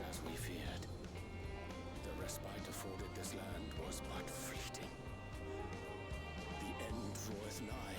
as we feared. The respite afforded this land was but fleeting. The end draweth nigh.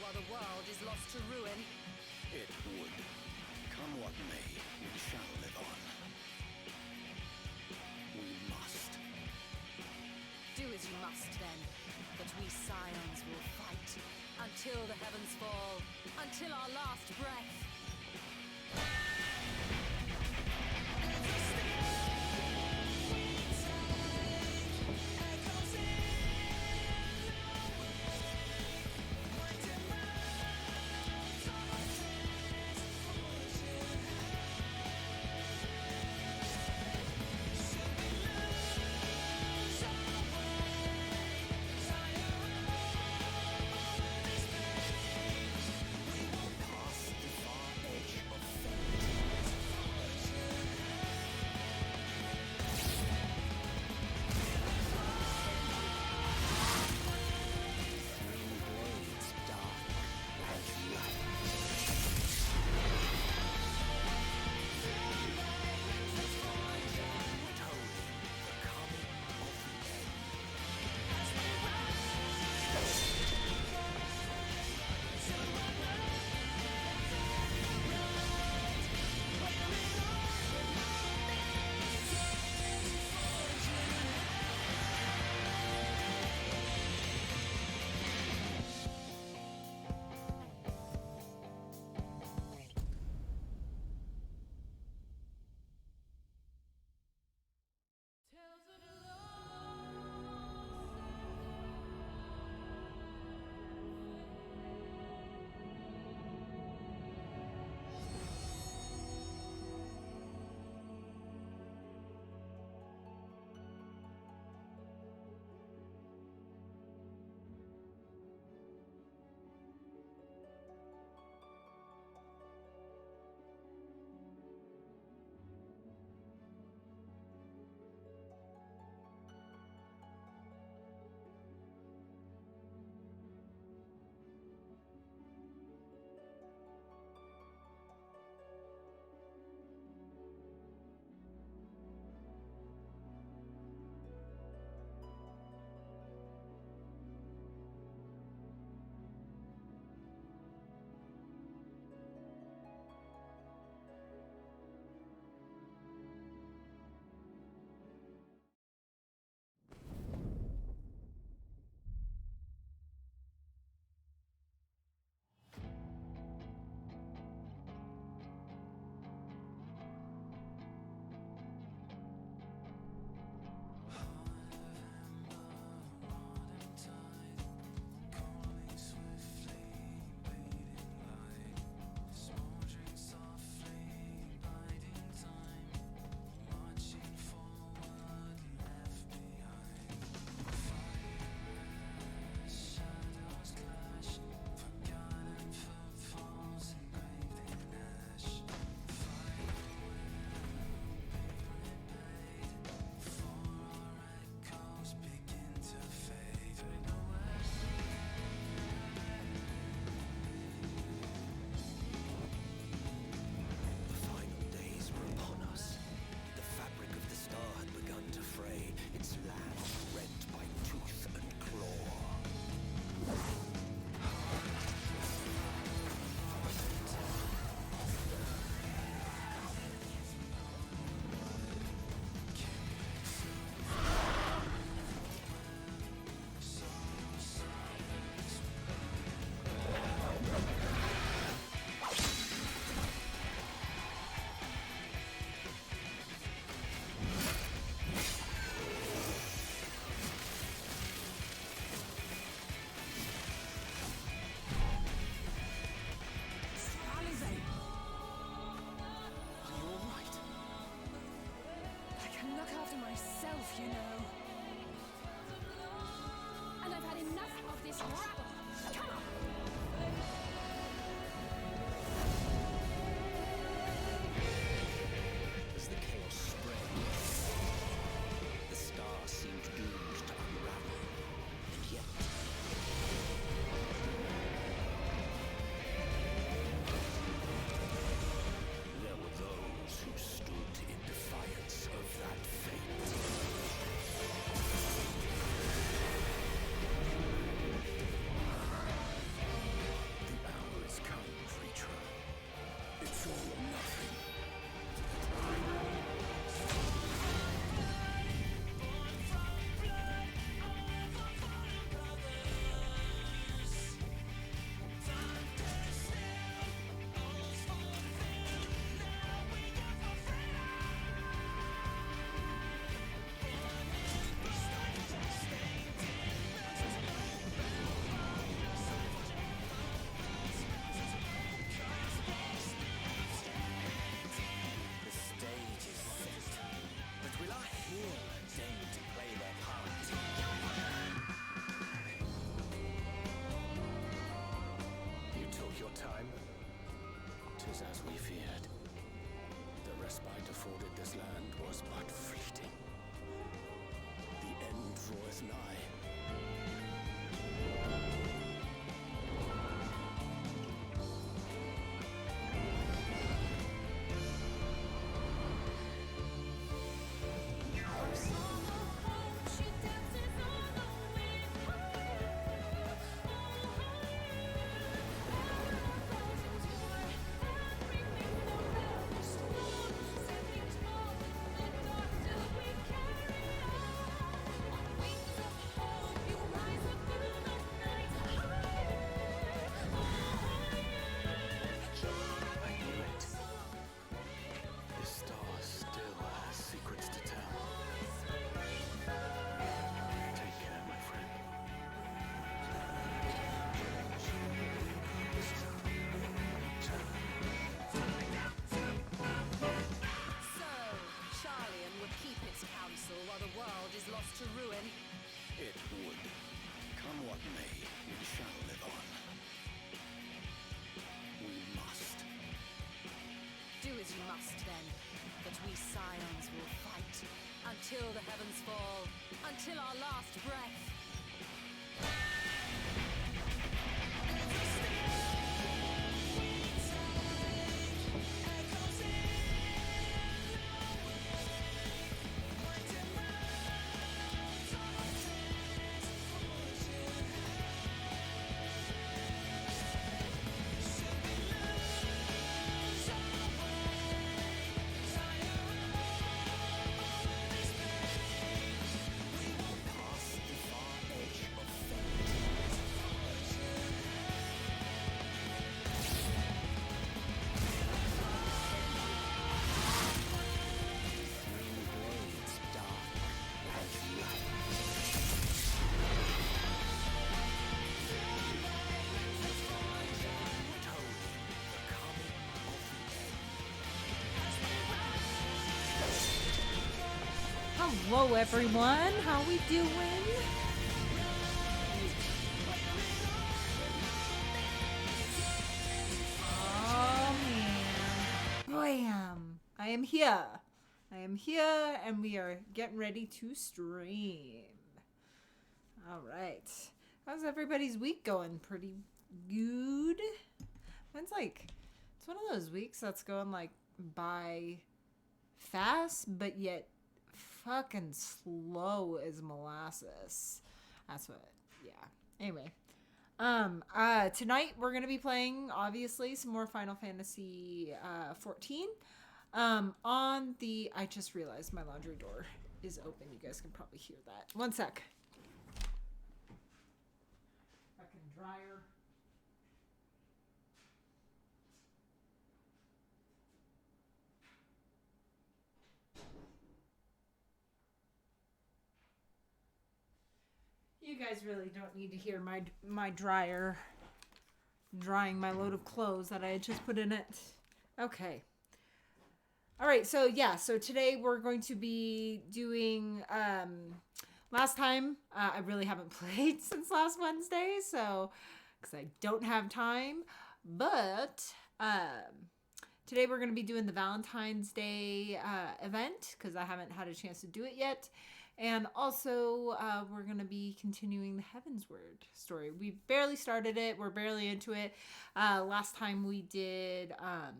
While the world is lost to ruin. It would. Come what may, we shall live on. We must. Do as you must then, but we scions will fight until the heavens fall, until our last breath. Past the far edge of fate. you know. And I've had enough of this rabble. Come on! As the chaos spread, the star seemed doomed to unravel. And yet, there were those who stood in defiance of that fate. The hour has come, creature. It's all or nothing. The stage is set, but will our hero deign to play their part? You took your time. 'Tis as we feared. The respite afforded this land was but fleeting. The end draweth nigh. I knew it. This star still has secrets to tell. Take care, my friend. So, Charlian would keep its counsel while the world is lost to ruin. It would. Come what may, we shall live on. We must. Do as you must then, but we scions will fight until the heavens fall, until our last breath. Past the far edge of fate. Three blades dark as light. Told the coming of the end. Hello, everyone. How we doing? Oh man, I am here. I am here, and we are getting ready to stream. All right. How's everybody's week going? Pretty good. Mine's like, it's one of those weeks that's going like by fast, but yet fucking slow as molasses. That's what, yeah. Anyway, tonight we're gonna be playing obviously some more Final Fantasy 14. On the, I just realized my laundry door is open. You guys can probably hear that. One sec. Fucking dryer. You guys really don't need to hear my dryer drying my load of clothes that I had just put in it. Okay. All All right, so yeah, so today we're going to be doing, last time, I really haven't played since last Wednesday, so, because I don't have time, but, today we're going to be doing the Valentine's Day, event, because I haven't had a chance to do it yet, and also, we're going to be continuing the Heavensward story. We barely started it. We're barely into it. Last time we did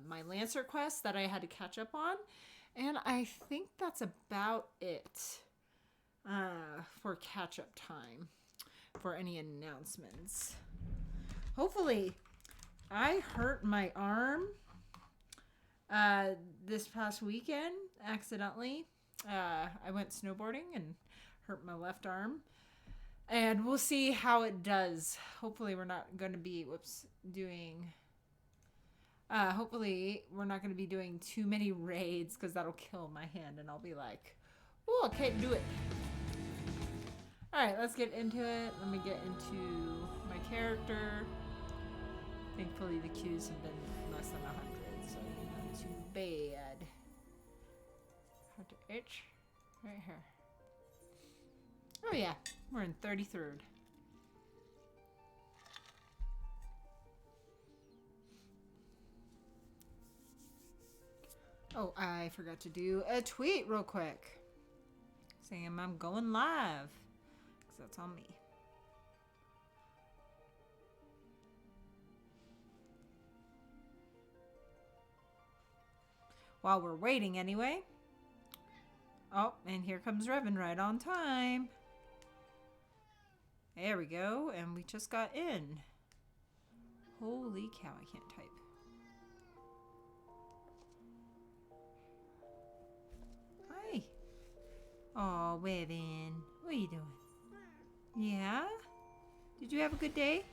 my Lancer quest that I had to catch up on. And I think that's about it for catch-up time for any announcements. Hopefully, I hurt my arm this past weekend accidentally. I went snowboarding and hurt my left arm, and we'll see how it does. Hopefully we're not going to be hopefully we're not going to be doing too many raids, because that'll kill my hand and I'll be like, oh, I can't do it. Alright, let's get into it. Let me get into my character. Thankfully the queues have been less than 100, so not too bad. How to itch? Right here. Oh yeah, we're in 33rd. Oh, I forgot to do a tweet real quick saying I'm going live, because that's on me. While we're waiting anyway. Oh, and here comes Revan right on time. There we go, and we just got in. Holy cow, I can't type. Hi. Oh, Revan. What are you doing? Yeah? Did you have a good day?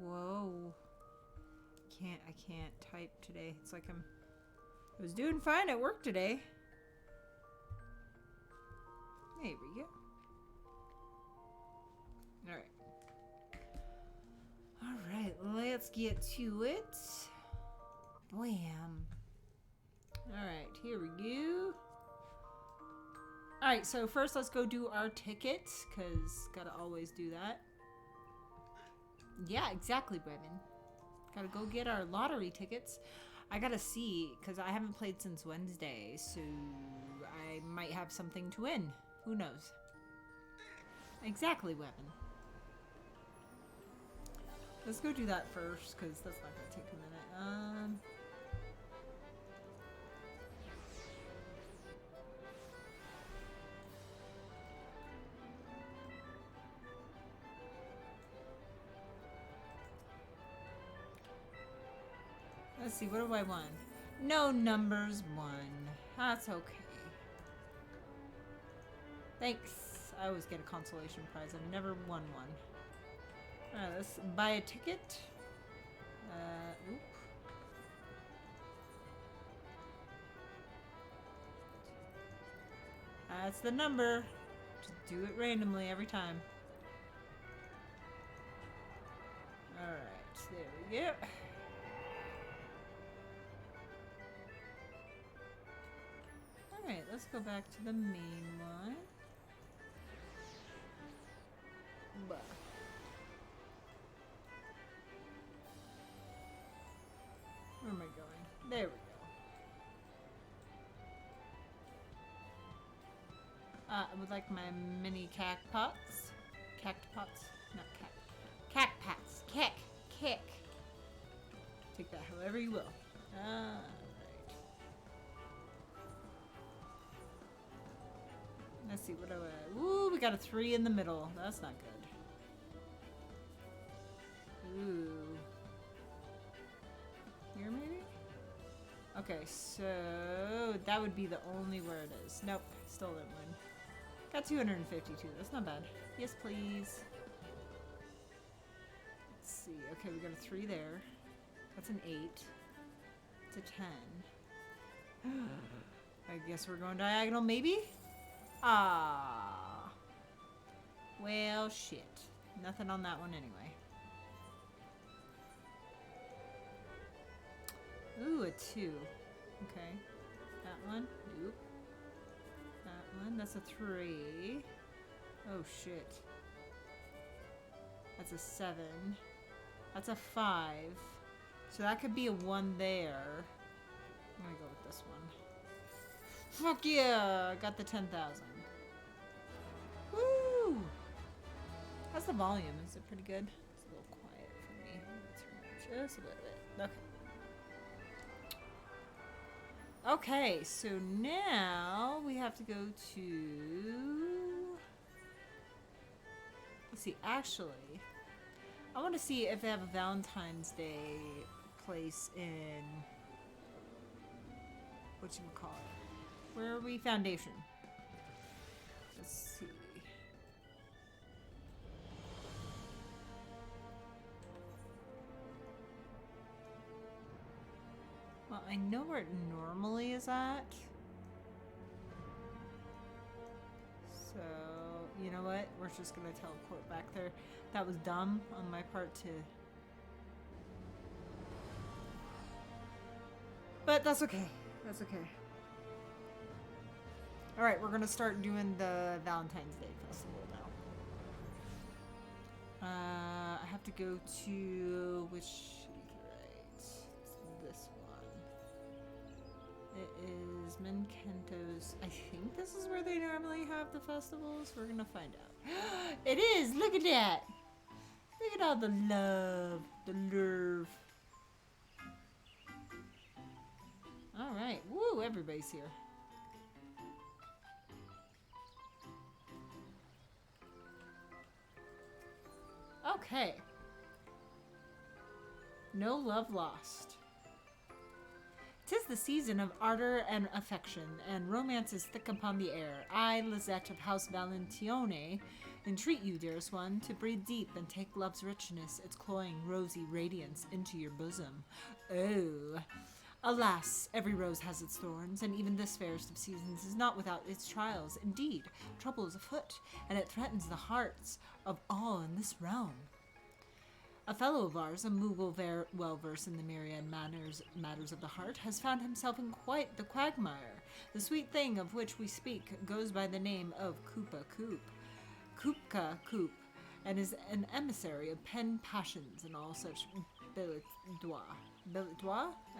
Whoa. I can't type today. It's like I was doing fine at work today. There we go. Alright, let's get to it. Blam. Alright, here we go. Alright, so first let's go do our tickets, because gotta always do that. Yeah, exactly, Brevin. Gotta go get our lottery tickets. I gotta see, because I haven't played since Wednesday, so I might have something to win. Who knows? Exactly, Weapon. Let's go do that first, because that's not gonna take a minute. Let's see, what do I want? No numbers won. That's okay. Thanks. I always get a consolation prize. I've never won one. Alright, let's buy a ticket. Oop. That's the number. Just do it randomly every time. Alright, there we go. Alright, let's go back to the main one. Bah. Where am I going? There we go. I would like my mini cacpots. Cactopots? Not cac. Cacpats. Kick. Take that however you will. Alright. Let's see, what do I... Ooh, we got a 3 in the middle. That's not good. Ooh. Here, maybe? Okay, so... That would be the only where it is. Nope, still didn't win. Got 252. That's not bad. Yes, please. Let's see. Okay, we got a 3 there. That's an 8. It's a 10. I guess we're going diagonal, maybe? Ah. Well, shit. Nothing on that one anyway. a 2. Okay. That one? Nope. That one? That's a 3. Oh, shit. That's a 7. That's a 5. So that could be a 1 there. I'm gonna go with this one. Fuck yeah! Got the 10,000. Woo! How's the volume? Is it pretty good? It's a little quiet for me. Turn it just a little bit. Okay. Okay, so now we have to go to... Let's see, actually, I want to see if they have a Valentine's Day place in... Whatchamacallit? Where are we? Foundation. Let's see. Well, I know where it normally is at. So, you know what? We're just gonna teleport back there. That was dumb on my part to... But that's okay. That's okay. Alright, we're gonna start doing the Valentine's Day Festival now. I have to go to... which... Right. It's this one. It is Menkento's... I think this is where they normally have the festivals. We're gonna find out. It is! Look at that! Look at all the love. The nerve. Alright. Woo! Everybody's here. Okay. No love lost. 'Tis the season of ardor and affection, and romance is thick upon the air. I, Lizette of House Valentine, entreat you, dearest one, to breathe deep and take love's richness, its cloying rosy radiance, into your bosom. Oh, alas, every rose has its thorns, and even this fairest of seasons is not without its trials. Indeed, trouble is afoot, and it threatens the hearts of all in this realm. A fellow of ours, a Moogle well versed in the myriad matters of the heart, has found himself in quite the quagmire. The sweet thing of which we speak goes by the name of Koopa Koop. Koopka Koop, and is an emissary of pen passions and all such billet-doigts,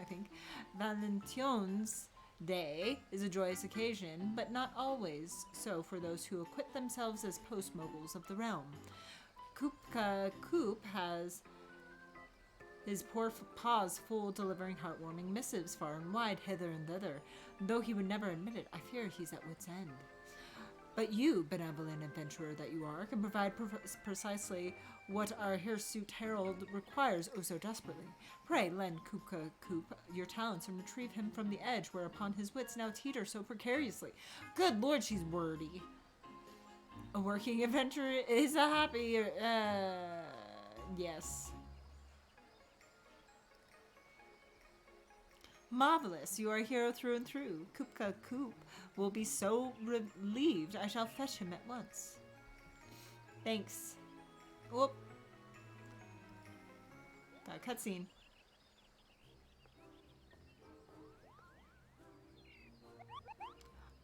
I think. Valentine's Day is a joyous occasion, but not always so for those who acquit themselves as post-moguls of the realm. Koopka Koop has his poor paws full delivering heartwarming missives far and wide, hither and thither. Though he would never admit it, I fear he's at wit's end. But you, benevolent adventurer that you are, can provide precisely what our hirsute herald requires oh so desperately. Pray lend Koopka Koop your talents and retrieve him from the edge whereupon his wits now teeter so precariously. Good Lord, she's wordy. A working adventurer is a happy... yes. Marvelous, you are a hero through and through. Koopka Koop will be so relieved I shall fetch him at once. Thanks. Whoop. Got a cutscene.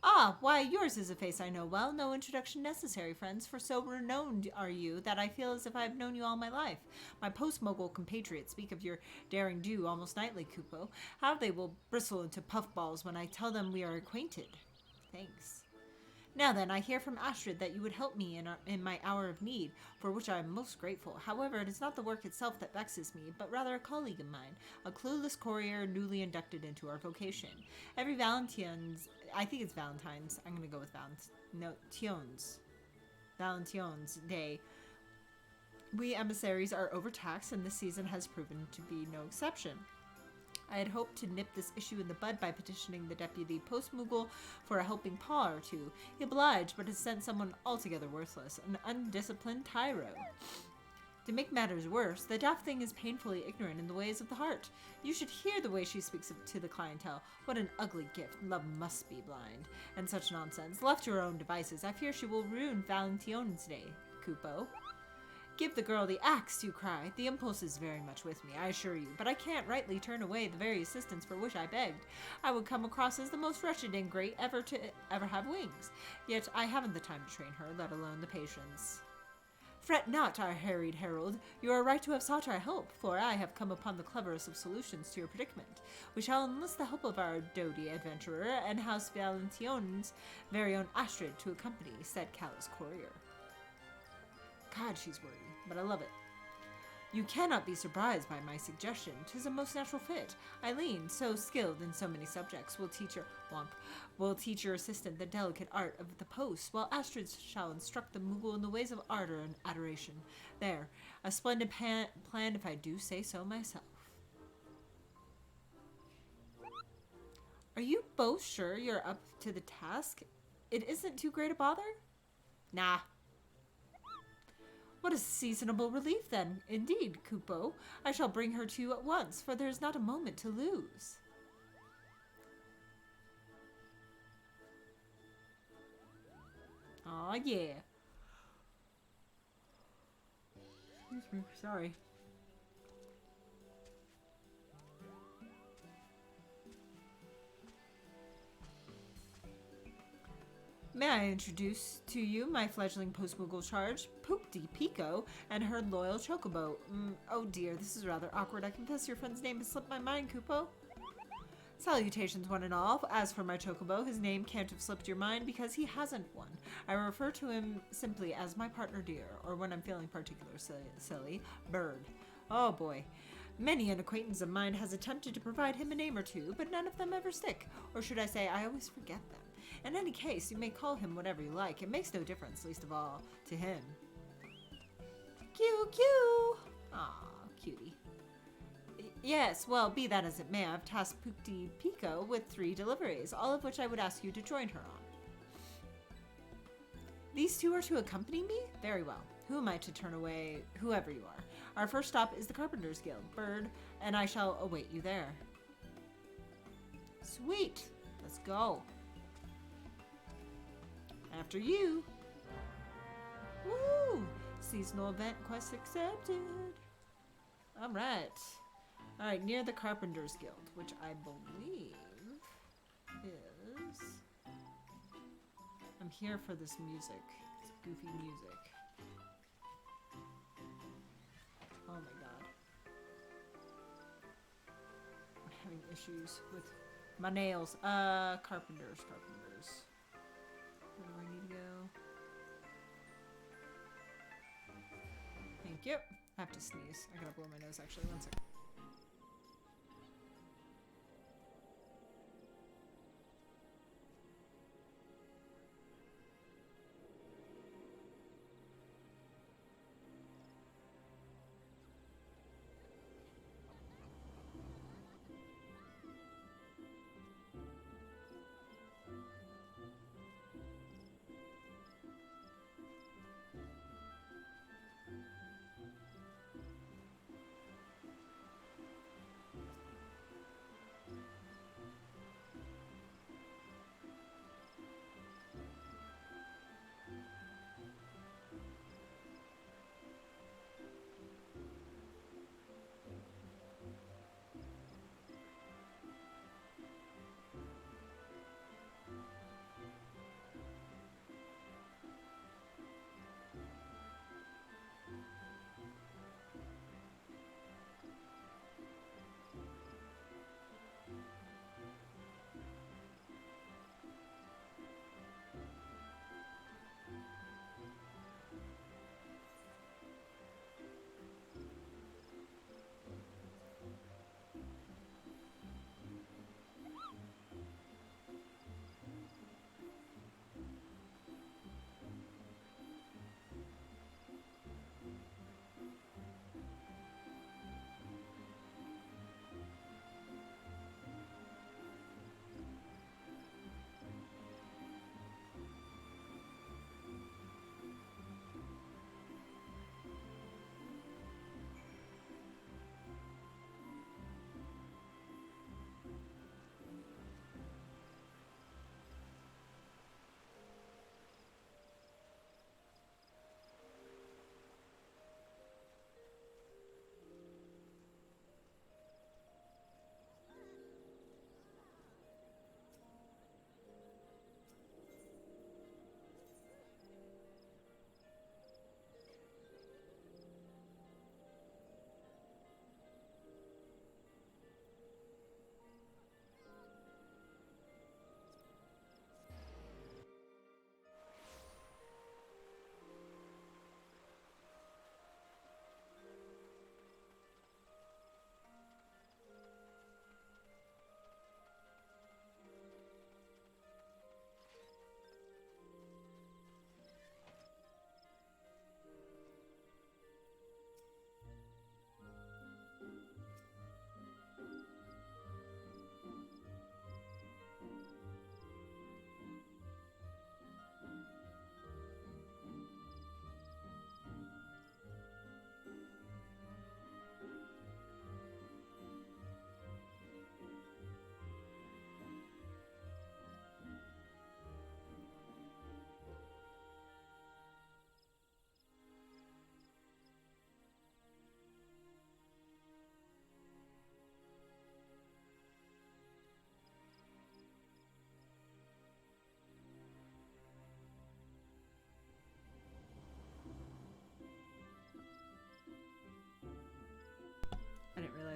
Ah, why, yours is a face I know well. No introduction necessary, friends, for so renowned are you that I feel as if I have known you all my life. My post-mogul compatriots speak of your daring do almost nightly, Kupo. How they will bristle into puffballs when I tell them we are acquainted. Thanks. Now then, I hear from Astrid that you would help me in my hour of need, for which I am most grateful. However, it is not the work itself that vexes me, but rather a colleague of mine, a clueless courier newly inducted into our vocation. Every Valentine's, I think it's Valentine's, I'm going to go with Valentine's Day, we emissaries are overtaxed, and this season has proven to be no exception. I had hoped to nip this issue in the bud by petitioning the deputy post-Moogle for a helping paw or two. He obliged, but has sent someone altogether worthless, an undisciplined tyro. To make matters worse, the daft thing is painfully ignorant in the ways of the heart. You should hear the way she speaks to the clientele. What an ugly gift. Love must be blind. And such nonsense. Left to her own devices, I fear she will ruin Valentine's Day, Kupo. Give the girl the axe, you cry. The impulse is very much with me, I assure you, but I can't rightly turn away the very assistance for which I begged. I would come across as the most wretched and great ever to ever have wings. Yet I haven't the time to train her, let alone the patience. Fret not, our harried herald. You are right to have sought our help, for I have come upon the cleverest of solutions to your predicament. We shall enlist the help of our doughty adventurer and House Valentine's very own Astrid to accompany said callous courier. God, she's wordy, but I love it. You cannot be surprised by my suggestion. 'Tis a most natural fit. Eileen, so skilled in so many subjects, will teach your assistant the delicate art of the post, while Astrid shall instruct the Moogle in the ways of ardor and adoration. There, a splendid plan if I do say so myself. Are you both sure you're up to the task? It isn't too great a bother? Nah. What a seasonable relief, then. Indeed, Kupo. I shall bring her to you at once, for there is not a moment to lose. Aw, yeah. Excuse me, sorry. May I introduce to you my fledgling post-Moogle charge, Poopty Pico, and her loyal chocobo. Oh dear, this is rather awkward. I confess your friend's name has slipped my mind, Kupo. Salutations, one and all. As for my chocobo, his name can't have slipped your mind because he hasn't one. I refer to him simply as my partner dear, or when I'm feeling particularly silly, Bird. Oh boy. Many an acquaintance of mine has attempted to provide him a name or two, but none of them ever stick. Or should I say, I always forget them. In any case, you may call him whatever you like. It makes no difference, least of all to him. Q. Aw, cutie. Yes, well, be that as it may, I've tasked Poopty Pico with 3 deliveries, all of which I would ask you to join her on. These 2 are to accompany me? Very well. Who am I to turn away? Whoever you are. Our first stop is the Carpenter's Guild, Bird, and I shall await you there. Sweet. Let's go. After you. Woo! Seasonal event quest accepted. Alright. Alright, near the Carpenter's Guild, which I believe is... I'm here for this music. It's goofy music. Oh my god. I'm having issues with my nails. Carpenters. Where do I need to go? Thank you. I have to sneeze. I gotta blow my nose actually. 1 second.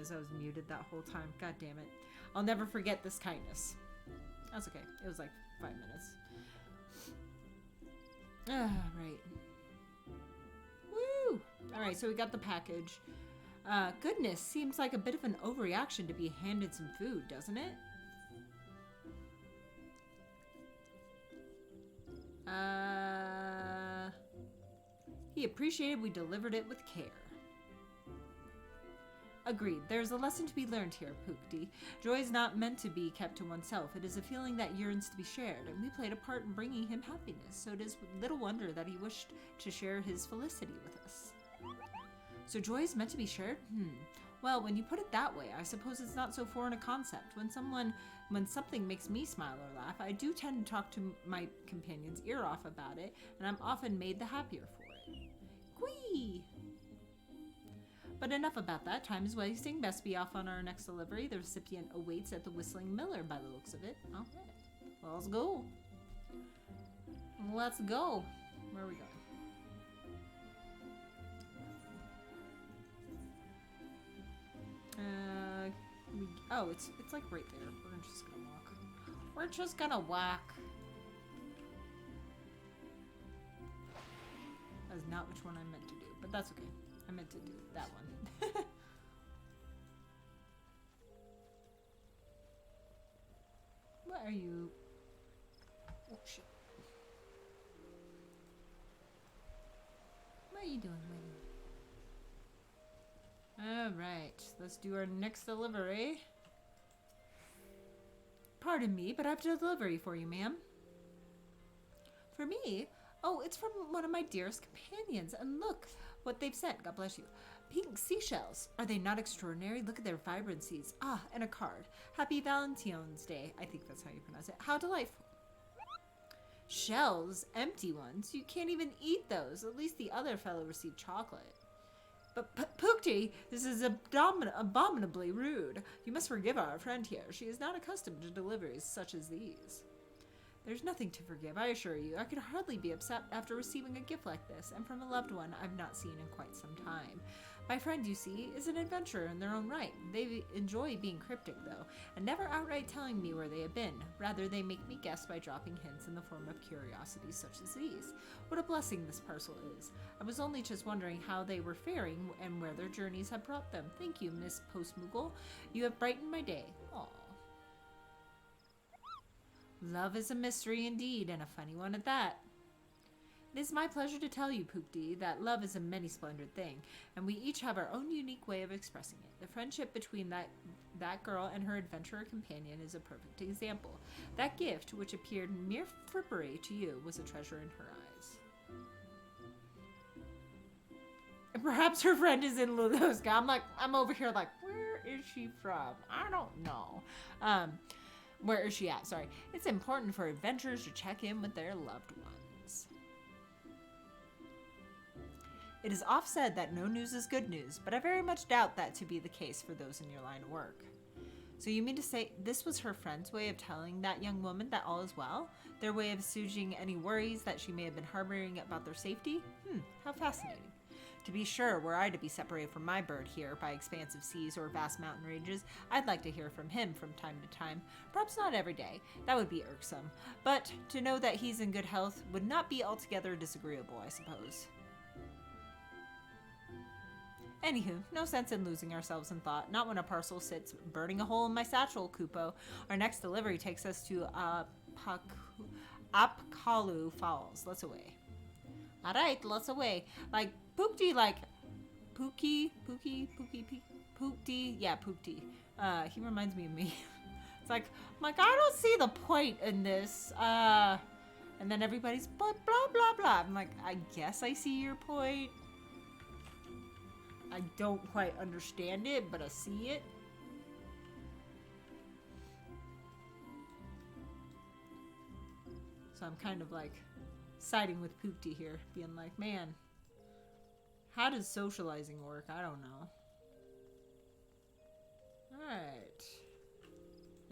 realize I was muted that whole time. God damn it. I'll never forget this kindness. That's okay. It was like 5 minutes. Right. Woo! Alright, so we got the package. Goodness, seems like a bit of an overreaction to be handed some food, doesn't it? He appreciated we delivered it with care. Agreed. There's a lesson to be learned here, Pukti. Joy is not meant to be kept to oneself. It is a feeling that yearns to be shared, and we played a part in bringing him happiness, so it is little wonder that he wished to share his felicity with us. So joy is meant to be shared? Well, when you put it that way, I suppose it's not so foreign a concept. When something makes me smile or laugh, I do tend to talk to my companion's ear off about it, and I'm often made the happier for it. Quee! But enough about that. Time is wasting. Best be off on our next delivery. The recipient awaits at the Whistling Miller by the looks of it. All right. Well, let's go. Let's go. Where are we going? Oh, it's like right there. We're just gonna walk. We're just gonna walk. That's not which one I meant to do, but that's okay. I meant to do that one. What are you? Oh shit. What are you doing, lady? Alright, let's do our next delivery. Pardon me, but I have a delivery for you, ma'am. For me? Oh, it's from one of my dearest companions. And look what they've sent. God bless you. Pink seashells. Are they not extraordinary? Look at their vibrancies. Ah, and a card. Happy Valentine's Day. I think that's how you pronounce it. How delightful. Shells? Empty ones? You can't even eat those. At least the other fellow received chocolate. But Pukti, this is abominably rude. You must forgive our friend here. She is not accustomed to deliveries such as these. There's nothing to forgive, I assure you. I could hardly be upset after receiving a gift like this, and from a loved one I've not seen in quite some time. My friend, you see, is an adventurer in their own right. They enjoy being cryptic, though, and never outright telling me where they have been. Rather, they make me guess by dropping hints in the form of curiosities such as these. What a blessing this parcel is. I was only just wondering how they were faring and where their journeys had brought them. Thank you, Miss Postmoogle. You have brightened my day. Aww. Love is a mystery indeed, and a funny one at that. It is my pleasure to tell you, Pukti, that love is a many-splendored thing, and we each have our own unique way of expressing it. The friendship between that girl and her adventurer companion is a perfect example. That gift, which appeared mere frippery to you, was a treasure in her eyes. And perhaps her friend is in Luluska. I'm over here like, where is she from? I don't know. Where is she at? Sorry. It's important for adventurers to check in with their loved ones. It is oft said that no news is good news, but I very much doubt that to be the case for those in your line of work. So you mean to say this was her friend's way of telling that young woman that all is well? Their way of assuaging any worries that she may have been harboring about their safety? How fascinating. To be sure, were I to be separated from my bird here by expansive seas or vast mountain ranges, I'd like to hear from him from time to time. Perhaps not every day. That would be irksome. But to know that he's in good health would not be altogether disagreeable, I suppose. Anywho, no sense in losing ourselves in thought, not when a parcel sits burning a hole in my satchel, Kupo. Our next delivery takes us to Apkalu Falls. Let's away. Alright, let's away. Like, Pukti, Pukti. Yeah, Pukti. He reminds me of me. It's like, I don't see the point in this. And then everybody's, but blah, blah, blah. I'm like, I guess I see your point. I don't quite understand it, but I see it. So I'm kind of like siding with Pukti here, being like, man, how does socializing work? I don't know. Alright.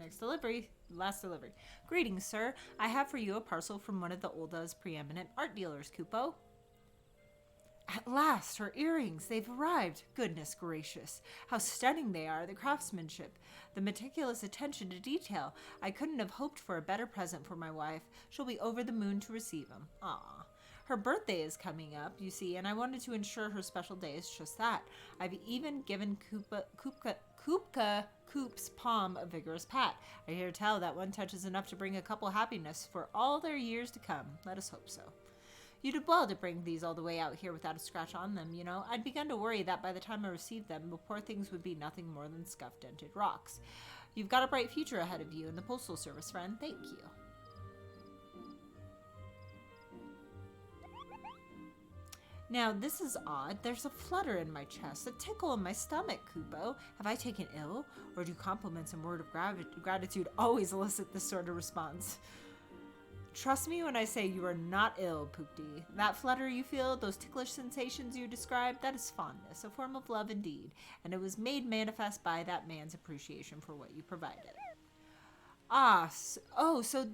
Next delivery. Last delivery. Greetings, sir. I have for you a parcel from one of the Olda's preeminent art dealers, Kupo. At last, her earrings, they've arrived. Goodness gracious. How stunning they are, the craftsmanship, the meticulous attention to detail. I couldn't have hoped for a better present for my wife. She'll be over the moon to receive them. Ah. Her birthday is coming up, you see, and I wanted to ensure her special day is just that. I've even given Coop's palm a vigorous pat. I hear tell that one touch is enough to bring a couple happiness for all their years to come. Let us hope so. You did well to bring these all the way out here without a scratch on them, you know. I'd begun to worry that by the time I received them, the poor things would be nothing more than scuffed, dented rocks. You've got a bright future ahead of you in the Postal Service, friend. Thank you. Now, this is odd. There's a flutter in my chest, a tickle in my stomach, Kupo. Have I taken ill? Or do compliments and word of gratitude always elicit this sort of response? Trust me when I say you are not ill, Poopty. That flutter you feel, those ticklish sensations you describe, that is fondness, a form of love indeed, and it was made manifest by that man's appreciation for what you provided. Ah, so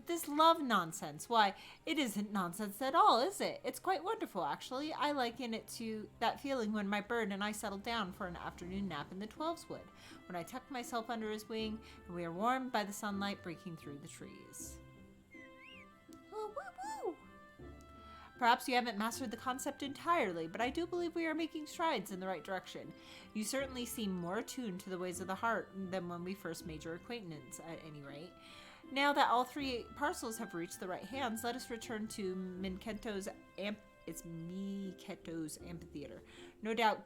this love nonsense. Why, it isn't nonsense at all, is it? It's quite wonderful, actually. I liken it to that feeling when my bird and I settled down for an afternoon nap in the 12's wood, when I tucked myself under his wing, and we are warmed by the sunlight breaking through the trees. Perhaps you haven't mastered the concept entirely, but I do believe we are making strides in the right direction. You certainly seem more attuned to the ways of the heart than when we first made your acquaintance, at any rate. Now that all 3 parcels have reached the right hands, let us return to Miketo's amphitheater. No doubt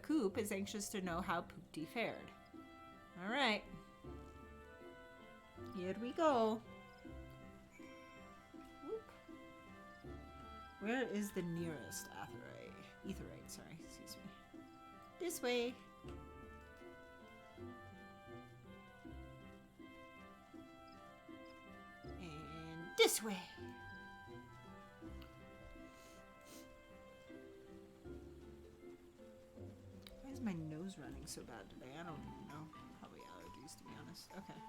Coop is anxious to know how Poopty fared. All right. Here we go. Where is the nearest etherite, sorry, excuse me. This way. And this way. Why is my nose running so bad today? I don't know. Probably allergies, to be honest. Okay.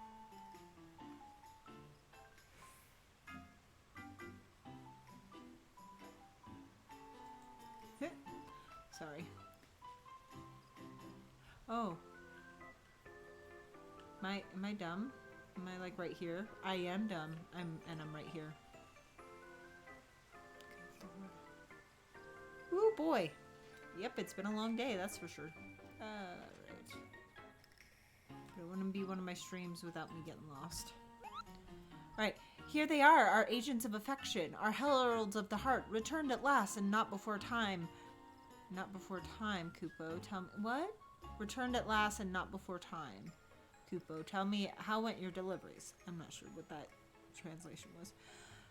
Sorry. Oh. Am I dumb? Am I like right here? I am dumb. I'm right here. Ooh boy. Yep, it's been a long day, that's for sure. Right. It wouldn't be one of my streams without me getting lost. Right. Here they are, our agents of affection, our heralds of the heart, returned at last and not before time. Not before time, Kupo. Tell me what? Returned at last and not before time. Kupo, tell me, how went your deliveries? I'm not sure what that translation was.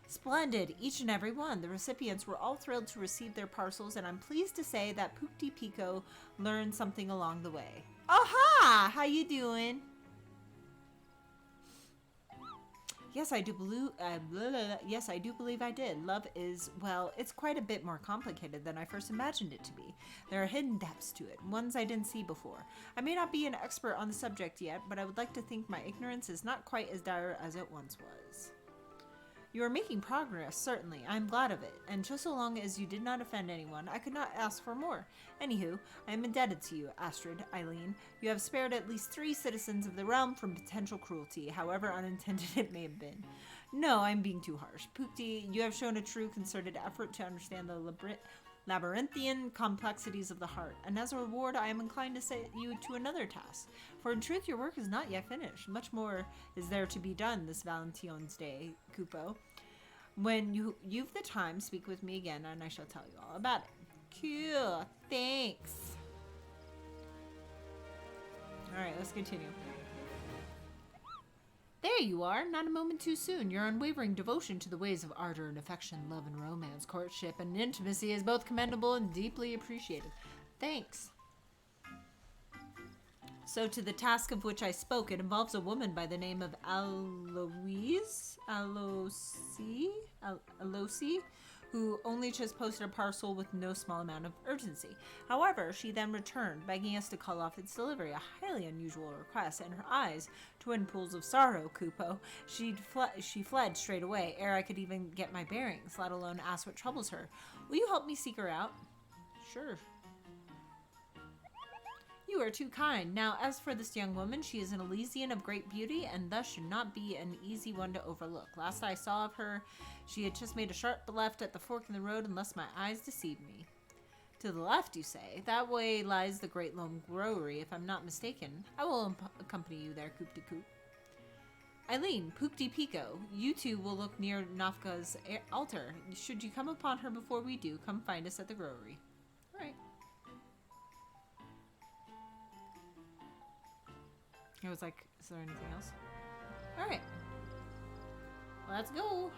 Splendid, each and every one. The recipients were all thrilled to receive their parcels, and I'm pleased to say that Poopty Pico learned something along the way. Aha! How you doing? Yes, I do believe I did. Love is, well, it's quite a bit more complicated than I first imagined it to be. There are hidden depths to it, ones I didn't see before. I may not be an expert on the subject yet, but I would like to think my ignorance is not quite as dire as it once was. You are making progress, certainly. I am glad of it, and just so long as you did not offend anyone, I could not ask for more. Anywho, I am indebted to you, Astrid, Eileen. You have spared at least 3 citizens of the realm from potential cruelty, however unintended it may have been. No, I'm being too harsh. Poopty, you have shown a true concerted effort to understand the labyrinthian complexities of the heart, and as a reward I am inclined to set you to another task. For in truth your work is not yet finished. Much more is there to be done this Valentine's Day, Kupo. When you've the time, speak with me again and I shall tell you all about it. Cool, thanks. Alright, let's continue. There you are, not a moment too soon. Your unwavering devotion to the ways of ardor and affection, love and romance, courtship and intimacy is both commendable and deeply appreciated. Thanks. So to the task of which I spoke, it involves a woman by the name of Alosi, who only just posted a parcel with no small amount of urgency. However, she then returned, begging us to call off its delivery, a highly unusual request, and her eyes, twin pools of sorrow, Kupo. She fled straight away, ere I could even get my bearings, let alone ask what troubles her. Will you help me seek her out? Sure. You are too kind. Now, as for this young woman, she is an Elysian of great beauty, and thus should not be an easy one to overlook. Last I saw of her, she had just made a sharp left at the fork in the road, unless my eyes deceive me. To the left, you say? That way lies the Great Lone Growery, if I'm not mistaken. I will accompany you there, Coop de Coop. Eileen, Pook de Pico, you two will look near Nafka's altar. Should you come upon her before we do, come find us at the Growery. Alright. I was like, is there anything else? Alright. Let's go.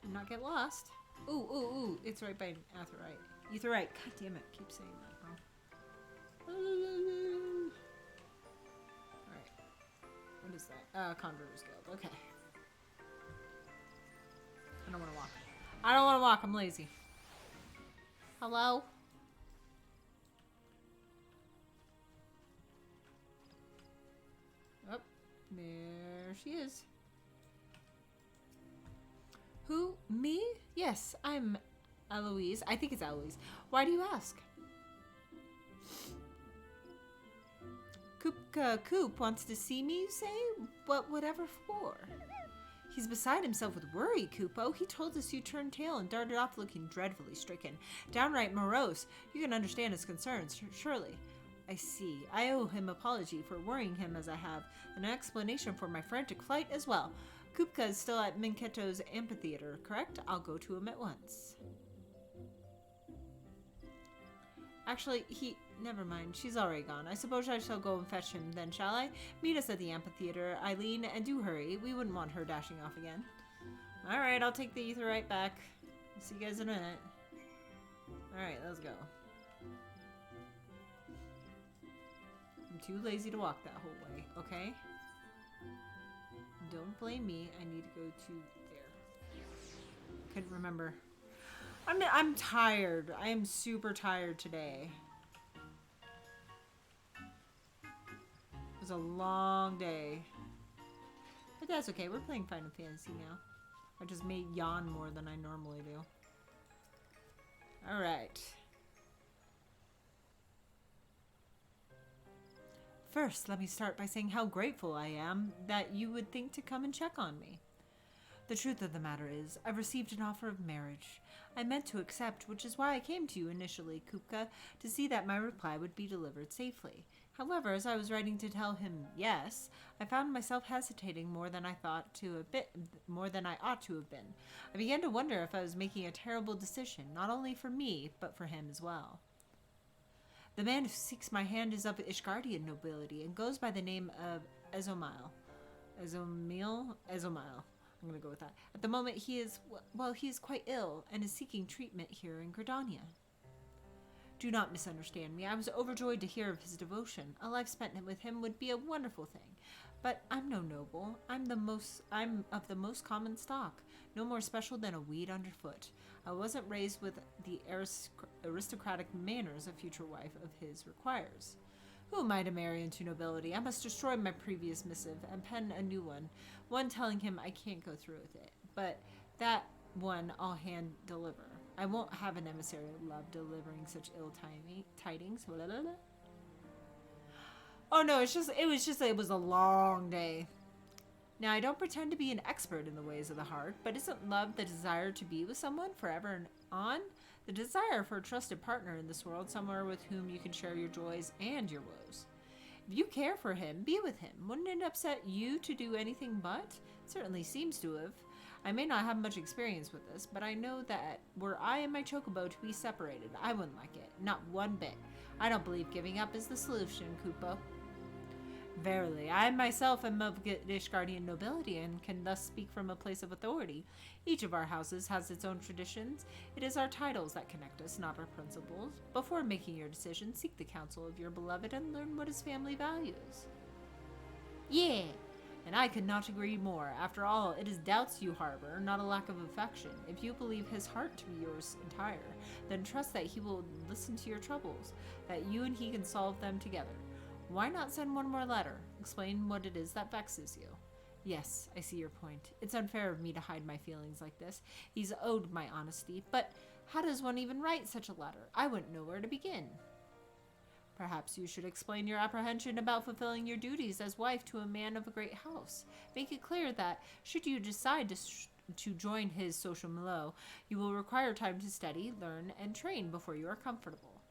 And not get lost. Ooh, ooh, ooh. It's right by Aetherite. Aetherite. God damn it. Keep saying that wrong. Alright. What is that? Converter's Guild. Okay. I don't want to walk. I don't want to walk. I'm lazy. Hello? Oh, there she is. Who? Me? Yes, I'm Eloise. I think it's Eloise. Why do you ask? Coop wants to see me, you say? Whatever for? He's beside himself with worry, Koopo. He told us you turned tail and darted off looking dreadfully stricken. Downright morose. You can understand his concerns, surely. I see. I owe him apology for worrying him as I have, and an explanation for my frantic flight as well. Kupka is still at Minketo's amphitheater, correct? I'll go to him at once. Actually, never mind. She's already gone. I suppose I shall go and fetch him then, shall I? Meet us at the amphitheater, Eileen, and do hurry. We wouldn't want her dashing off again. Alright, I'll take the Aetherite back. I'll see you guys in a minute. Alright, let's go. I'm too lazy to walk that whole way, okay? Don't blame me. I need to go to there. Couldn't remember. I'm tired. I am super tired today. It was a long day. But that's okay. We're playing Final Fantasy now. I just may yawn more than I normally do. Alright. First, let me start by saying how grateful I am that you would think to come and check on me. The truth of the matter is, I've received an offer of marriage. I meant to accept, which is why I came to you initially, Kupka, to see that my reply would be delivered safely. However, as I was writing to tell him yes, I found myself hesitating more than I ought to have been. I began to wonder if I was making a terrible decision, not only for me, but for him as well. The man who seeks my hand is of Ishgardian nobility and goes by the name of Ezomile. Ezomile? I'm going to go with that. At the moment, he is quite ill and is seeking treatment here in Gridania. Do not misunderstand me. I was overjoyed to hear of his devotion. A life spent with him would be a wonderful thing. But I'm no noble. I'm of the most common stock, no more special than a weed underfoot. I wasn't raised with the aristocratic manners a future wife of his requires. Who am I to marry into nobility? I must destroy my previous missive and pen a new one telling him I can't go through with it. But that one I'll hand deliver. I won't have an emissary of love delivering such ill tidings. Oh no, it was a long day. Now, I don't pretend to be an expert in the ways of the heart, but isn't love the desire to be with someone forever and on? The desire for a trusted partner in this world, somewhere with whom you can share your joys and your woes. If you care for him, be with him. Wouldn't it upset you to do anything but? It certainly seems to have. I may not have much experience with this, but I know that were I and my chocobo to be separated, I wouldn't like it. Not one bit. I don't believe giving up is the solution, Kupo. Verily, I myself am of Ishgardian nobility and can thus speak from a place of authority. Each of our houses has its own traditions. It is our titles that connect us, not our principles. Before making your decision, seek the counsel of your beloved and learn what his family values. Yeah, and I could not agree more. After all, it is doubts you harbor, not a lack of affection. If you believe his heart to be yours entire, then trust that he will listen to your troubles, that you and he can solve them together. Why not send one more letter? Explain what it is that vexes you. Yes, I see your point. It's unfair of me to hide my feelings like this. He's owed my honesty, but How does one even write such a letter? I wouldn't know where to begin. Perhaps you should explain your apprehension about fulfilling your duties as wife to a man of a great house. Make it clear that, should you decide to join his social milieu, you will require time to study, learn, and train before you are comfortable.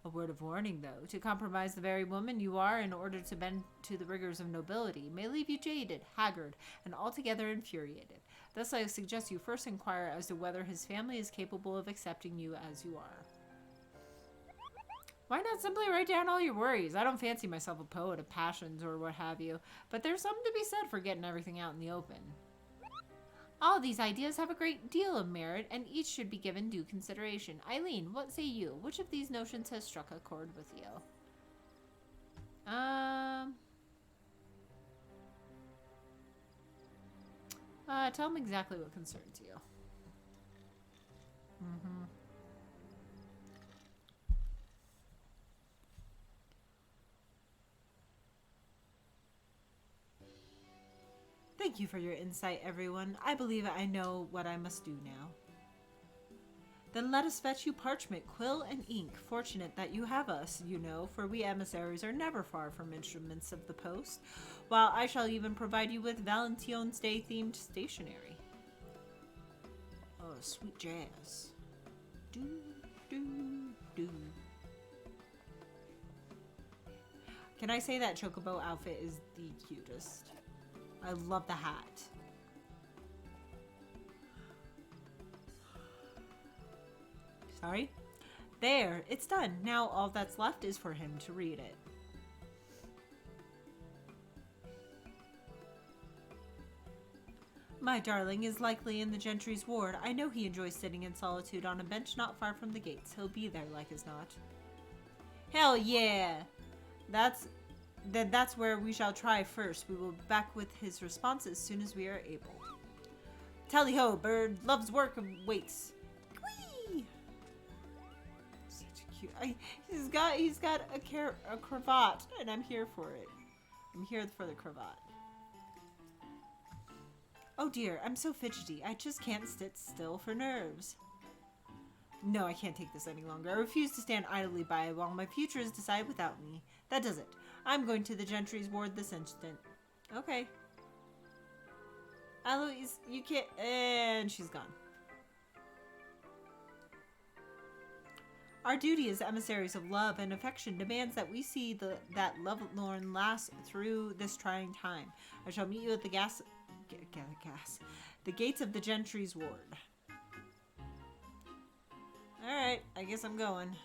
A word of warning, though, to compromise the very woman you are in order to bend to the rigors of nobility may leave you jaded, haggard, and altogether infuriated. Thus I suggest you first inquire as to whether his family is capable of accepting you as you are. Why not simply write down all your worries? I don't fancy myself a poet of passions or what have you, but there's something to be said for getting everything out in the open. All these ideas have a great deal of merit, and each should be given due consideration. Eileen, what say you? Which of these notions has struck a chord with you? Tell them exactly what concerns you. Thank you for your insight, everyone. I believe I know what I must do now. Then let us fetch you parchment, quill, and ink. Fortunate that you have us, you know, for we emissaries are never far from instruments of the post, while I shall even provide you with Valentine's Day themed stationery. Oh, sweet jazz. Do, do, do. Can I say that Chocobo outfit is the cutest? I love the hat. Sorry? There, it's done. Now all that's left is for him to read it. My darling is likely in the gentry's ward. I know he enjoys sitting in solitude on a bench not far from the gates. He'll be there like as not. Hell yeah! That's where we shall try first. We will be back with his response as soon as we are able. Tally-ho, bird. Love's work waits. Whee! Such a cute... He's got a cravat, and I'm here for it. I'm here for the cravat. Oh dear, I'm so fidgety. I just can't sit still for nerves. No, I can't take this any longer. I refuse to stand idly by while my future is decided without me. That does it. I'm going to the gentry's ward this instant. Okay. Eloise, you can't... And she's gone. Our duty as emissaries of love and affection demands that we see that lovelorn lass through this trying time. I shall meet you at the the gates of the gentry's ward. Alright, I guess I'm going.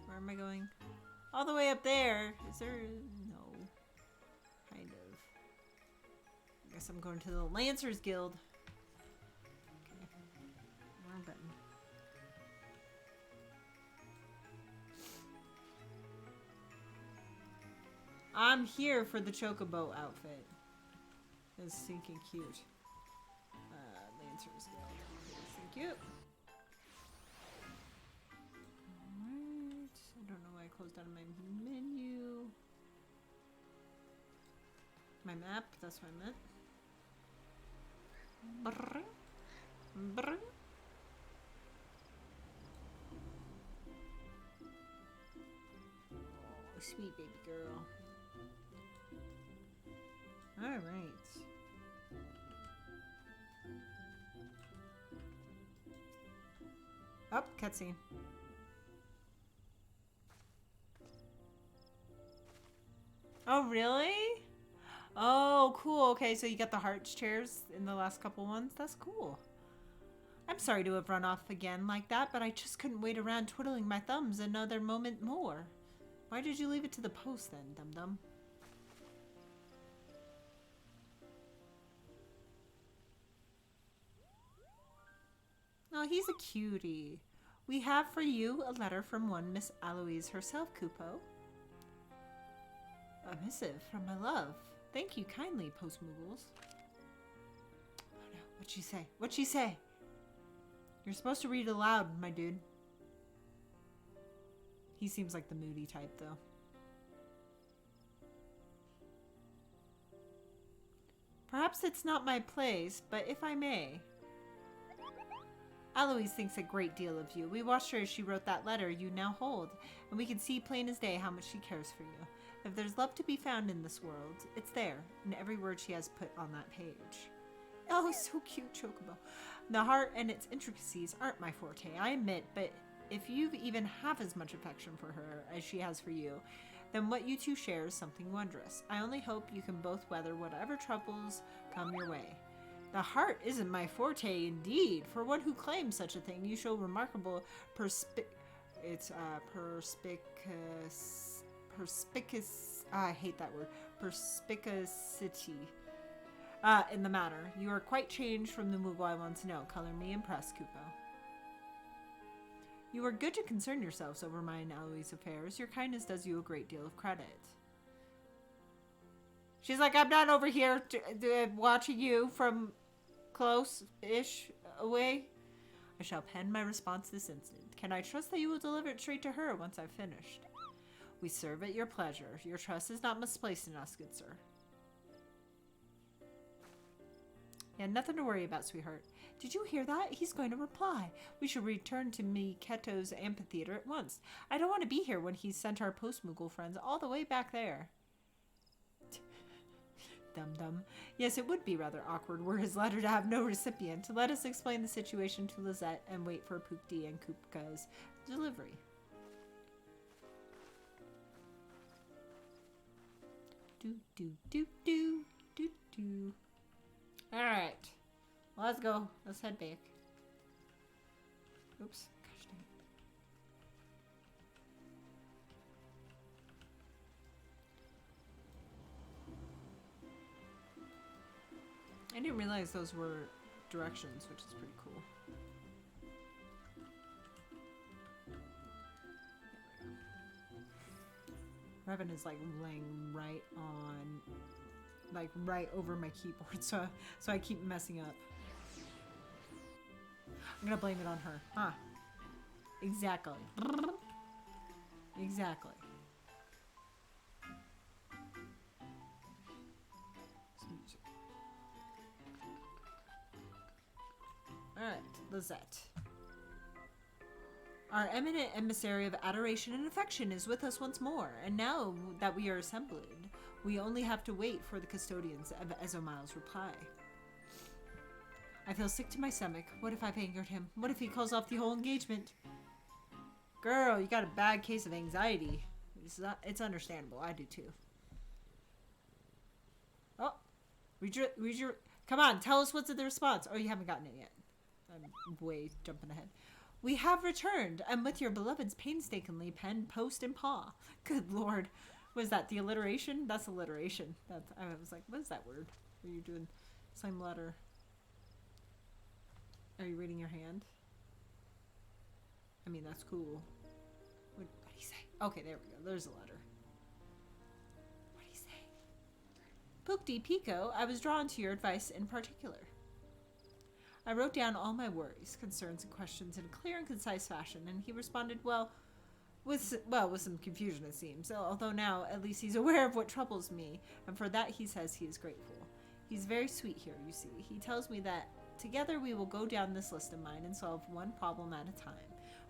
Where am I going? All the way up there. Is there... No. Kind of. I guess I'm going to the Lancers Guild. Okay. Wrong button. I'm here for the Chocobo outfit. It's stinking cute. Lancers Guild. Thank you. I don't know why I closed out of my menu. My map, that's what I meant. Brr. Brr. Oh, sweet baby girl. Alright. Oh, cutscene. Oh, really? Oh, cool. Okay, so you got the hearts chairs in the last couple ones. That's cool. I'm sorry to have run off again like that, but I just couldn't wait around twiddling my thumbs another moment more. Why did you leave it to the post then, dum-dum? Oh, he's a cutie. We have for you a letter from one Miss Eloise herself, Kupo. A missive from my love. Thank you kindly, Post Moogles. Oh no, what'd she say? What'd she say? You're supposed to read aloud, my dude. He seems like the moody type, though. Perhaps it's not my place, but if I may. Eloise thinks a great deal of you. We watched her as she wrote that letter you now hold, and we can see plain as day how much she cares for you. If there's love to be found in this world, it's there, in every word she has put on that page. Oh, so cute, Chocobo. The heart and its intricacies aren't my forte, I admit, but if you even have as much affection for her as she has for you, then what you two share is something wondrous. I only hope you can both weather whatever troubles come your way. The heart isn't my forte, indeed. For one who claims such a thing, you show remarkable I hate that word. Perspicacity. In the matter. You are quite changed from the Moogle I once know. Color me impressed, Kupo. You are good to concern yourselves over my and Eloise's affairs. Your kindness does you a great deal of credit. She's like, I'm not over here watching you from close-ish away. I shall pen my response this instant. Can I trust that you will deliver it straight to her once I've finished? We serve at your pleasure. Your trust is not misplaced in us, good sir. Yeah, nothing to worry about, sweetheart. Did you hear that? He's going to reply. We should return to Miketo's amphitheater at once. I don't want to be here when he's sent our post-Moogle friends all the way back there. Dum-dum. Yes, it would be rather awkward were his letter to have no recipient. Let us explain the situation to Lizette and wait for Pookdi and Kupka's delivery. Do. Alright. Let's go. Let's head back. Oops. Gosh dang it. I didn't realize those were directions, which is pretty cool. Revan is like laying right on, like right over my keyboard, so I keep messing up. I'm gonna blame it on her. Huh. Exactly. Exactly. Alright, Lizette. Our eminent emissary of adoration and affection is with us once more, and now that we are assembled, we only have to wait for the custodians of Ezomile's reply. I feel sick to my stomach. What if I've angered him? What if he calls off the whole engagement? Girl, you got a bad case of anxiety. It's understandable. I do too. Oh, read your. Come on, tell us what's the response. Oh, you haven't gotten it yet. I'm way jumping ahead. We have returned, and with your beloved's painstakingly penned post and paw. Good lord. Was that the alliteration? That's alliteration. I was like, what is that word? Are you doing same letter? Are you reading your hand? I mean, that's cool. What did he say? Okay, there we go. There's a letter. What did he say? Pookdi Pico, I was drawn to your advice in particular. I wrote down all my worries, concerns, and questions in a clear and concise fashion, and he responded, with some confusion it seems, although now at least he's aware of what troubles me, and for that he says he is grateful. He's very sweet here, you see. He tells me that together we will go down this list of mine and solve one problem at a time.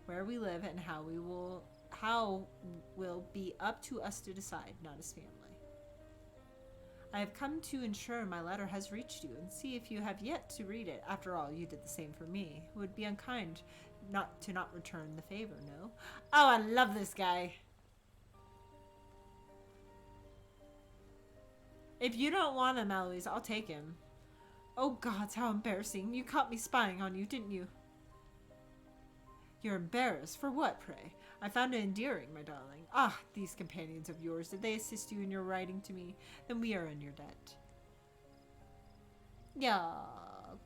Where we live and how will be up to us to decide, not his family. I have come to ensure my letter has reached you and see if you have yet to read it. After all, you did the same for me. It would be unkind not return the favor, no? Oh, I love this guy. If you don't want him, Eloise, I'll take him. Oh gods, how embarrassing. You caught me spying on you, didn't you? You're embarrassed? For what, pray? I found it endearing, my darling. Ah, these companions of yours, did they assist you in your writing to me? Then we are in your debt. Yeah,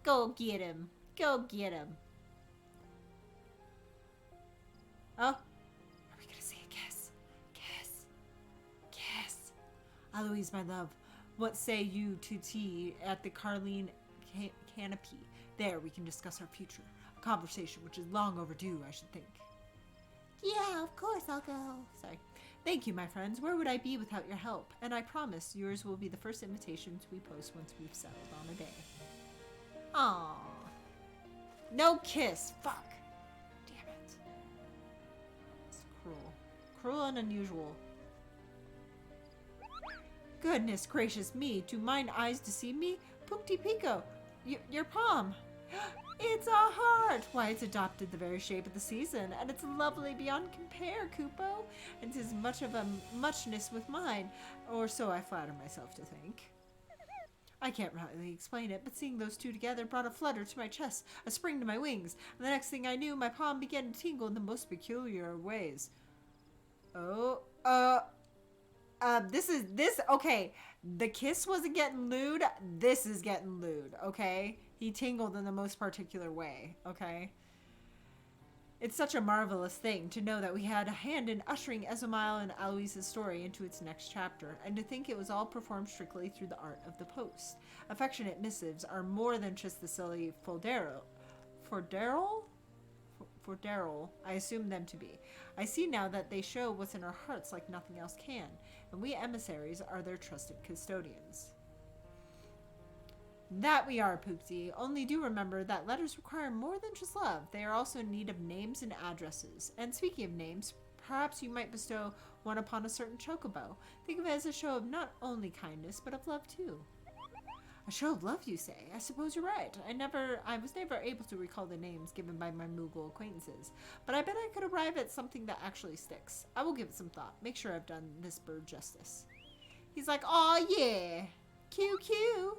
go get him. Go get him. Oh, are we gonna say a kiss? Kiss. Kiss. Eloise, my love, what say you to tea at the Carline Canopy? There we can discuss our future. A conversation which is long overdue, I should think. Yeah, of course I'll go. Sorry. Thank you, my friends. Where would I be without your help? And I promise yours will be the first invitation we post once we've settled on a day. Aww. No kiss. Fuck. Damn it. It's cruel. Cruel and unusual. Goodness gracious me. Do mine eyes deceive me? Poopty Pico. Your palm. It's a heart! Why, it's adopted the very shape of the season, and it's lovely beyond compare, Kupo. And 'tis much of a muchness with mine, or so I flatter myself to think. I can't rightly explain it, but seeing those two together brought a flutter to my chest, a spring to my wings, and the next thing I knew, my palm began to tingle in the most peculiar ways. Okay, the kiss wasn't getting lewd, this is getting lewd, okay? He tingled in the most particular way, okay? It's such a marvelous thing to know that we had a hand in ushering Ezomile and Aloise's story into its next chapter, and to think it was all performed strictly through the art of the post. Affectionate missives are more than just the silly Forderol I assume them to be. I see now that they show what's in our hearts like nothing else can, and we emissaries are their trusted custodians. That we are, Poopsie. Only do remember that letters require more than just love. They are also in need of names and addresses. And speaking of names, perhaps you might bestow one upon a certain chocobo. Think of it as a show of not only kindness, but of love too. A show of love, you say? I suppose you're right. I was never able to recall the names given by my Moogle acquaintances, but I bet I could arrive at something that actually sticks. I will give it some thought. Make sure I've done this bird justice. He's like, aw yeah, QQ.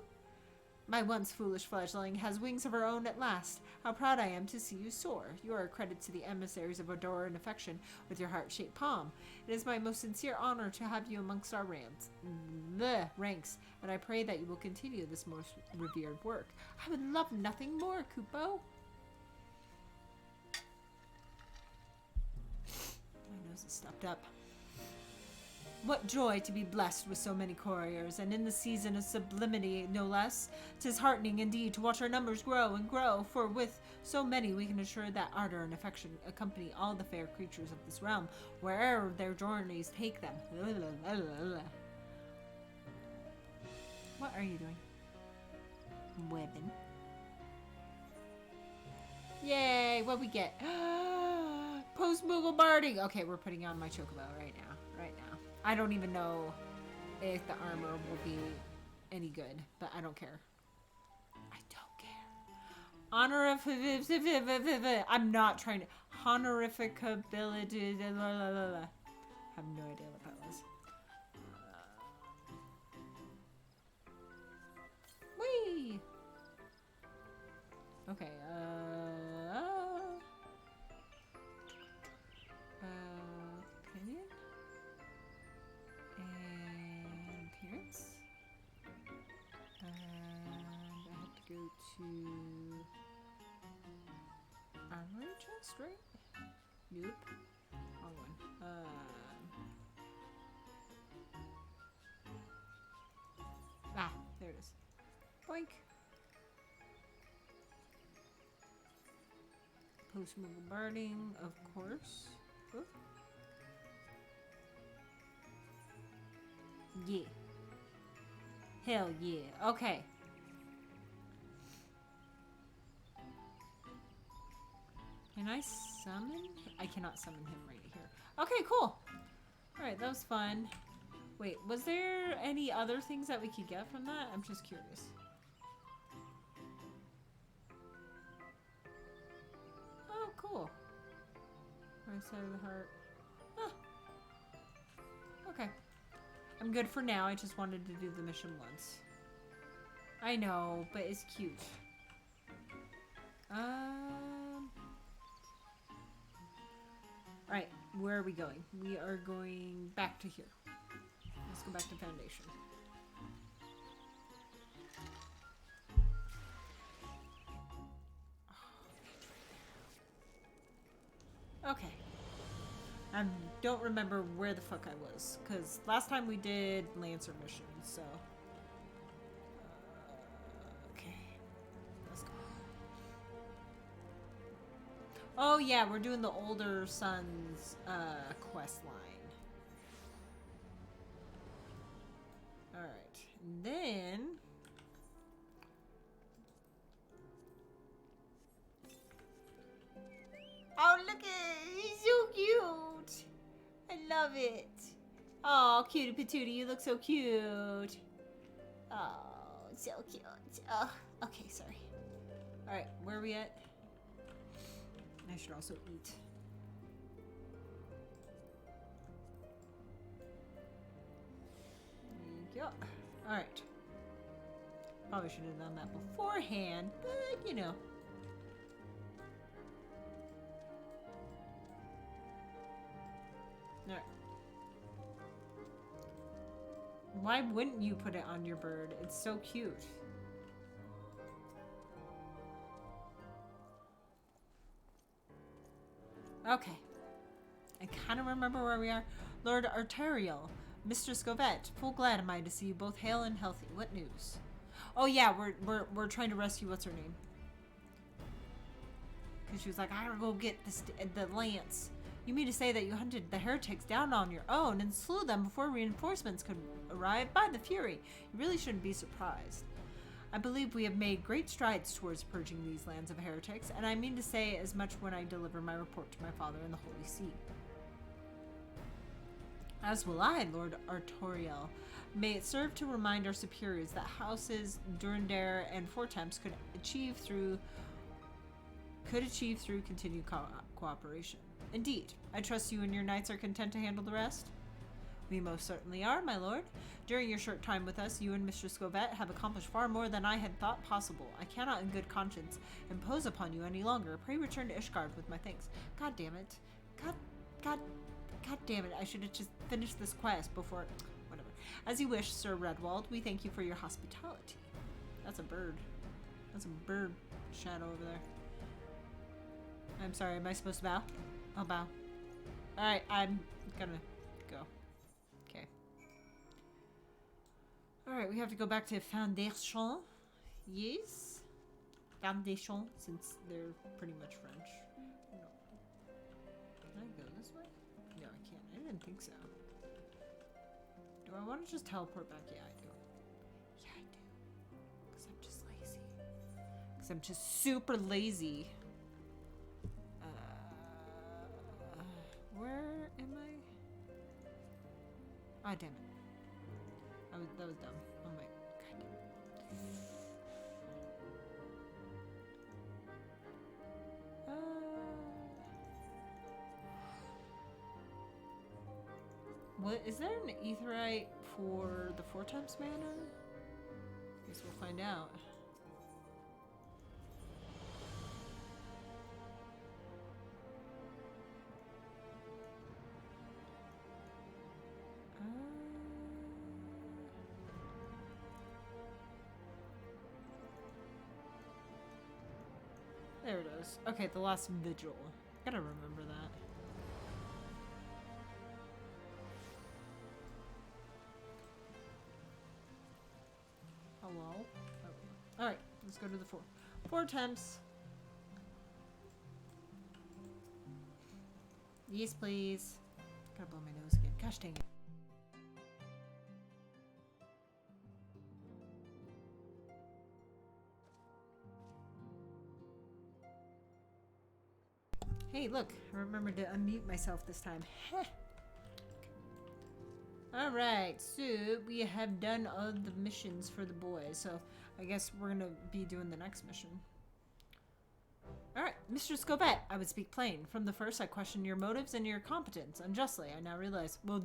My once foolish fledgling has wings of her own at last. How proud I am to see you soar. You are a credit to the emissaries of Odor and Affection with your heart-shaped palm. It is my most sincere honor to have you amongst our ranks, and I pray that you will continue this most revered work. I would love nothing more, Kupo. My nose is stuffed up. What joy to be blessed with so many couriers, and in the season of sublimity, no less. 'Tis heartening indeed to watch our numbers grow and grow, for with so many we can assure that ardor and affection accompany all the fair creatures of this realm, wherever their journeys take them. What are you doing? Webbing. Yay, what we get? Post-Moogle barding! Okay, we're putting on my chocobo right now. I don't even know if the armor will be any good, but I don't care. I don't care. I'm not trying to. Honorificability. I have no idea what that was. Whee! Okay, opinion? And appearance. And I have to go to armory chest, right? Nope. Wrong one. There it is. Boink. Post-Moogle barding, of course. Oop. Yeah. Hell yeah. Okay. Can I summon? I cannot summon him right here. Okay, cool. Alright, that was fun. Wait, was there any other things that we could get from that? I'm just curious. Oh, cool. Right side of the heart. Huh. Okay. I'm good for now. I just wanted to do the mission once. I know, but it's cute. Alright, where are we going? We are going back to here. Let's go back to Foundation. Okay. I don't remember where the fuck I was, because last time we did Lancer missions, so... okay. Let's go. Oh yeah, we're doing the older son's quest line. Alright, and then... look at it. He's so cute. I love it. Oh, cutie patootie, you look so cute. Oh, so cute. Oh, okay, sorry. Alright, where are we at? I should also eat. There you go. Alright. Probably should have done that beforehand, but you know. Alright. Why wouldn't you put it on your bird? It's so cute. Okay. I kind of remember where we are. Lord Arterial, Mr. Scovette, full glad am I to see you both hale and healthy. What news? Oh yeah, we're trying to rescue what's her name? Because she was like, I gotta go get the lance. You mean to say that you hunted the heretics down on your own and slew them before reinforcements could arrive? By the Fury, you really shouldn't be surprised. I believe we have made great strides towards purging these lands of heretics, and I mean to say as much when I deliver my report to my father in the Holy See. As will I, Lord Artoriel. May it serve to remind our superiors that houses Durandare and Fortemps could achieve through continued cooperation. Indeed, I trust you and your knights are content to handle the rest? We most certainly are, my lord. During your short time with us, you and Mr. Scovette have accomplished far more than I had thought possible. I cannot in good conscience impose upon you any longer. Pray return to Ishgard with my thanks. God damn it. God damn it. I should have just finished this quest before... Whatever. As you wish, Sir Redwald. We thank you for your hospitality. That's a bird. That's a bird shadow over there. I'm sorry, am I supposed to bow? I'll bow. Alright, I'm gonna go. Okay. Alright, we have to go back to Foundation. Yes? Foundation, since they're pretty much French. No. Can I go this way? No, I can't. I didn't think so. Do I want to just teleport back? Yeah, I do. Yeah, I do. Because I'm just lazy. Because I'm just super lazy. Where am I? Ah, damn it. That was dumb. Oh my god. What is there an aetherite for the Fortemps Manor? Guess we'll find out. There it is. Okay, the last vigil. Gotta remember that. Hello? Oh. Alright, let's go to the four attempts. Yes, please. Gotta blow my nose again. Gosh dang it. Hey, look, I remembered to unmute myself this time. Alright, so we have done all the missions for the boys, so I guess we're gonna be doing the next mission. Alright, Mr. Scovette, I would speak plain. From the first, I questioned your motives and your competence unjustly. I now realize, well,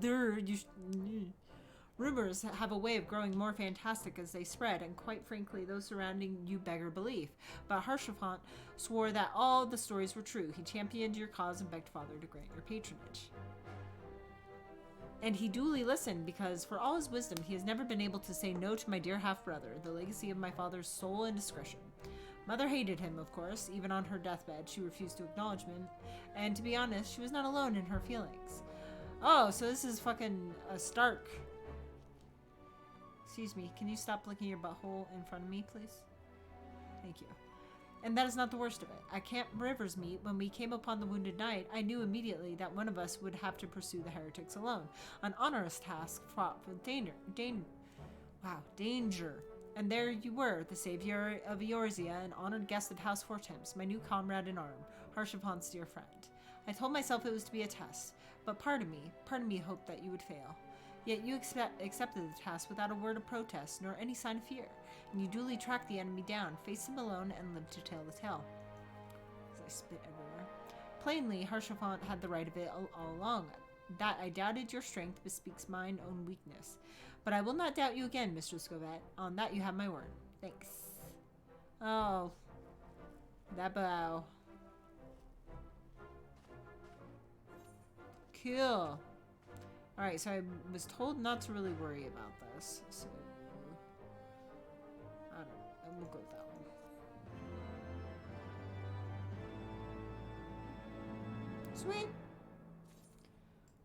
rumors have a way of growing more fantastic as they spread, and quite frankly, those surrounding you beggar belief. But Haurchefant swore that all the stories were true. He championed your cause and begged Father to grant your patronage. And he duly listened, because for all his wisdom, he has never been able to say no to my dear half-brother, the legacy of my father's soul and discretion. Mother hated him, of course. Even on her deathbed, she refused to acknowledge him. And to be honest, she was not alone in her feelings. Oh, so this is fucking a Stark. Excuse me, can you stop licking your butthole in front of me, please? Thank you. And that is not the worst of it. At Camp Rivers Meet, when we came upon the wounded knight, I knew immediately that one of us would have to pursue the heretics alone. An onerous task fraught with danger. And there you were, the savior of Eorzea, an honored guest of House Fortemps, my new comrade in arm, Haurchefant's dear friend. I told myself it was to be a test, but part of me hoped that you would fail. Yet you accepted the task without a word of protest, nor any sign of fear, and you duly tracked the enemy down, faced him alone, and lived to tell the tale. As I spit everywhere. Plainly, Haurchefant had the right of it all along. That I doubted your strength bespeaks mine own weakness. But I will not doubt you again, Mr. Scovet. On that you have my word. Thanks. Oh. That bow. Cool. Alright, so I was told not to really worry about this. So, I don't know. We'll go with that one. Sweet.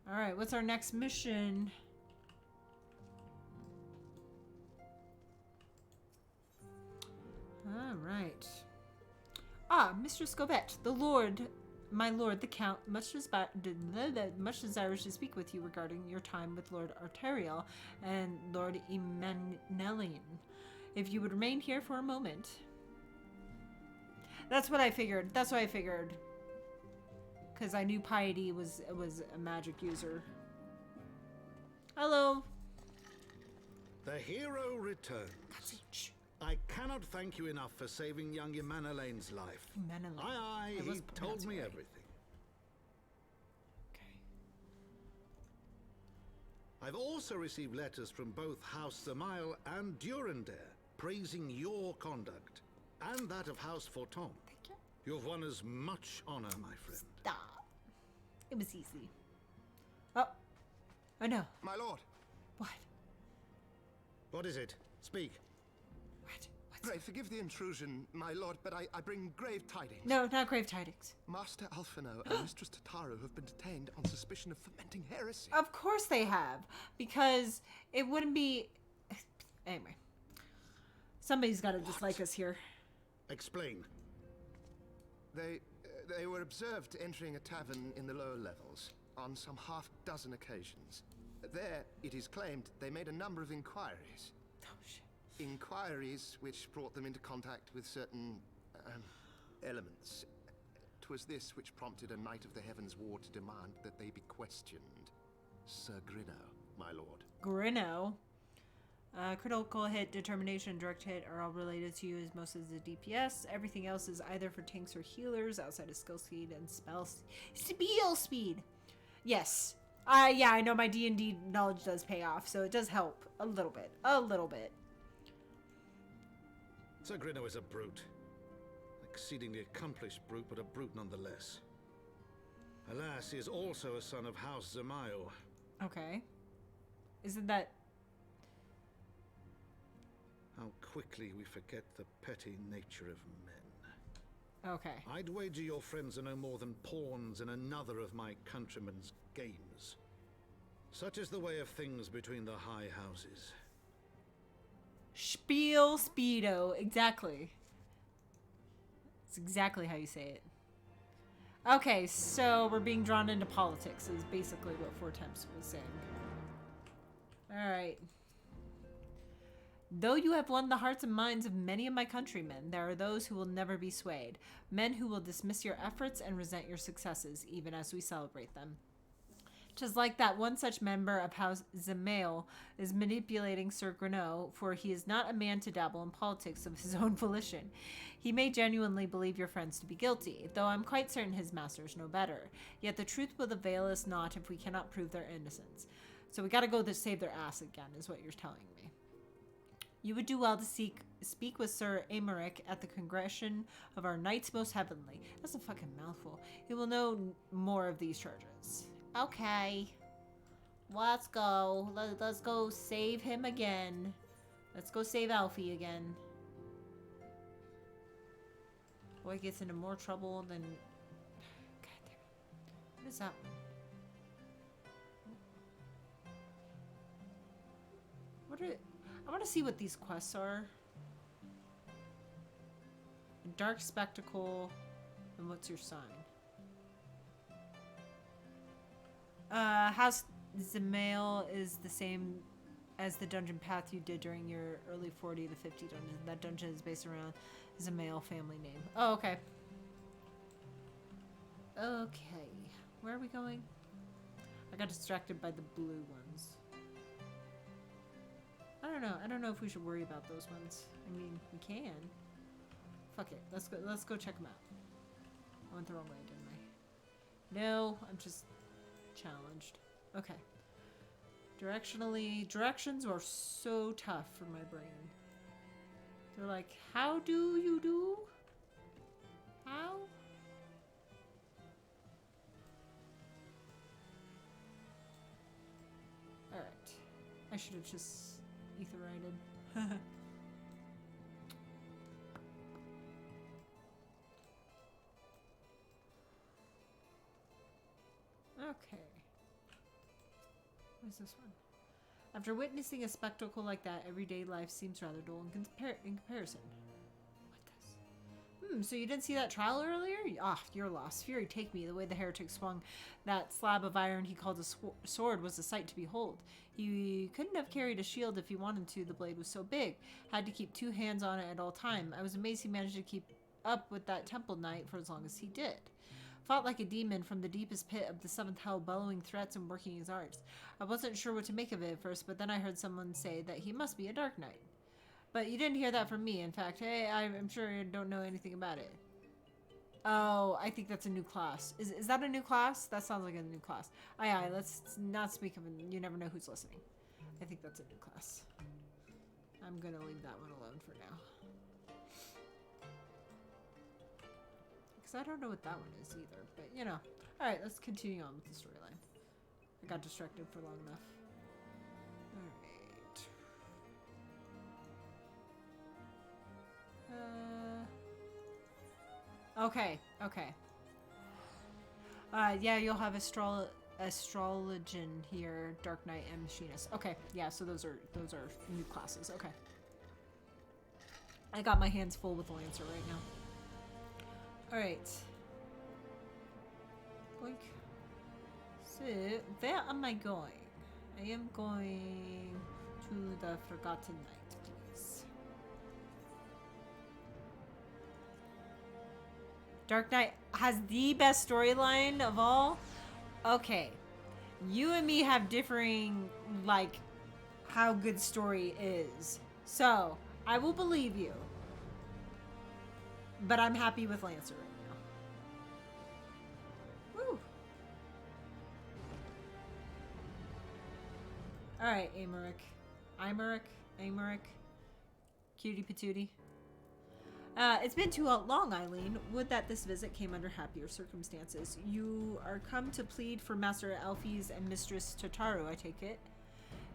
Alright, what's our next mission? Alright. Ah, Mr. Scovet, my lord, the Count, much desirous to speak with you regarding your time with Lord Arterial and Lord Emmanuelian. If you would remain here for a moment. That's what I figured. That's what I figured. Because I knew Piety was a magic user. Hello. The hero returns. I cannot thank you enough for saving young Emmanueline's life. Aye, he told me everything. Okay. I've also received letters from both House Zamail and Durandare praising your conduct, and that of House Forton. Thank you. You've won us much honor, my friend. Stop. It was easy. Oh. Oh no. My lord. What? What is it? Speak. Pray forgive the intrusion, my lord, but I bring grave tidings. No, not grave tidings. Master Alphino and Mistress Tataru have been detained on suspicion of fomenting heresy. Of course they have, because it wouldn't be... Anyway. Somebody's got to dislike us here. Explain. They were observed entering a tavern in the lower levels on some half-dozen occasions. There, it is claimed, they made a number of inquiries. Oh, shit. Inquiries which brought them into contact with certain elements. 'Twas this which prompted a Knight of the Heavens Ward to demand that they be questioned. Sir Grinno, my lord. Grinno. Critical hit, determination, direct hit are all related to you as most of the DPS. Everything else is either for tanks or healers outside of skill speed and spell speed. Yes. Yeah, I know my D&D knowledge does pay off, so it does help a little bit. A little bit. Sir Grinno is a brute. Exceedingly accomplished brute, but a brute nonetheless. Alas, he is also a son of House Zamail. Okay. Isn't that... How quickly we forget the petty nature of men. Okay. I'd wager your friends are no more than pawns in another of my countrymen's games. Such is the way of things between the high houses. Spiel Speedo. Exactly. It's exactly how you say it. Okay, so we're being drawn into politics is basically what Four Temps was saying. Alright. Though you have won the hearts and minds of many of my countrymen, there are those who will never be swayed. Men who will dismiss your efforts and resent your successes, even as we celebrate them. 'Tis like that one such member of House Zamail is manipulating Sir Grinno, for he is not a man to dabble in politics of his own volition. He may genuinely believe your friends to be guilty, though I'm quite certain his masters know better. Yet the truth will avail us not if we cannot prove their innocence. So we gotta go to save their ass again, is what you're telling me. You would do well to speak with Sir Aymeric at the Congregation of our Knights Most Heavenly. That's a fucking mouthful. He will know more of these charges. Okay. Let's go. Let's go save him again. Let's go save Alfie again. Boy gets into more trouble than... God damn it. What is that one? What are... I want to see what these quests are. Dark Spectacle. And what's your sign? House Zamail is the same as the dungeon path you did during your early 40 to 50 dungeon. That dungeon is based around Zamail family name. Oh, okay. Okay. Where are we going? I got distracted by the blue ones. I don't know. I don't know if we should worry about those ones. I mean, we can. Fuck it. Let's go check them out. I went the wrong way, didn't I? No, I'm just challenged. Okay. Directions are so tough for my brain. They're like, how do you do? How? Alright. I should have just ether-righted. Okay. What is this one? After witnessing a spectacle like that, everyday life seems rather dull in comparison. What this? So you didn't see that trial earlier? Ah, you're lost. Fury take me. The way the heretic swung that slab of iron he called a sword was a sight to behold. He couldn't have carried a shield if he wanted to. The blade was so big. Had to keep 2 hands on it at all time. I was amazed he managed to keep up with that temple knight for as long as he did. Fought like a demon from the deepest pit of the 7th hell, bellowing threats and working his arts. I wasn't sure what to make of it at first, but then I heard someone say that he must be a dark knight. But you didn't hear that from me. In fact, hey, I'm sure you don't know anything about it. Oh, I think that's a new class. Is that a new class? That sounds like a new class. Aye, let's not speak of it. You never know who's listening. I think that's a new class. I'm gonna leave that one alone for now. I don't know what that one is either, but you know. Alright, let's continue on with the storyline. I got distracted for long enough. Alright. Okay. Yeah, you'll have Astrologian here, Dark Knight, and Machinist. Okay, yeah, so those are new classes. Okay. I got my hands full with Lancer right now. Alright. Boink. So, where am I going? I am going to the Forgotten Night, please. Dark Knight has the best storyline of all? Okay. You and me have differing, like, how good story is. So, I will believe you. But I'm happy with Lancer right now. Woo! Alright, Amaric. Cutie patootie. It's been too long, Eileen. Would that this visit came under happier circumstances. You are come to plead for Master Alfie's and Mistress Tataru, I take it.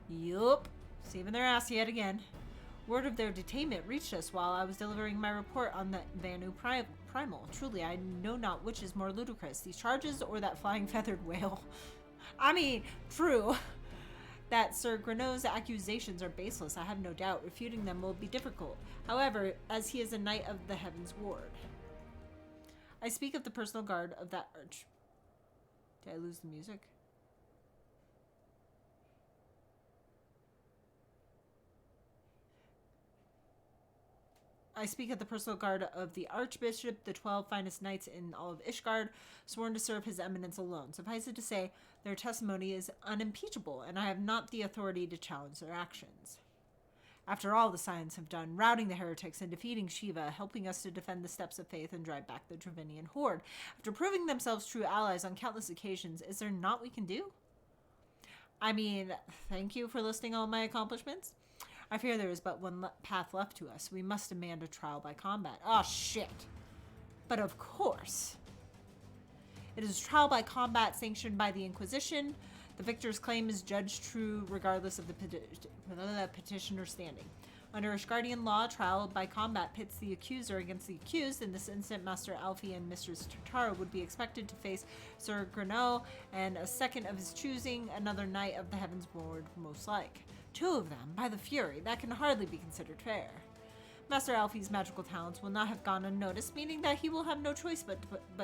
Yup. Saving their ass yet again. Word of their detainment reached us while I was delivering my report on the Vanu Primal. Truly, I know not which is more ludicrous, these charges or that flying feathered whale. I mean, true. That Sir Grenot's accusations are baseless, I have no doubt. Refuting them will be difficult. However, as he is a knight of the Heaven's Ward. I speak of the personal guard of that arch. Did I lose the music? I speak of the personal guard of the Archbishop, the 12 finest knights in all of Ishgard, sworn to serve his eminence alone. Suffice it to say, their testimony is unimpeachable, and I have not the authority to challenge their actions. After all the Scions have done, routing the heretics and defeating Shiva, helping us to defend the steps of faith and drive back the Dravinian horde, after proving themselves true allies on countless occasions, is there naught we can do? I mean, thank you for listing all my accomplishments. I fear there is but one path left to us. We must demand a trial by combat. Oh, shit. But of course. It is a trial by combat sanctioned by the Inquisition. The victor's claim is judged true regardless of the petitioner's standing. Under Ishgardian law, trial by combat pits the accuser against the accused. In this instant, Master Alfie and Mistress Tataru would be expected to face Sir Grenot and a second of his choosing, another knight of the Heaven's Ward, most like. 2 of them, by the Fury, that can hardly be considered fair. Master Alfie's magical talents will not have gone unnoticed, meaning that he will have no choice but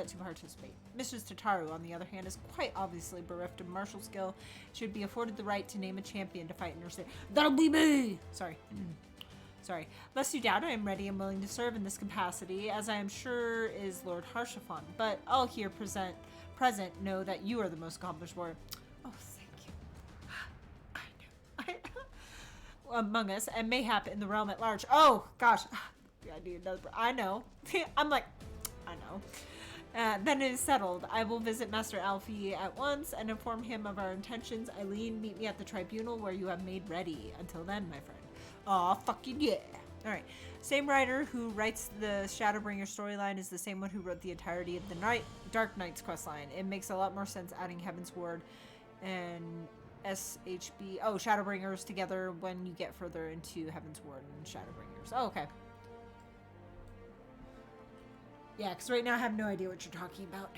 to participate. Mistress Tataru, on the other hand, is quite obviously bereft of martial skill, should be afforded the right to name a champion to fight in her state. That'll be me! Sorry. Lest you doubt, I am ready and willing to serve in this capacity, as I am sure is Lord Harshafon, but I'll here present present know that you are the most accomplished warrior. Oh, thank you. I know. Among us, and mayhap in the realm at large. Oh, gosh. I need another. I know. I'm like, I know. Then it is settled. I will visit Master Alfie at once and inform him of our intentions. Eileen, meet me at the tribunal where you have made ready. Until then, my friend. Aw, fucking yeah. Alright. Same writer who writes the Shadowbringer storyline is the same one who wrote the entirety of the Dark Knight's questline. It makes a lot more sense adding Heaven's Ward and SHB. Oh, Shadowbringers together when you get further into Heaven's Ward and Shadowbringers. Oh, okay. Yeah, because right now I have no idea what you're talking about.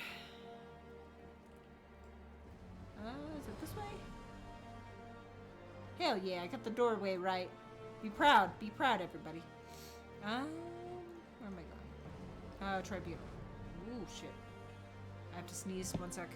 Is it this way? Hell yeah, I got the doorway right. Be proud, everybody. Where am I going? Tribunal. Ooh, shit. I have to sneeze, 1 sec.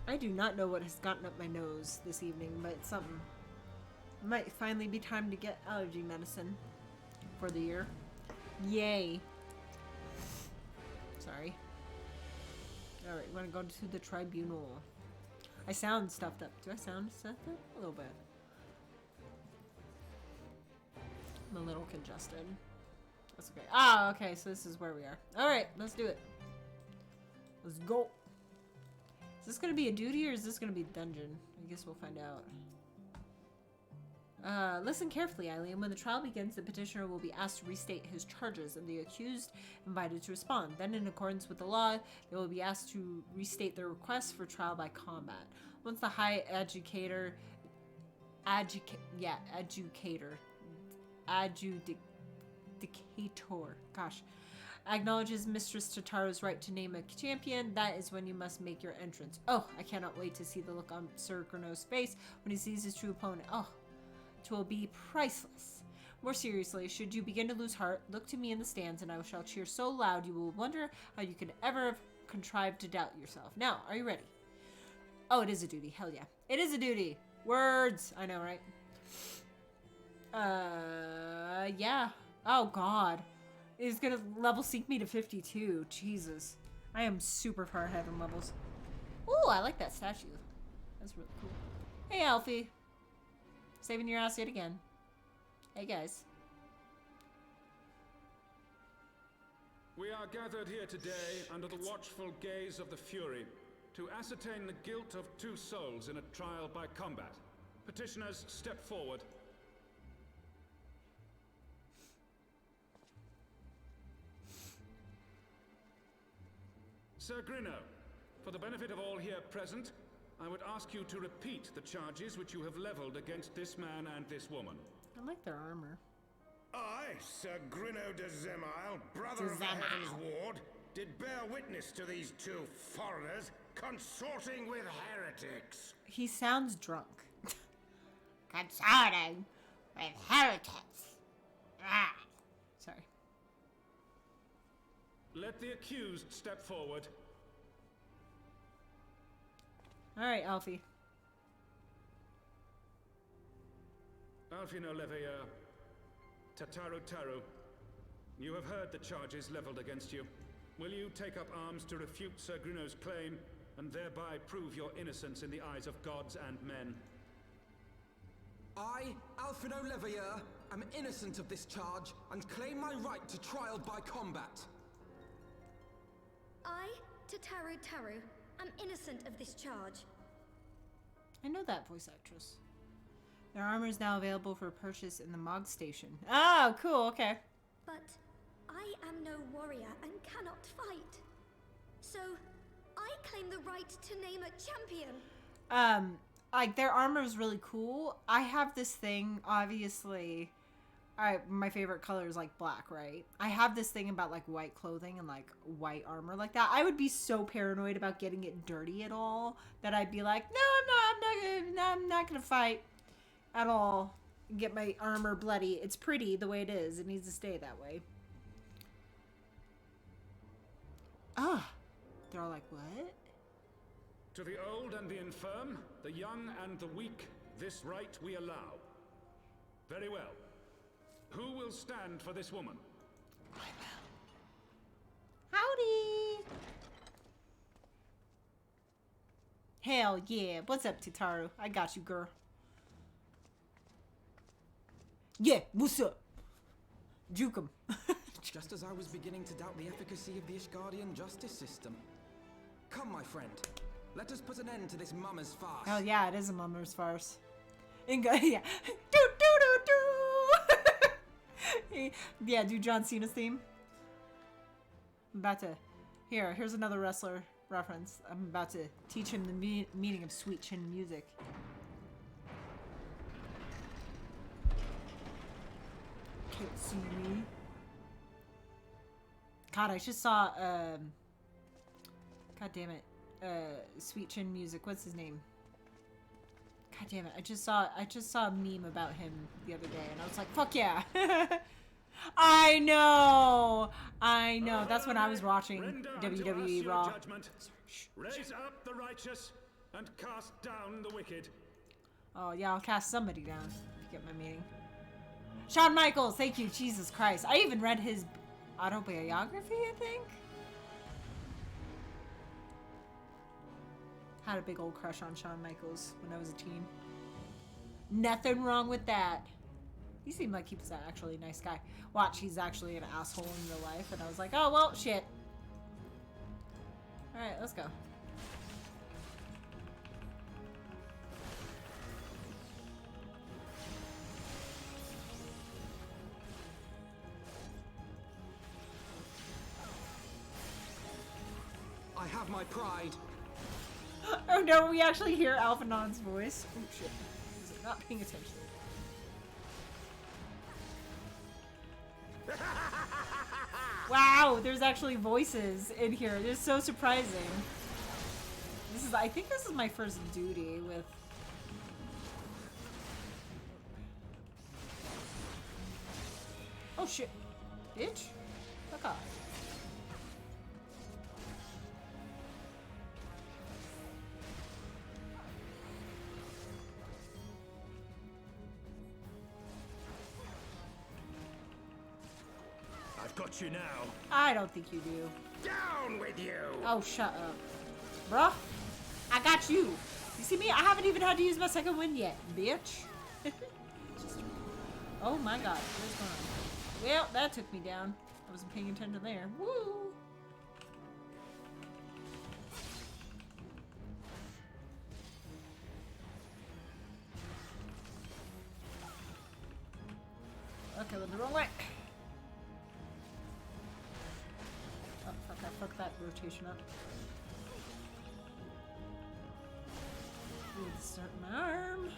I do not know what has gotten up my nose this evening, but it's something. It might finally be time to get allergy medicine for the year. Yay. Sorry. Alright, we're gonna go to the tribunal. I sound stuffed up. Do I sound stuffed up? A little bit. I'm a little congested. That's okay. Ah, okay, so this is where we are. Alright, let's do it. Let's go. Is this gonna be a duty or is this gonna be a dungeon? I guess we'll find out. Listen carefully, Eileen. When the trial begins, the petitioner will be asked to restate his charges and the accused invited to respond. Then, in accordance with the law, they will be asked to restate their request for trial by combat. Once the high adjudicator, acknowledges Mistress Tataro's right to name a champion, that is when you must make your entrance. Oh, I cannot wait to see the look on Sir Gurno's face when he sees his true opponent. Oh, it will be priceless. More seriously, should you begin to lose heart, look to me in the stands and I shall cheer so loud you will wonder how you could ever have contrived to doubt yourself. Now, are you ready? Oh, it is a duty. Hell yeah. It is a duty. Words. I know, right? Yeah. Oh, God. It's gonna level sync me to 52. Jesus. I am super far ahead in levels. Ooh, I like that statue. That's really cool. Hey, Alfie. Saving your ass yet again. Hey, guys. We are gathered here today under the watchful gaze of the Fury to ascertain the guilt of 2 souls in a trial by combat. Petitioners, step forward. Sir Grinno, for the benefit of all here present, I would ask you to repeat the charges which you have leveled against this man and this woman. I like their armor. I, Sir Grinno de Zemile, brother of the Heaven's Ward, did bear witness to these 2 foreigners consorting with heretics. He sounds drunk. Consorting with heretics. Ah. Sorry. Let the accused step forward. Alright, Alfie. Alfino Leveilleur, Tataru Taru, you have heard the charges leveled against you. Will you take up arms to refute Sir Grinno's claim and thereby prove your innocence in the eyes of gods and men? I, Alfino Leveilleur, am innocent of this charge and claim my right to trial by combat. I, Tataru Taru, am innocent of this charge. I know that voice actress. Their armor is now available for purchase in the Mog Station. Oh, cool, okay. But I am no warrior and cannot fight. So, I claim the right to name a champion. Like, their armor is really cool. I have this thing, obviously... my favorite color is like black, right? I have this thing about like white clothing and like white armor like that. I would be so paranoid about getting it dirty at all that I'd be like, no, I'm not gonna fight at all. Get my armor bloody. It's pretty the way it is. It needs to stay that way. They're all like, what? To the old and the infirm, the young and the weak, this right we allow. Very well. Who will stand for this woman? I will. Howdy! Hell yeah. What's up, Tataru? I got you, girl. Yeah, what's up? Juke 'em. Just as I was beginning to doubt the efficacy of the Ishgardian justice system. Come, my friend. Let us put an end to this mummer's farce. Oh yeah, it is a mummer's farce. Yeah. Do. Yeah, do John Cena's theme. I'm about to... Here's another wrestler reference. I'm about to teach him the meaning of sweet chin music. Can't see me. God, I just saw, God damn it. Sweet chin music. What's his name? God damn it. I just saw a meme about him the other day, and I was like, fuck yeah. I know. That's when I was watching WWE Raw. Raise up the righteous and cast down the wicked. Oh yeah, I'll cast somebody down. If you get my meaning. Shawn Michaels, thank you, Jesus Christ. I even read his autobiography, I think. Had a big old crush on Shawn Michaels when I was a teen. Nothing wrong with that. He seemed like he was actually a nice guy. Watch, he's actually an asshole in real life. And I was like, oh, well, shit. Alright, let's go. I have my pride. Oh no, we actually hear Alphanon's voice. Oh shit. He's not paying attention. Wow, there's actually voices in here. It's so surprising. I think this is my first duty with... Oh shit. Bitch. Fuck off. I've got you now. I don't think you do. Down with you! Oh, shut up. Bruh. I got you. You see me? I haven't even had to use my second wind yet, bitch. Oh my god. What's going on? Well, that took me down. I wasn't paying attention there. Woo! Okay, went the wrong way. Oh, fuck, I fucked that rotation up. Need to start my arm.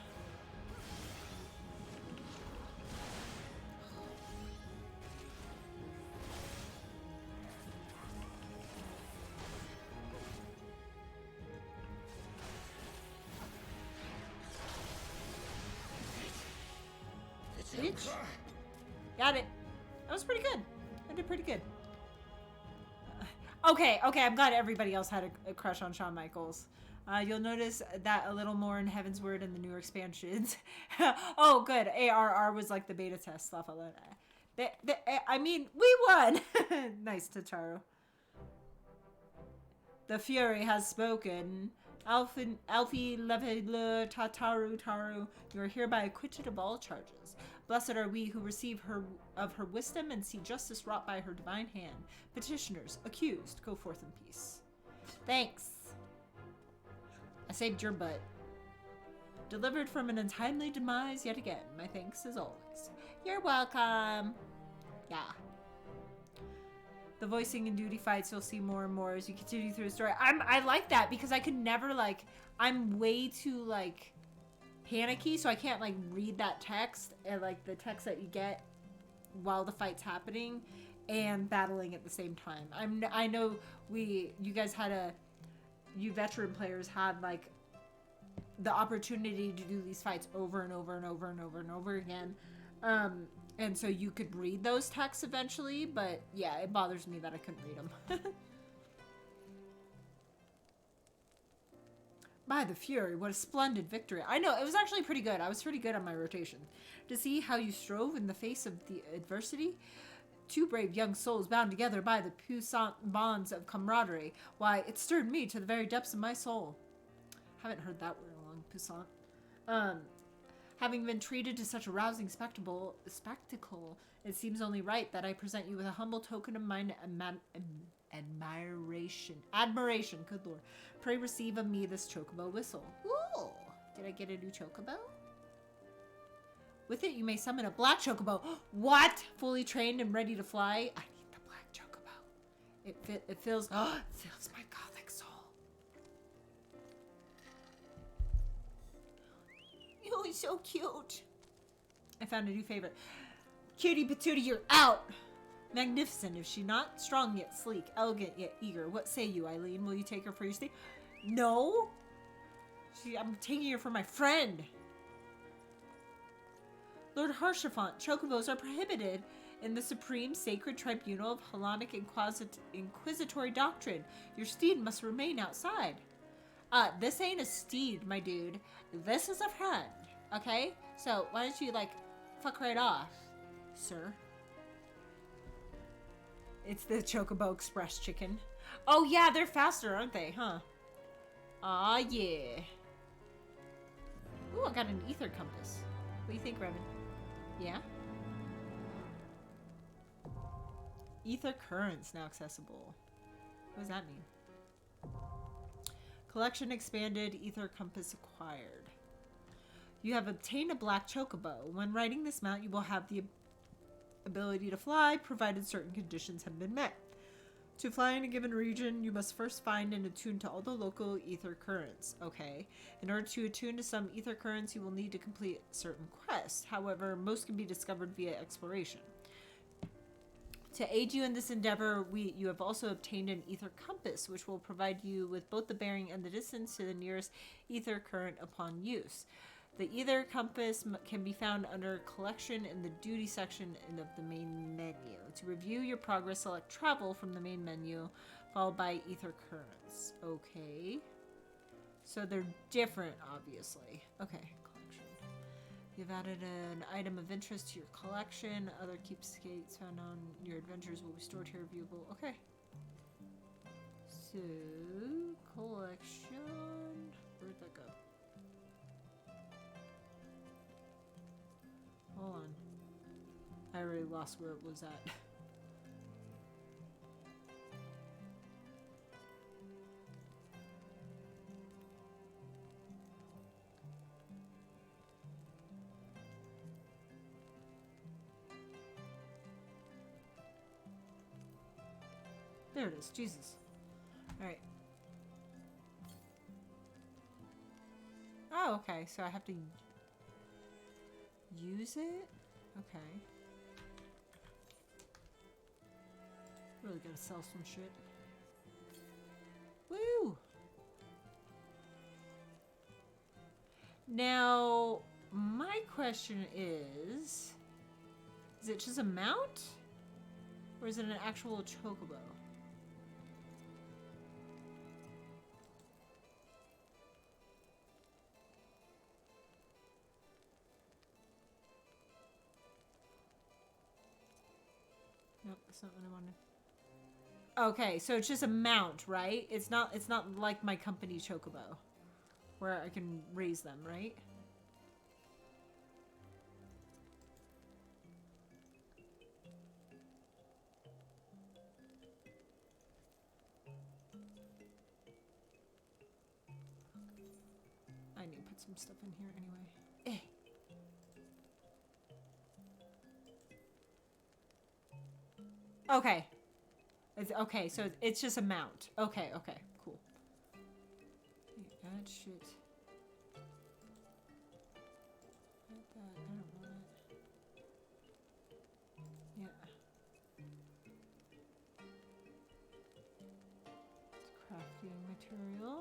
Bitch. Got it. That was pretty good. I did pretty good. Okay, I'm glad everybody else had a crush on Shawn Michaels. You'll notice that a little more in Heaven's Word and the newer expansions. Oh, good. ARR was like the beta test stuff. I mean, we won! Nice, Tataru. The Fury has spoken. Alfie Levelur Tataru, you are hereby acquitted of all charges. Blessed are we who receive of her wisdom and see justice wrought by her divine hand. Petitioners, accused, go forth in peace. Thanks. I saved your butt. Delivered from an untimely demise yet again. My thanks as always. You're welcome. Yeah. The voicing and duty fights you'll see more and more as you continue through the story. I like that because I could never I'm way too panicky, so I can't read that text and the text that you get while the fight's happening and battling at the same time. I know you veteran players had the opportunity to do these fights over and over and over and over and over again. And so you could read those texts eventually, but yeah, it bothers me that I couldn't read them. By the Fury, what a splendid victory. I know, it was actually pretty good. I was pretty good on my rotation. To see how you strove in the face of the adversity, two brave young souls bound together by the puissant bonds of camaraderie. Why, it stirred me to the very depths of my soul. Haven't heard that word in a long puissant. Having been treated to such a rousing spectacle, it seems only right that I present you with a humble token of mine admiration, good lord. Pray receive of me this chocobo whistle. Ooh, did I get a new chocobo? With it, you may summon a black chocobo. What? Fully trained and ready to fly? I need the black chocobo. It fills my gothic soul. Oh, he's so cute. I found a new favorite. Cutie Patootie, you're out. Magnificent, is she not? Strong yet sleek, elegant yet eager. What say you, Eileen? Will you take her for your steed? No. I'm taking her for my friend. Lord Harshafont, chocobos are prohibited in the supreme sacred tribunal of Hellenic inquisitory doctrine. Your steed must remain outside. This ain't a steed, my dude. This is a friend, okay? So, why don't you, like, fuck right off, sir? It's the Chocobo Express chicken. Oh, yeah, they're faster, aren't they, huh? Aw, yeah. Ooh, I got an ether compass. What do you think, Revan? Yeah? Ether currents now accessible. What does that mean? Collection expanded, ether compass acquired. You have obtained a black chocobo. When riding this mount, you will have the ability to fly, provided certain conditions have been met. To fly in a given region, you must first find and attune to all the local ether currents. Okay. In order to attune to some ether currents, you will need to complete certain quests. However, most can be discovered via exploration. To aid you in this endeavor, you have also obtained an ether compass, which will provide you with both the bearing and the distance to the nearest ether current upon use. The ether compass can be found under collection in the duty section of the main menu. To review your progress, select travel from the main menu, followed by ether currents. Okay. So they're different, obviously. Okay, collection. You've added an item of interest to your collection. Other keepsakes found on your adventures will be stored here viewable. Okay. So, collection. Where'd that go? Hold on. I already lost where it was at. There it is. Jesus. Alright. Oh, okay. So I have to use it? Okay. Really gotta sell some shit. Woo! Now, my question is it just a mount? Or is it an actual chocobo? Nope, that's not what I wanted. Okay, so it's just a mount, right? It's not like my company chocobo, where I can raise them, right? I need to put some stuff in here anyway. Eh. Okay. Okay, so it's just a mount. Okay, okay, cool. Add shit. Add that. I don't want it. Yeah. It's crafting material.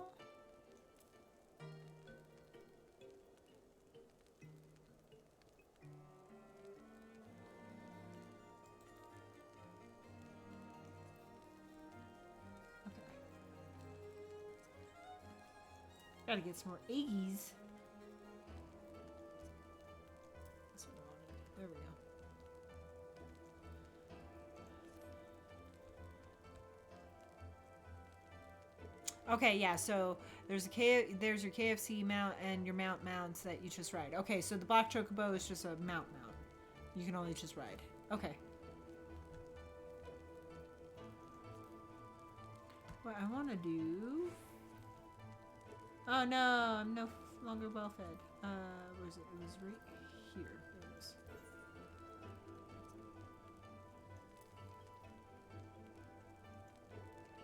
Gotta get some more eggies. That's what I wanted. There we go. Okay, yeah, so there's your KFC mount and your mounts that you just ride. Okay, so the Black Chocobo is just a mount. You can only just ride. Okay. What I want to do... Oh no, I'm no longer well fed. Where is it? It was right here. There it is.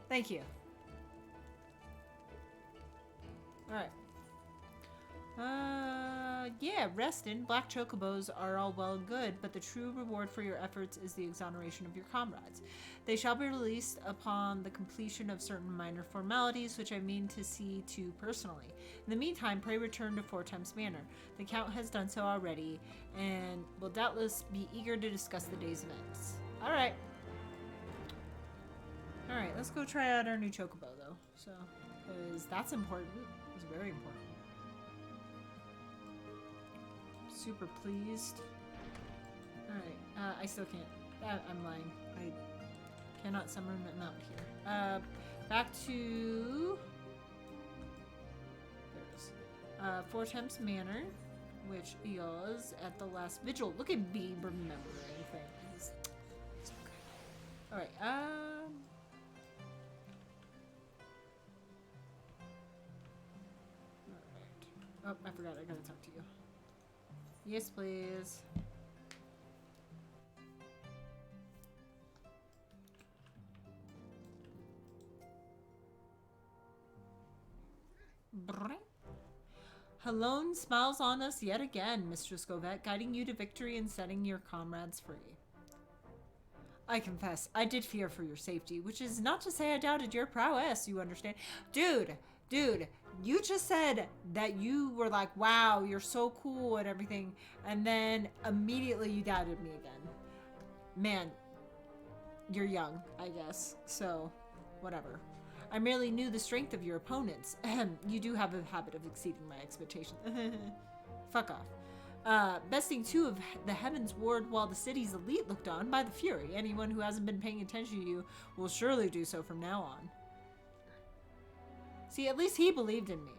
Thank you. Alright. Yeah, restin'. Black chocobos are all well and good, but the true reward for your efforts is the exoneration of your comrades. They shall be released upon the completion of certain minor formalities, which I mean to see to personally. In the meantime, pray return to Four Times Manor. The Count has done so already, and will doubtless be eager to discuss the day's events. Alright. Alright, let's go try out our new chocobo, though. So, because that's important. It's very important. Super pleased. Alright, I still can't. I'm lying. I cannot summon a mount here. Back to... There it is. Four Times Manor, which is at the last vigil. Look at me remembering things. So good. Alright, Alright. Oh, I forgot. I gotta talk to you. Yes, please. Helone smiles on us yet again, Mistress Govette, guiding you to victory and setting your comrades free. I confess, I did fear for your safety, which is not to say I doubted your prowess, you understand? Dude, you just said that you were like, wow, you're so cool and everything, and then immediately you doubted me again. Man, you're young, I guess, so whatever. I merely knew the strength of your opponents. You do have a habit of exceeding my expectations. Fuck off. Besting two of the Heaven's Ward while the city's elite looked on by the fury. Anyone who hasn't been paying attention to you will surely do so from now on. See, at least he believed in me.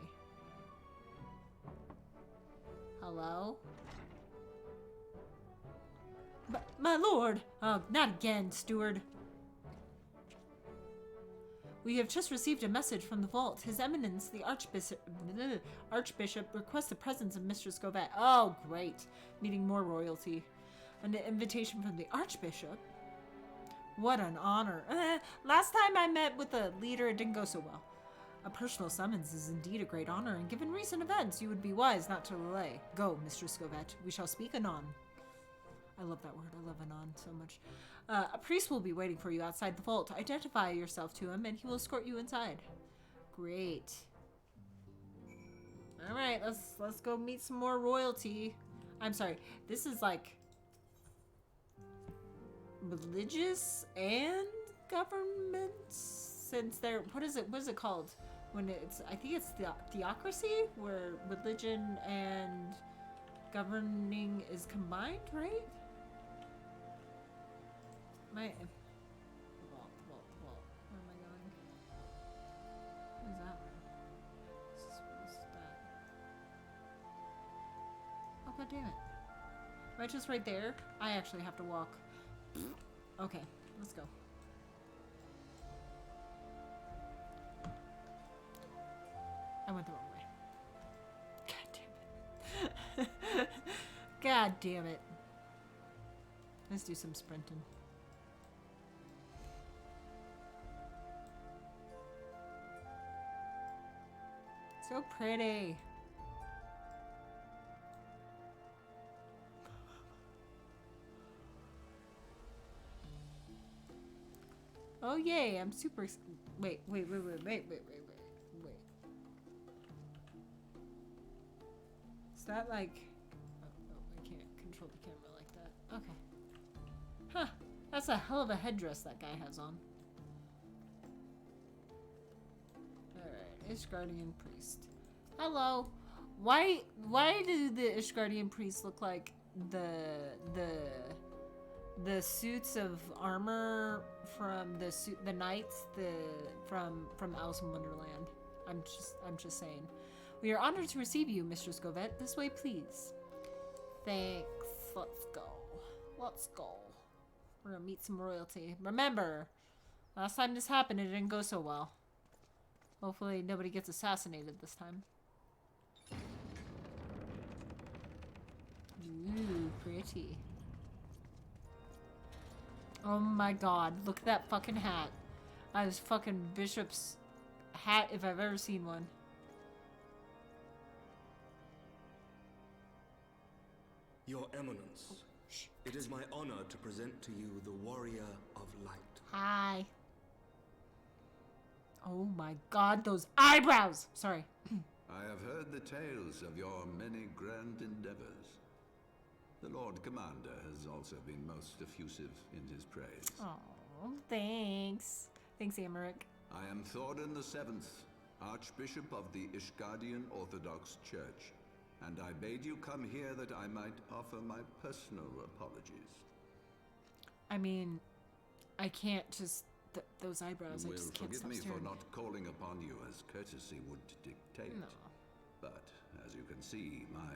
Hello? But, my lord! Oh, not again, steward. We have just received a message from the vault. His Eminence, the Archbishop, requests the presence of Mistress Govette. Oh, great. Meeting more royalty. An invitation from the Archbishop? What an honor. Last time I met with the leader, it didn't go so well. A personal summons is indeed a great honor, and given recent events, you would be wise not to delay. Go, Mistress Govette. We shall speak anon. I love that word. I love anon so much. A priest will be waiting for you outside the vault. Identify yourself to him, and he will escort you inside. Great. All right, let's go meet some more royalty. I'm sorry. This is like religious and government, since they're what is it called when it's I think it's theocracy, where religion and governing is combined, right? The vault. Where am I going? What is that? What's that? Oh, god damn it. Am I just right there? I actually have to walk. Okay, let's go. I went the wrong way. God damn it. God damn it. Let's do some sprinting. So pretty. Oh yay, I'm super wait. Is that like I can't control the camera like that. Okay. Huh. That's a hell of a headdress that guy has on. Alright, it's Guardian Priest. Hello. Why do the Ishgardian priests look like the suits of armor from the knights from Alice in Wonderland? I'm just saying. We are honored to receive you, Mistress Govette. This way, please. Thanks. Let's go. Let's go. We're gonna meet some royalty. Remember, last time this happened, it didn't go so well. Hopefully nobody gets assassinated this time. Ooh, pretty. Oh my god, look at that fucking hat. That is fucking Bishop's hat if I've ever seen one. Your Eminence, it is my honor to present to you the Warrior of Light. Hi. Oh my god, those eyebrows! Sorry. I have heard the tales of your many grand endeavors. The Lord Commander has also been most effusive in his praise. Oh, thanks. Thanks, Amaric. I am Thorin VII, Archbishop of the Ishgardian Orthodox Church, and I bade you come here that I might offer my personal apologies. I mean, I can't just... those eyebrows, You I just can't will stop forgive me staring. for not calling upon you as courtesy would dictate. No. But, as you can see, my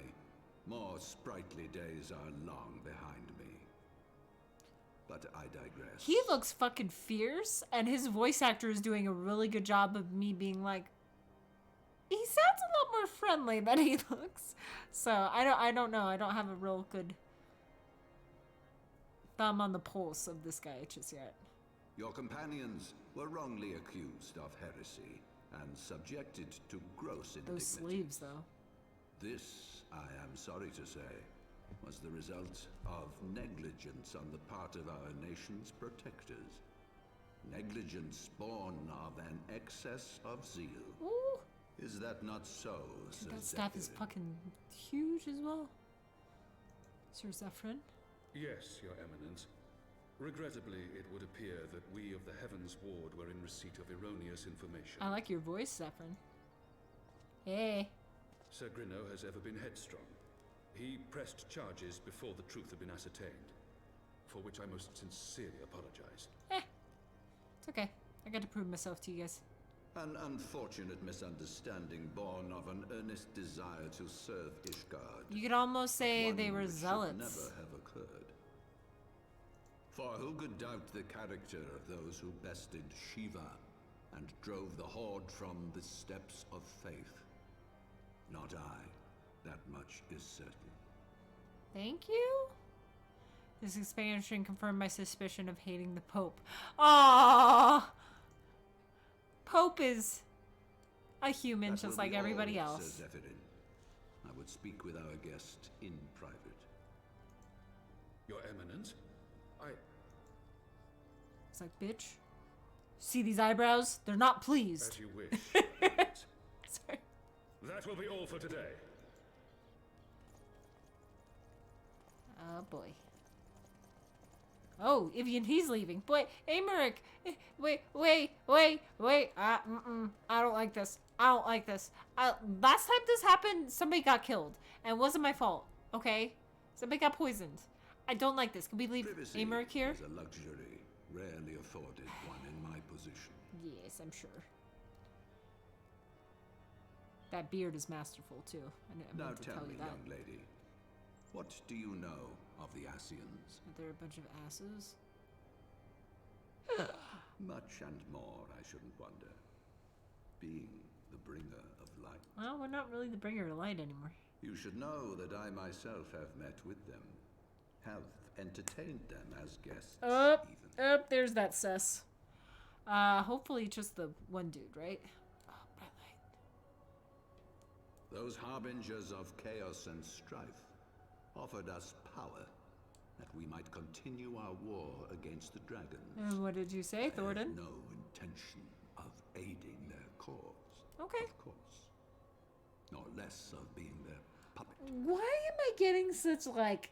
more sprightly days are long behind me. But I digress. He looks fucking fierce, and his voice actor is doing a really good job of me being like, he sounds a lot more friendly than he looks. So I don't know. I don't have a real good thumb on the pulse of this guy just yet. Your companions were wrongly accused of heresy and subjected to gross indignity. Those sleeves, though. This, I am sorry to say, was the result of negligence on the part of our nation's protectors. Negligence born of an excess of zeal. Ooh. Is that not so, Sir That staff is Zephyr? fucking huge as well. Sir Zephyrin? Yes, Your Eminence. Regrettably, it would appear that we of the Heavens Ward were in receipt of erroneous information. I like your voice, Zephyrin. Hey. Sir Grinno has ever been headstrong. He pressed charges before the truth had been ascertained, for which I most sincerely apologize. It's okay. I got to prove myself to you guys. An unfortunate misunderstanding born of an earnest desire to serve Ishgard. You could almost say One they were which should zealots. never have occurred. For who could doubt the character of those who bested Shiva and drove the Horde from the steps of faith? Not I. That much is certain. Thank you? This expansion confirmed my suspicion of hating the Pope. Aww! Pope is a human That just will like be everybody all, else. Sir Zephyrin. I would speak with our guest in private. Your Eminence, It's like, bitch. See these eyebrows? They're not pleased. as you wish. Sorry. That will be all for today. Oh boy. Oh, Evian, he's leaving. Boy, Amaric. Wait. I don't like this. I don't like this. Last time this happened, somebody got killed. And it wasn't my fault. Okay? Somebody got poisoned. I don't like this. Can we leave Privacy Amaric here? is a luxury rarely afforded one in my position. Yes, I'm sure. That beard is masterful, too. I Now meant to tell tell me, you that. young lady, what do you know of the Asians? Are there a bunch of asses? Much and more, I shouldn't wonder. Being the bringer of light. Well, we're not really the bringer of light anymore. You should know that I myself have met with them, have entertained them as guests. Up, there's that sus. Hopefully just the one dude, right? Oh, bright light. Those harbingers of chaos and strife offered us power that we might continue our war against the dragons. And what did you say, I have Thornton? no intention of aiding their cause. Okay. Of course. Nor less of being their puppet. Why am I getting such, like...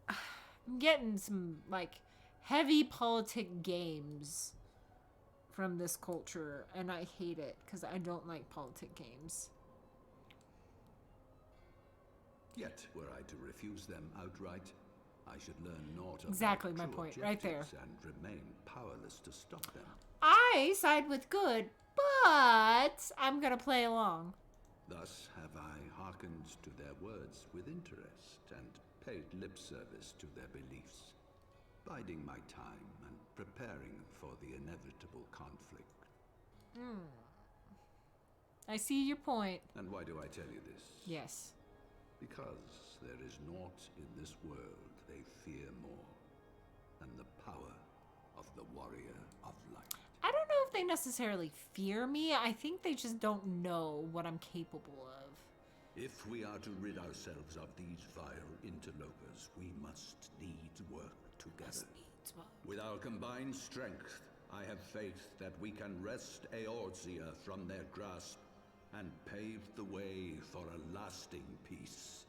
I'm getting some, like, heavy politic games from this culture, and I hate it, because I don't like politic games. Yet, were I to refuse them outright, I should learn naught of Exactly their my true point, right there. objectives and remain powerless to stop them. I side with good, but I'm gonna play along. Thus have I hearkened to their words with interest and paid lip service to their beliefs, biding my time and preparing for the inevitable conflict. I see your point. And why do I tell you this? Yes. Because there is naught in this world they fear more than the power of the warrior of light. I don't know if they necessarily fear me. I think they just don't know what I'm capable of. If we are to rid ourselves of these vile interlopers, we must needs work together. With our combined strength, I have faith that we can wrest Eorzea from their grasp and pave the way for a lasting peace.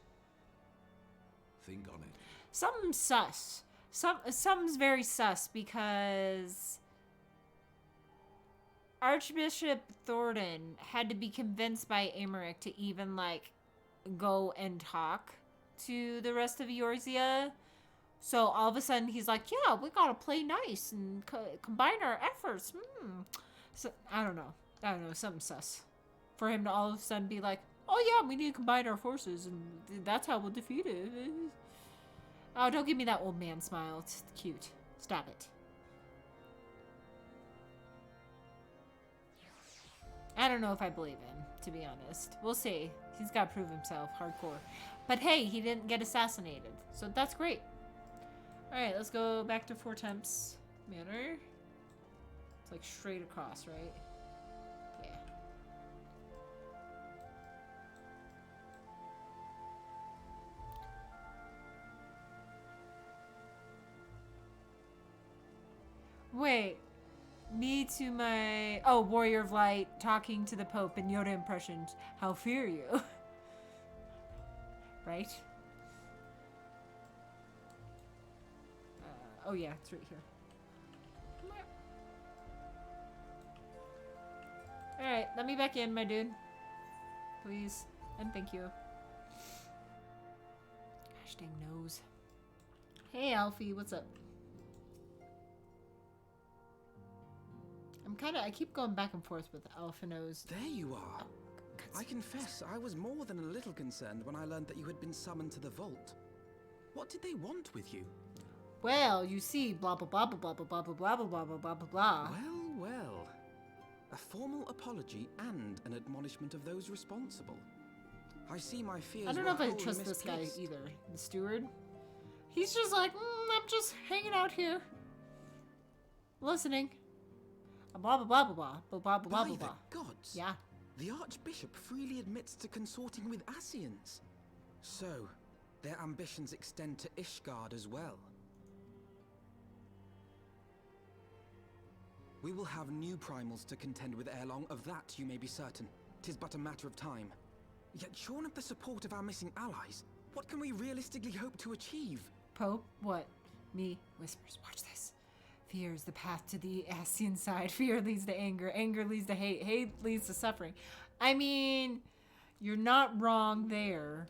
Think on it. Something's sus. Something's very sus because Archbishop Thornton had to be convinced by Aymeric to even, like, go and talk to the rest of Eorzea. So all of a sudden he's like, yeah, we gotta play nice and combine our efforts. So I don't know. Something sus. For him to all of a sudden be like, oh yeah, we need to combine our forces and that's how we'll defeat it. Oh, don't give me that old man smile. It's cute. Stop it. I don't know if I believe him, to be honest. We'll see. He's got to prove himself hardcore. But hey, he didn't get assassinated. So that's great. Alright, let's go back to Four Temps Manor. It's like straight across, right? Yeah. Wait. Me to my... Oh, Warrior of Light, talking to the Pope and Yoda impressions. How fear you? Right? Oh yeah, it's right here. Alright, let me back in, my dude. Please. And thank you. Gosh dang nose. Hey, Alfie, what's up? I keep going back and forth with Alpha Nose. There you are. I confess, I was more than a little concerned when I learned that you had been summoned to the vault. What did they want with you? Well, you see, blah blah blah blah blah blah blah blah blah blah blah blah blah. Well. A formal apology and an admonishment of those responsible. I see my fears. I don't know if I trust this guy either. The steward. He's just like, I'm just hanging out here, listening. Blah blah blah blah blah blah blah blah blah. By the gods. Yeah. The Archbishop freely admits to consorting with Ascians. So, their ambitions extend to Ishgard as well. We will have new primals to contend with ere long, of that you may be certain. 'Tis but a matter of time. Yet shorn of the support of our missing allies, what can we realistically hope to achieve? Pope, what? Me whispers, watch this. Fear is the path to the Ascian side. Fear leads to anger. Anger leads to hate. Hate leads to suffering. I mean, you're not wrong there.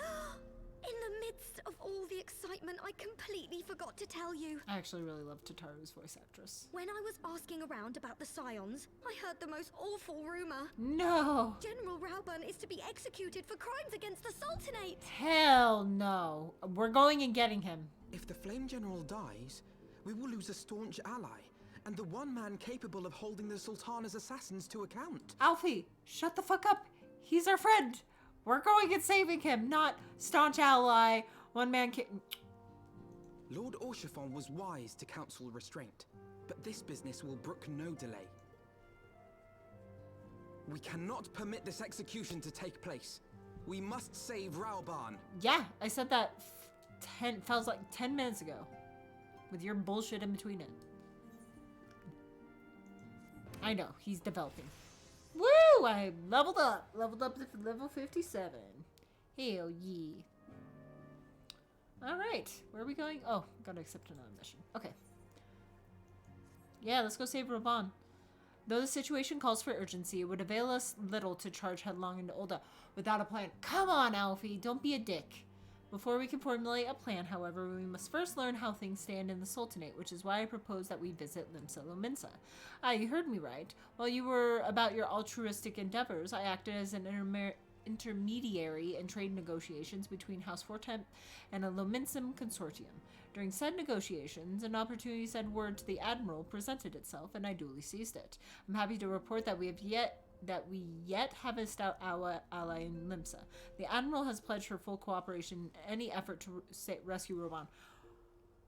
In the midst of all the excitement, I completely forgot to tell you. I actually really love Tataru's voice actress. When I was asking around about the Scions, I heard the most awful rumor. No. General Raubahn is to be executed for crimes against the Sultanate. Hell no. We're going and getting him. If the Flame General dies, we will lose a staunch ally, and the one man capable of holding the Sultana's assassins to account. Alfie, shut the fuck up. He's our friend. We're going and saving him, not staunch ally, one man Lord Orchiffon was wise to counsel restraint, but this business will brook no delay. We cannot permit this execution to take place. We must save Raubahn. Yeah, I said that feels like 10 minutes ago. With your bullshit in between it. I know, he's developing. Woo! I leveled up. Leveled up to level 57. Hell yeah. Alright, where are we going? Oh, gotta accept another mission. Okay. Yeah, let's go save Raubahn. Though the situation calls for urgency, it would avail us little to charge headlong into Ul'dah without a plan. Come on, Alfie, don't be a dick. Before we can formulate a plan, however, we must first learn how things stand in the Sultanate, which is why I propose that we visit Limsa Lominsa. Ah, you heard me right. While you were about your altruistic endeavors, I acted as an intermediary in trade negotiations between House Fortemp and a Lominsum consortium. During said negotiations, an opportunity to send word to the Admiral presented itself, and I duly seized it. I'm happy to report that we yet have a stout ally in Limsa. The Admiral has pledged her full cooperation in any effort to rescue Raubahn.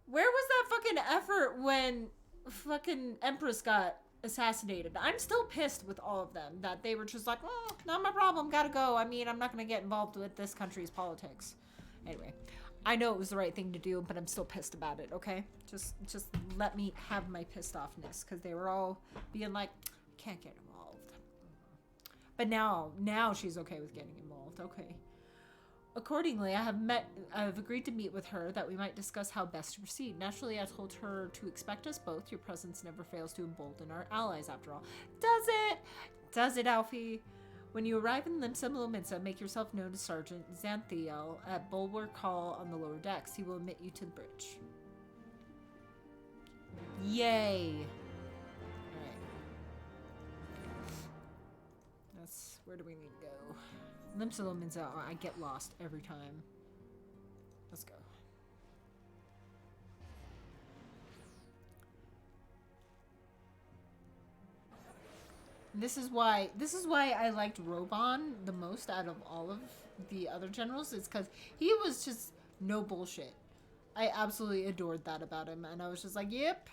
Where was that fucking effort when fucking Empress got assassinated? I'm still pissed with all of them that they were just like, not my problem, gotta go. I mean, I'm not gonna get involved with this country's politics. Anyway, I know it was the right thing to do, but I'm still pissed about it, okay? Just let me have my pissed offness, because they were all being like, can't get involved. But now she's okay with getting involved, okay. Accordingly, I have agreed to meet with her that we might discuss how best to proceed. Naturally, I told her to expect us both. Your presence never fails to embolden our allies, after all. Does it? Does it, Alfie? When you arrive in Limsa Lominsa, make yourself known to Sergeant Xanthiel at Bulwark Hall on the lower decks. He will admit you to the bridge. Yay! Alright. Where do we need to go? Limsa Lominsa, I get lost every time. Let's go. This is why I liked Raubahn the most out of all of the other generals. It's because he was just no bullshit. I absolutely adored that about him, and I was just like, yep.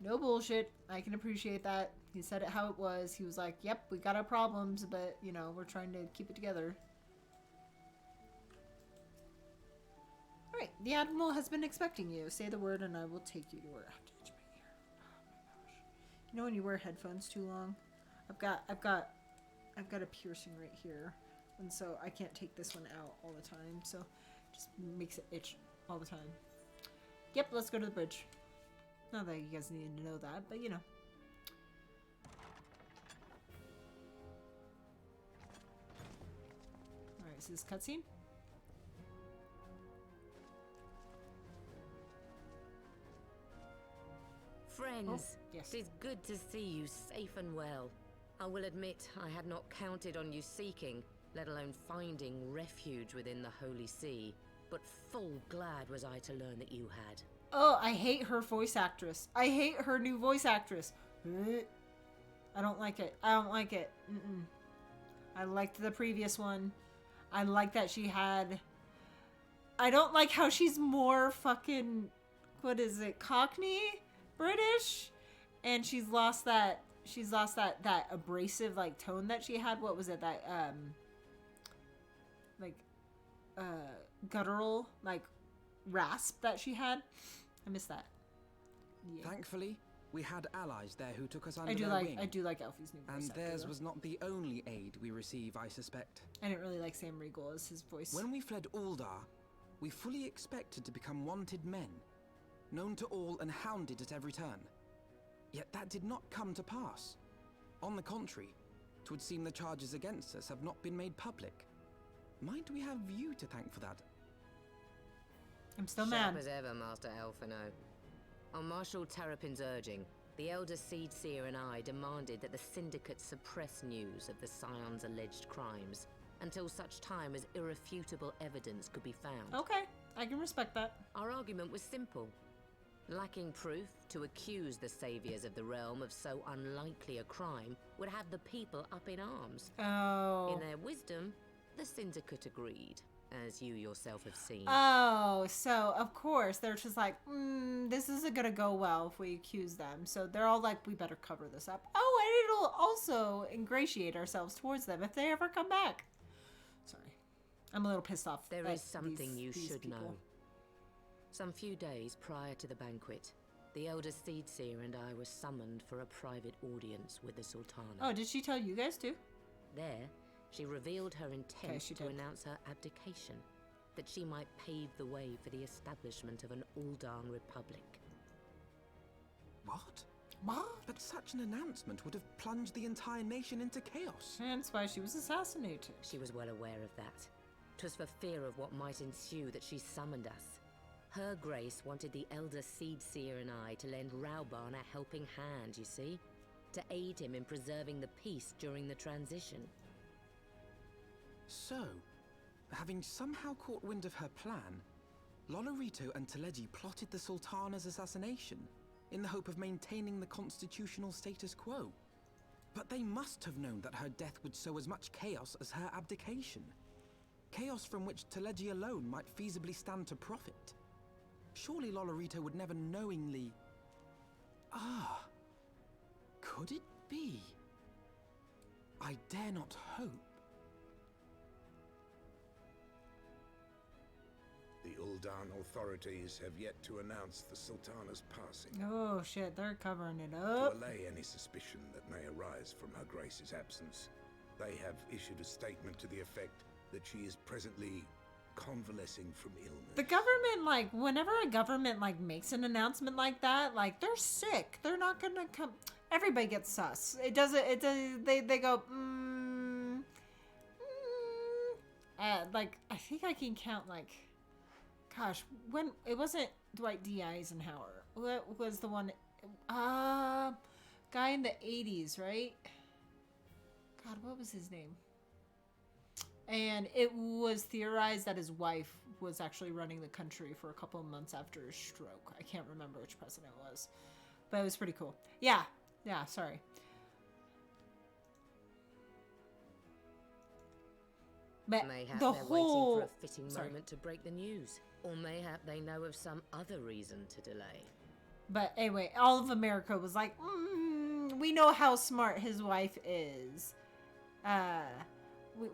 No bullshit. I can appreciate that. He said it how it was. He was like, yep, we got our problems, but, you know, we're trying to keep it together. Alright, the Admiral has been expecting you. Say the word and I will take you to her. I have to itch my ear. Oh my gosh. You know when you wear headphones too long? I've got a piercing right here. And so I can't take this one out all the time. So it just makes it itch all the time. Yep, let's go to the bridge. Not that you guys needed to know that, but you know. Alright, so this cutscene. Friends, oh, yes. It is good to see you safe and well. I will admit I had not counted on you seeking, let alone finding refuge within the Holy See, but full glad was I to learn that you had. Oh, I hate her voice actress. I hate her new voice actress. I don't like it. I don't like it. I liked the previous one. I like that she had... I don't like how she's more fucking... What is it? Cockney? British? And she's lost that abrasive, like, tone that she had. What was it? That, guttural, like, rasp that she had. I miss that. Yeah. Thankfully, we had allies there who took us under their wing. I do like Alfie's new voice. And theirs was not the only aid we receive, I suspect. I didn't really like Sam Riegel as his voice. When we fled Ul'dah, we fully expected to become wanted men, known to all and hounded at every turn. Yet that did not come to pass. On the contrary, 'twould seem the charges against us have not been made public. Might we have you to thank for that? I'm still Sharp mad. as ever, Master Elfino. On Marshal Terrapin's urging, the Elder Seed Seer and I demanded that the Syndicate suppress news of the Scion's alleged crimes until such time as irrefutable evidence could be found. Okay, I can respect that. Our argument was simple. Lacking proof to accuse the saviors of the realm of so unlikely a crime would have the people up in arms. Oh. In their wisdom, the Syndicate agreed, as you yourself have seen. Oh, so of course they're just like, this isn't gonna go well if we accuse them. So they're all like, we better cover this up. Oh, and it'll also ingratiate ourselves towards them if they ever come back. Sorry, I'm a little pissed off. There is something you should know. Some few days prior to the banquet, the Elder Seed Seer and I were summoned for a private audience with the Sultana. Oh, did she tell you guys too? There, she revealed her intent to announce her abdication, that she might pave the way for the establishment of an Ul'dah republic. What? But such an announcement would have plunged the entire nation into chaos. Hence why she was assassinated. She was well aware of that. 'Twas for fear of what might ensue that she summoned us. Her Grace wanted the Elder Seed Seer and I to lend Raubahn a helping hand, you see? To aid him in preserving the peace during the transition. So, having somehow caught wind of her plan, Lolorito and Teleji plotted the Sultana's assassination in the hope of maintaining the constitutional status quo. But they must have known that her death would sow as much chaos as her abdication. Chaos from which Teleji alone might feasibly stand to profit. Surely Lolorito would never knowingly... Could it be? I dare not hope. The Ul'dan authorities have yet to announce the Sultana's passing. Oh shit, they're covering it up. To allay any suspicion that may arise from Her Grace's absence, they have issued a statement to the effect that she is presently convalescing from illness. The government, like, whenever a government, like, makes an announcement like that, like, they're sick. They're not gonna come. Everybody gets sus. It doesn't, they go, like, I think I can count, like, gosh, when, it wasn't Dwight D. Eisenhower. What was the one, guy in the 80s, right? God, what was his name? And it was theorized that his wife was actually running the country for a couple of months after his stroke. I can't remember which president it was, but it was pretty cool. Yeah, sorry. But Mayhap the they're whole... waiting for a fitting moment to break the news. Or mayhap they know of some other reason to delay. But anyway, all of America was like, we know how smart his wife is.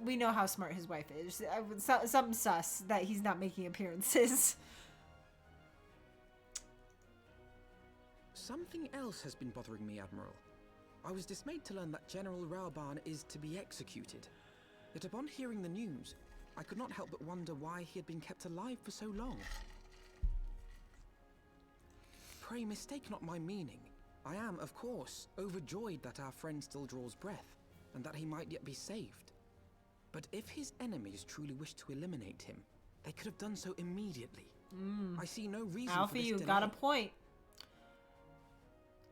We know how smart his wife is. Something sus that he's not making appearances. Something else has been bothering me, Admiral. I was dismayed to learn that General Raubahn is to be executed. Yet upon hearing the news, I could not help but wonder why he had been kept alive for so long. Pray mistake not my meaning. I am, of course, overjoyed that our friend still draws breath, and that he might yet be saved. But if his enemies truly wished to eliminate him, they could have done so immediately. I see no reason Alfie, for this you delay. got a point.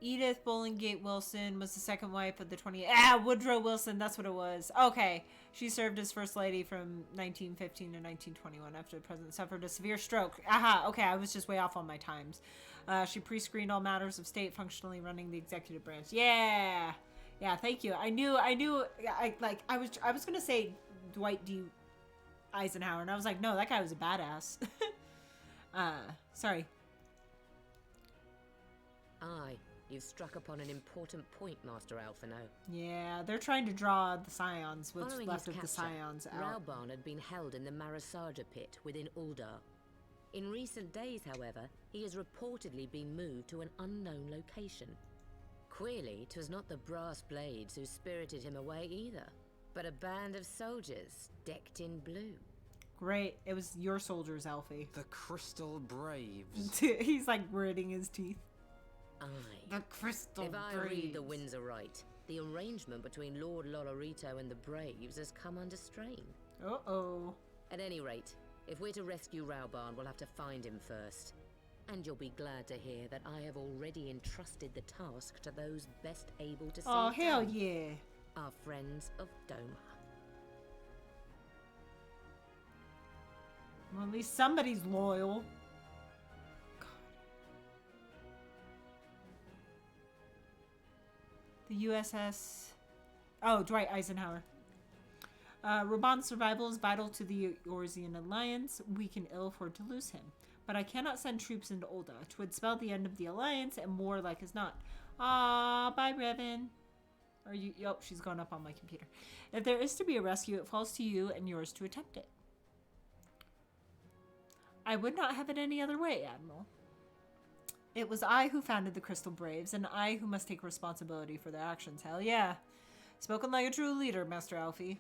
Edith Bollingate Wilson was the second wife of the 20th... Woodrow Wilson, that's what it was. Okay. She served as First Lady from 1915 to 1921 after the President suffered a severe stroke. Aha, okay, I was just way off on my times. She pre-screened all matters of state, functionally running the executive branch. Yeah, thank you. I was going to say Dwight D. Eisenhower, and I was like, no, that guy was a badass. Sorry. Aye. You've struck upon an important point, Master Alphino. Yeah, they're trying to draw the Scions, what's Following left his of the capture, Scions out. Raubahn had been held in the Marasaja pit within Uldar. In recent days, however, he has reportedly been moved to an unknown location. Queerly, 'twas not the brass blades who spirited him away either, but a band of soldiers decked in blue. Great, it was your soldiers, Alfie. The Crystal Braves. He's like gritting his teeth. Aye. The Crystal If I Braves. read the winds aright, the arrangement between Lord Lolorito and the Braves has come under strain. Uh-oh. At any rate, if we're to rescue Raubahn, we'll have to find him first. And you'll be glad to hear that I have already entrusted the task to those best able to see Oh, it hell done. yeah. Our friends of Doma. Well, at least somebody's loyal. The USS... Oh, Dwight Eisenhower. Raubann's survival is vital to the Eorzean Alliance. We can ill afford to lose him. But I cannot send troops into Ulda. 'Twould spell the end of the Alliance, and more like as not. Bye, Revan. Are you... Oh, she's gone up on my computer. If there is to be a rescue, it falls to you and yours to attempt it. I would not have it any other way, Admiral. It was I who founded the Crystal Braves, and I who must take responsibility for their actions. Hell yeah. Spoken like a true leader, Master Alfie.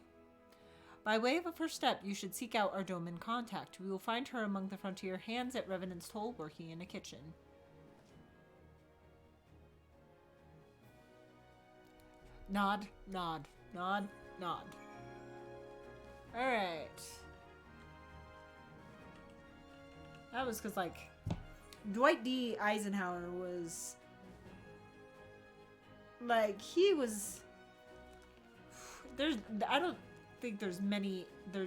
By way of a first step, you should seek out our Doman contact. We will find her among the frontier hands at Revenant's Toll, working in a kitchen. Nod, nod, nod, nod. Alright. That was because, like, Dwight D. Eisenhower was... Like, he was... I don't think there's many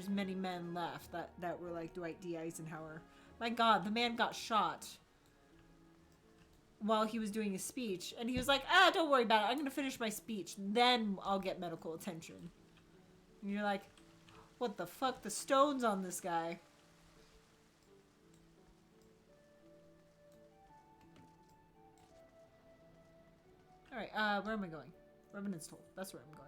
men left that were like Dwight D. Eisenhower. My God, the man got shot while he was doing his speech, and he was like, don't worry about it. I'm gonna finish my speech, then I'll get medical attention. And you're like, what the fuck? The stones on this guy. Alright, where am I going? Revenant's Toll. That's where I'm going.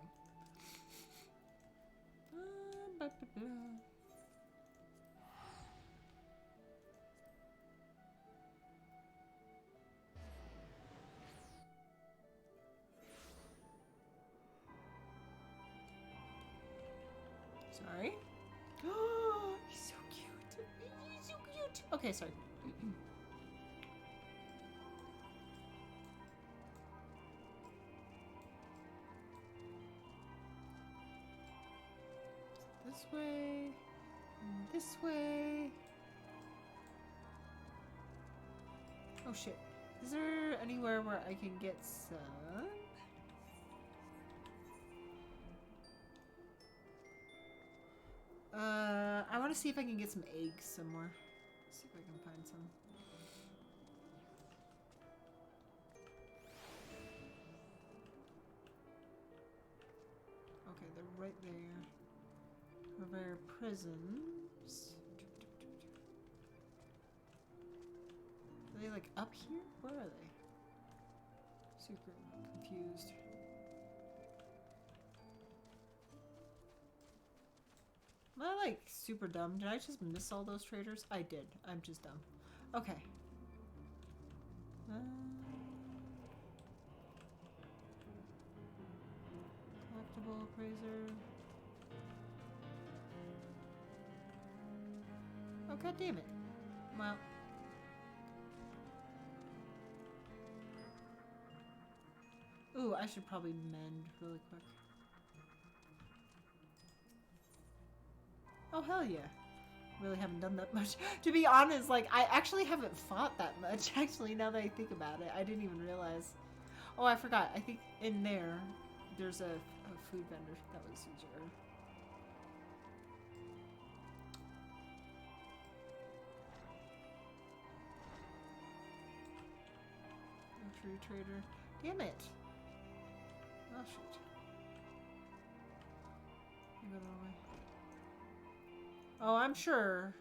Sorry. Oh, he's so cute. He's so cute. Okay, sorry. This way. This way. Oh shit. Is there anywhere where I can get some? I want to see if I can get some eggs somewhere. See if I can find some. Okay, they're right there. Over prisons. Are they like up here? Where are they? Super confused. Am I like super dumb? Did I just miss all those traders? I did. I'm just dumb. Okay. Collectible appraiser. Oh, god damn it. Well. Ooh, I should probably mend really quick. Oh, hell yeah. Really haven't done that much. To be honest, like, I actually haven't fought that much, actually, now that I think about it. I didn't even realize. Oh, I forgot. I think in there, there's a food vendor. That was easier. Luxury trader. Damn it. Oh, shit. I go the wrong way. Oh, I'm sure.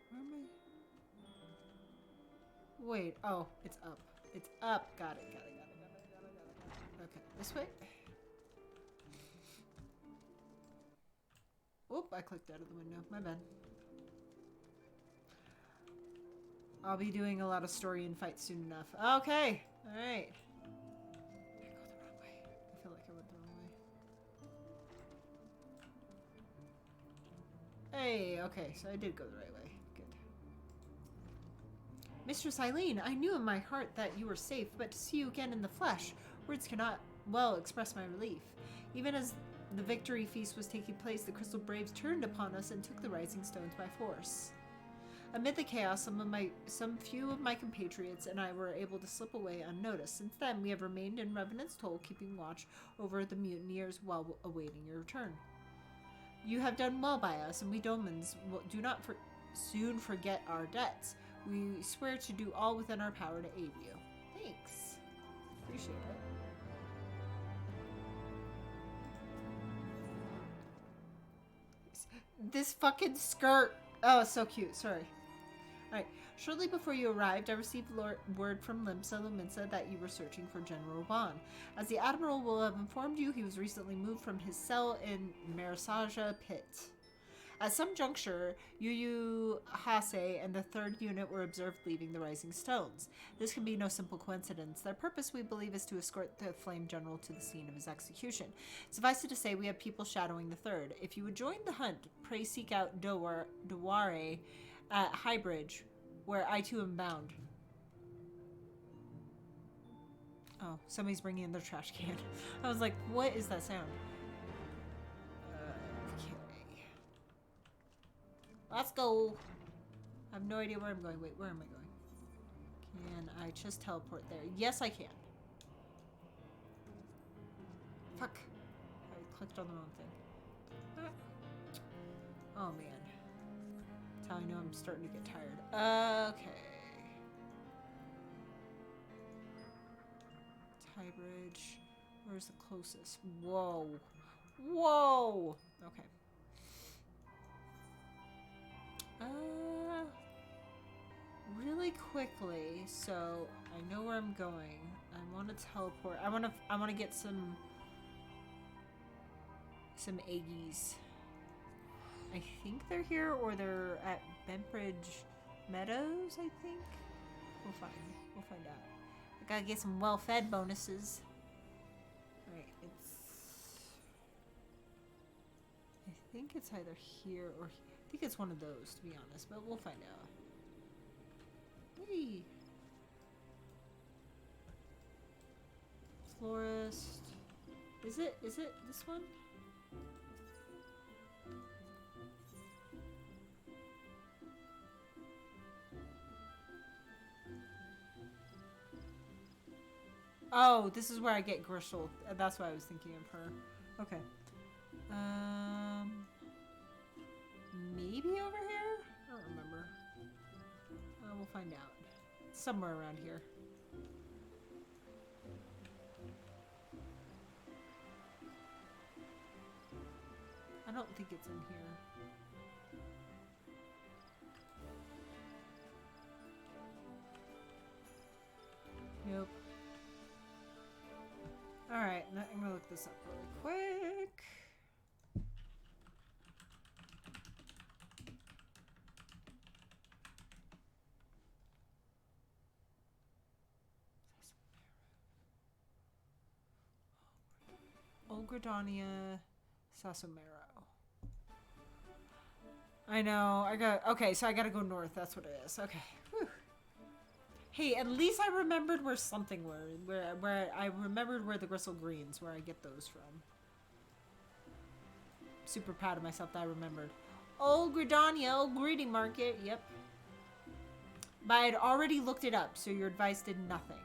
Where am I? Wait. Oh, it's up. It's up. Got it. Got it. Got it. Got it. Got it. Got it. Okay, this way. Oop! I clicked out of the window. My bad. I'll be doing a lot of story and fights soon enough. Okay. All right. Hey, okay, so I did go the right way. Good. Mistress Eileen, I knew in my heart that you were safe, but to see you again in the flesh, words cannot well express my relief. Even as the victory feast was taking place, the Crystal Braves turned upon us and took the Rising Stones by force. Amid the chaos, some few of my compatriots and I were able to slip away unnoticed. Since then, we have remained in Revenant's Toll, keeping watch over the mutineers while awaiting your return. You have done well by us, and we Domans do not soon forget our debts. We swear to do all within our power to aid you. Thanks. Appreciate it. This fucking skirt. Oh, so cute. Sorry. Alright. Shortly before you arrived, I received word from Limsa Luminsa that you were searching for General Raubahn. As the Admiral will have informed you, he was recently moved from his cell in Marasaja Pit. At some juncture, Yuyu Hase and the 3rd Unit were observed leaving the Rising Stones. This can be no simple coincidence. Their purpose, we believe, is to escort the Flame General to the scene of his execution. Suffice it to say, we have people shadowing the 3rd. If you would join the hunt, pray seek out Daware at Highbridge, where I too am bound. Oh, somebody's bringing in their trash can. I was like, what is that sound? Okay. Let's go. I have no idea where I'm going. Wait, where am I going? Can I just teleport there? Yes, I can. Fuck. I clicked on the wrong thing. Oh, man. That's how I know I'm starting to get tired. Okay. Tie bridge. Where's the closest? Whoa. Whoa! Okay. Really quickly, so I know where I'm going. I want to teleport. I want to get some eggies. I think they're here, or they're at Bentbridge Meadows, I think. We'll find out. I gotta get some well-fed bonuses. Alright, I think it's either here or... I think it's one of those, to be honest, but we'll find out. Hey. Florist. Is it this one? Oh, this is where I get Grishel. That's why I was thinking of her. Okay. Maybe over here? I don't remember. We'll find out. It's somewhere around here. I don't think it's in here. Nope. Alright, I'm gonna look this up really quick. Olgridania Sasomero. I know, okay, so I gotta go north, that's what it is. Okay. Whew. Hey, at least I remembered where something were. Where I remembered where the Gristle Greens, where I get those from. Super proud of myself that I remembered. Old Gridania, Old Greedy Market, yep. But I had already looked it up, so your advice did nothing.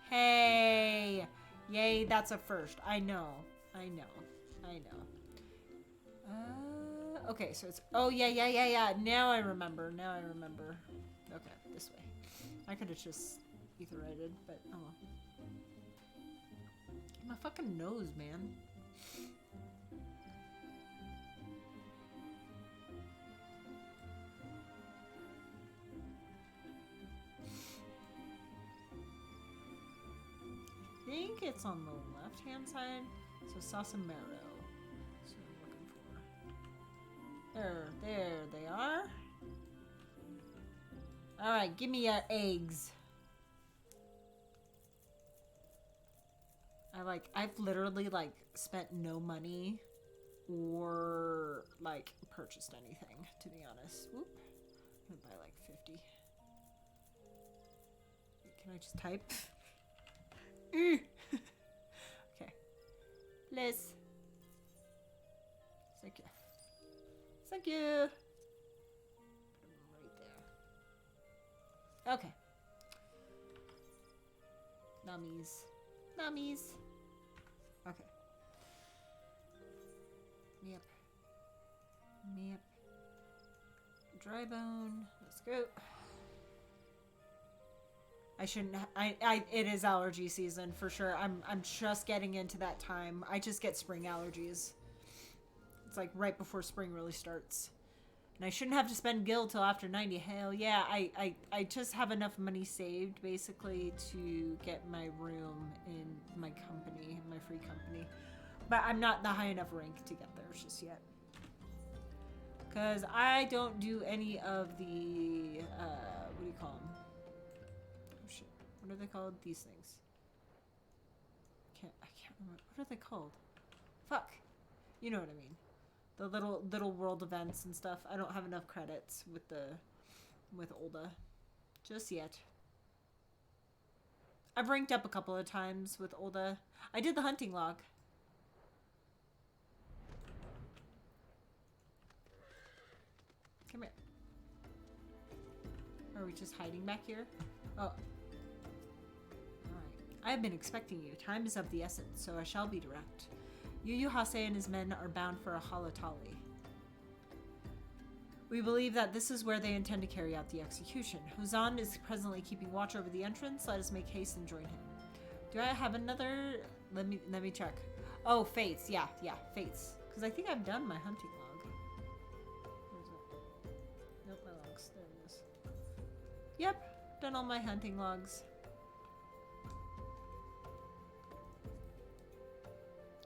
Hey! Yay, that's a first. I know. Okay, so it's... Oh, yeah. Now I remember. Okay, this way. I could have just etherite, but oh well. My fucking nose, man. I think it's on the left-hand side. So Sasomero. So I'm looking for. There they are. Alright, give me your eggs. I've literally, spent no money or, purchased anything, to be honest. Whoop. I'm gonna buy, 50. Can I just type? Okay. Liz. Thank you. Thank you. Put them right there. Okay. Nummies. Okay. Yep. Dry bone. Let's go. I shouldn't. It is allergy season for sure. I'm just getting into that time. I just get spring allergies. It's right before spring really starts. And I shouldn't have to spend guild till after 90. Hell yeah. I just have enough money saved basically to get my room in my company, my free company. But I'm not the high enough rank to get there just yet. Because I don't do any of the, what do you call them? Oh shit. What are they called? These things. I can't remember. What are they called? Fuck. You know what I mean. The little world events and stuff. I don't have enough credits with Ulda. Just yet. I've ranked up a couple of times with Ulda. I did the hunting log. Come here. Are we just hiding back here? Oh. Alright. I have been expecting you. Time is of the essence, so I shall be direct. Yu Hase and his men are bound for a Halatali. We believe that this is where they intend to carry out the execution. Huzan is presently keeping watch over the entrance. Let us make haste and join him. Do I have another? Let me check. Oh, Fates. Yeah, Fates. Because I think I've done my hunting log. Where's it? Nope, my logs. There it is. Yep, done all my hunting logs.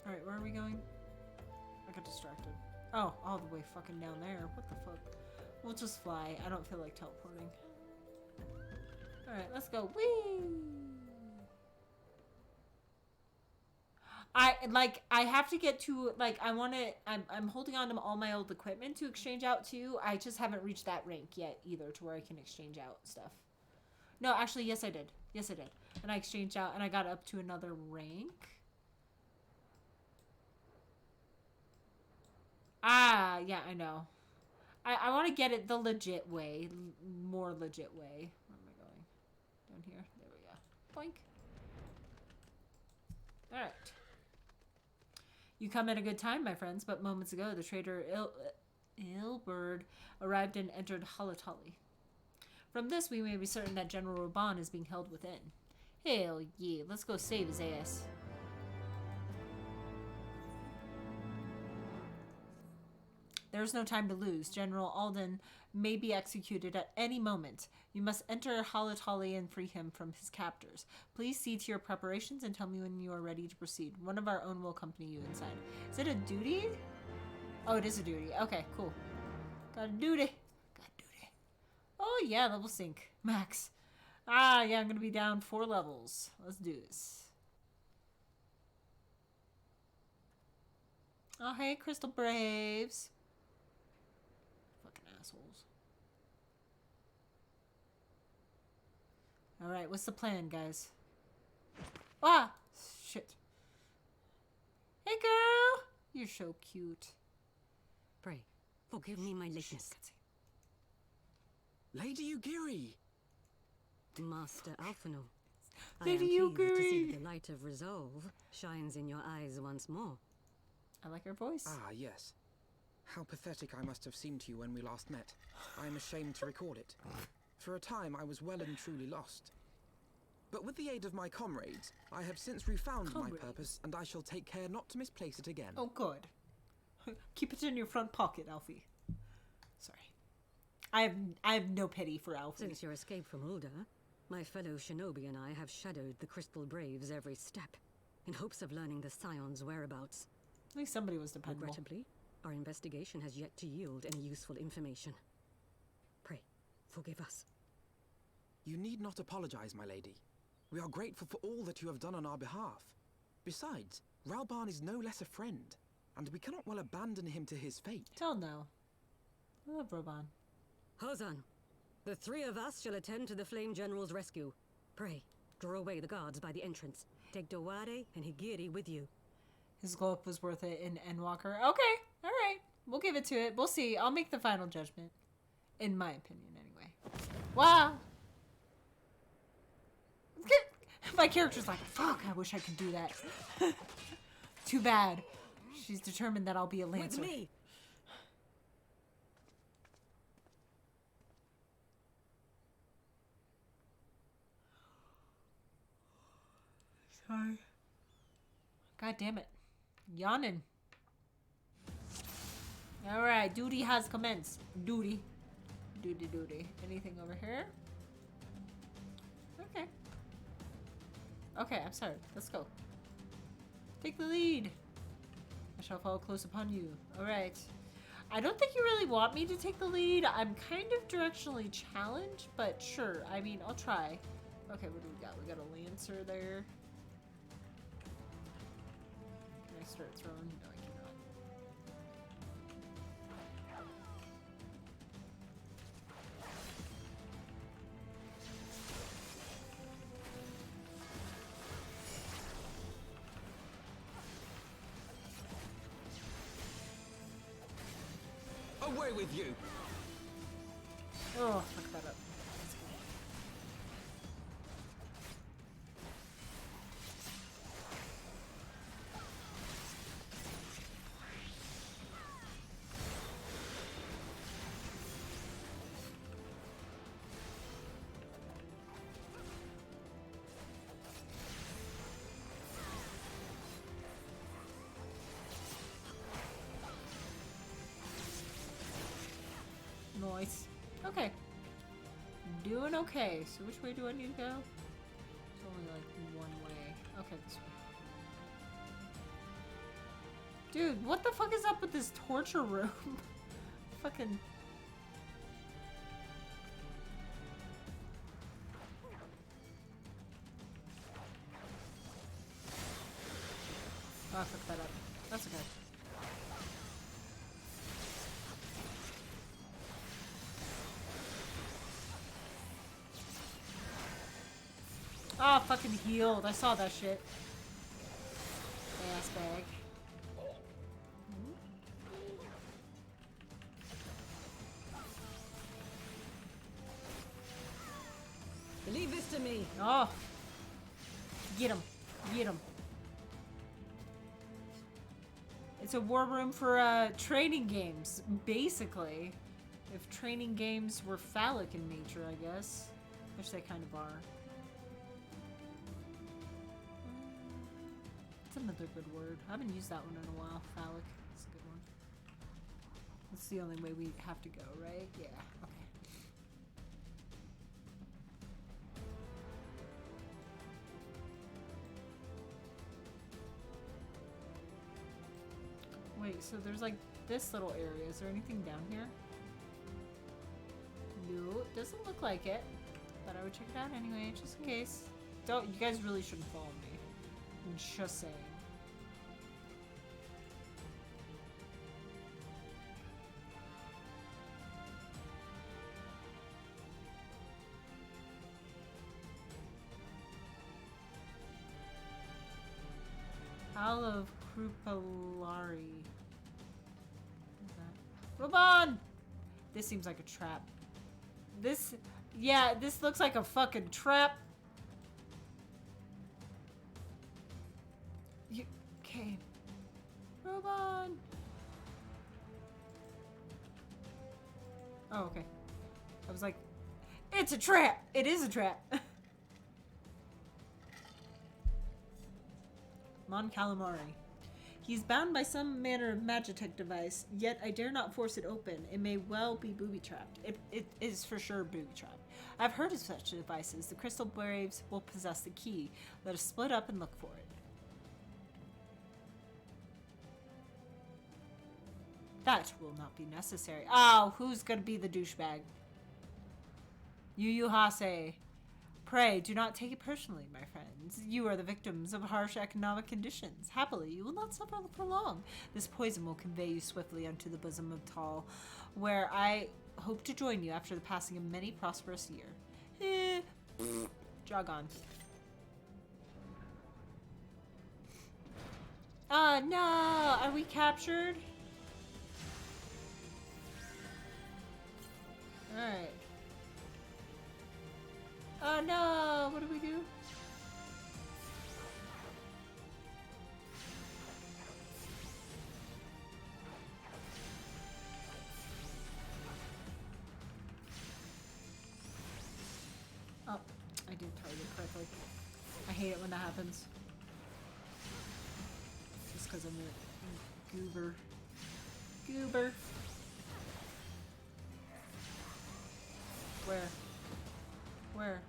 Alright, where are we going? I got distracted. Oh, all the way fucking down there. What the fuck? We'll just fly. I don't feel like teleporting. Alright, let's go. Whee! I have to get to, I'm holding on to all my old equipment to exchange out to. I just haven't reached that rank yet either to where I can exchange out stuff. No, actually, yes I did. Yes I did. And I exchanged out and I got up to another rank. Ah, yeah, I know. I want to get it the legit way. More legit way. Where am I going? Down here? There we go. Boink. Alright. You come at a good time, my friends, but moments ago the traitor Ilbird arrived and entered Halatali. From this we may be certain that General Raubahn is being held within. Hell yeah, let's go save his ass. There is no time to lose. General Alden may be executed at any moment. You must enter Halatali and free him from his captors. Please see to your preparations and tell me when you are ready to proceed. One of our own will accompany you inside. Is it a duty? Oh, it is a duty. Okay, cool. Got a duty. Got a duty. Oh, yeah, level sync. Max. Ah, yeah, I'm going to be down 4 levels. Let's do this. Oh, hey, Crystal Braves. Assholes. Alright, what's the plan, guys? Ah! Shit. Hey, girl! You're so cute. Pray, forgive me my lateness. Lady Ugiri! Master Alphino. Lady I am pleased to see Ugiri! the light of resolve shines in your eyes once more. I like her voice. Ah, yes. How pathetic I must have seemed to you when we last met. I am ashamed to record it. For a time, I was well and truly lost. But with the aid of my comrades, I have since refound my purpose, and I shall take care not to misplace it again. Oh, good. Keep it in your front pocket, Alfie. Sorry. I have no pity for Alfie. Since your escape from Ulda, my fellow shinobi and I have shadowed the Crystal Braves every step, in hopes of learning the Scion's whereabouts. At least somebody was dependable. Regrettably, our investigation has yet to yield any useful information. Pray, forgive us. You need not apologize, my lady. We are grateful for all that you have done on our behalf. Besides, Raubahn is no less a friend, and we cannot well abandon him to his fate. Hell no. I love Raubahn. Hozan, the 3 of us shall attend to the Flame General's rescue. Pray, draw away the guards by the entrance. Take Dowade and Higiri with you. His glow up was worth it in Endwalker. Okay, alright. We'll give it to it. We'll see. I'll make the final judgment. In my opinion, anyway. Wow. My character's like, fuck, I wish I could do that. Too bad. She's determined that I'll be a Lancer. With me. Sorry. God damn it. Yawning. Alright, duty has commenced. Duty. Duty. Anything over here? Okay. Okay, I'm sorry. Let's go. Take the lead. I shall follow close upon you. Alright. I don't think you really want me to take the lead. I'm kind of directionally challenged, but sure. I mean, I'll try. Okay, what do we got? We got a Lancer there. Can I start throwing? No, I cannot. Away with you! Oh, fuck that up. Nice. Okay. Doing okay. So which way do I need to go? It's only like one way. Okay, this way. Dude, what the fuck is up with this torture room? Fucking... Oh, I fucked that up. That's okay. Oh, fucking healed. I saw that shit. Ass bag. Leave this to me. Oh. Get him. Get him. It's a war room for training games, basically. If training games were phallic in nature, I guess. Which they kind of are. It's another good word. I haven't used that one in a while. Phallic. It's a good one. That's the only way we have to go, right? Yeah. Okay. Wait, so there's like this little area. Is there anything down here? No, it doesn't look like it. But I would check it out anyway, just in case. Don't, you guys really shouldn't follow me. I'm just saying. Isle of Krupalari. Raubahn! This seems like a trap. This, yeah, this looks like a fucking trap. You came. Raubahn! Oh, okay. I was like, it's a trap! It is a trap! Mon Calamari. He's bound by some manner of magitech device, yet I dare not force it open. It may well be booby-trapped. It is for sure booby-trapped. I've heard of such devices. The Crystal Braves will possess the key. Let us split up and look for it. That will not be necessary. Oh, who's gonna be the douchebag? Yu Hase. Pray, do not take it personally, my friends. You are the victims of harsh economic conditions. Happily, you will not suffer for long. This poison will convey you swiftly unto the bosom of Tal, where I hope to join you after the passing of many prosperous year. Jog on. Ah, no! Are we captured? Alright. Oh no! What do we do? Oh, I did target correctly. I hate it when that happens. Just because I'm a goober. Goober. Where? Where?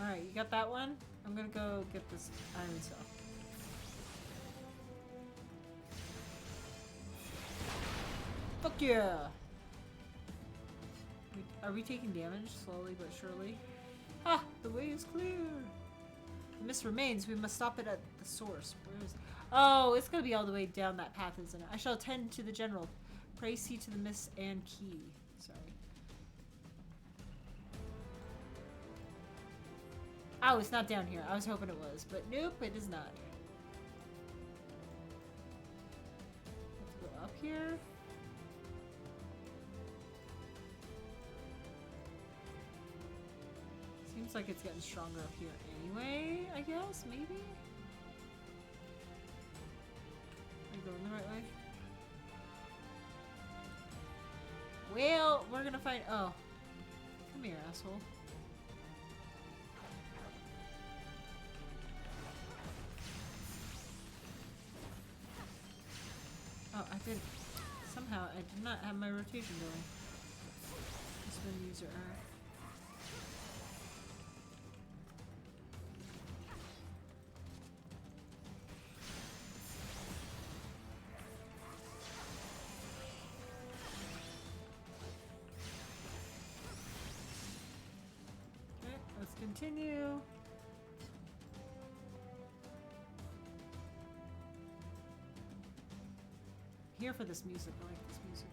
Alright, you got that one? I'm gonna go get this iron cell. Fuck yeah! Are we taking damage slowly but surely? Ah! The way is clear! The mist remains. We must stop it at the source. Where is it? Oh, it's gonna be all the way down that path, isn't it? I shall attend to the general. Pray see to the mist and key. Sorry. Oh, it's not down here. I was hoping it was, but nope, it is not. Let's go up here. Seems like it's getting stronger up here anyway, I guess, maybe? Am I going the right way? Well, we're gonna find— oh. Come here, asshole. Oh, I did— somehow I did not have my rotation going. Just been user error. Let's continue. Here for this music. I like this music.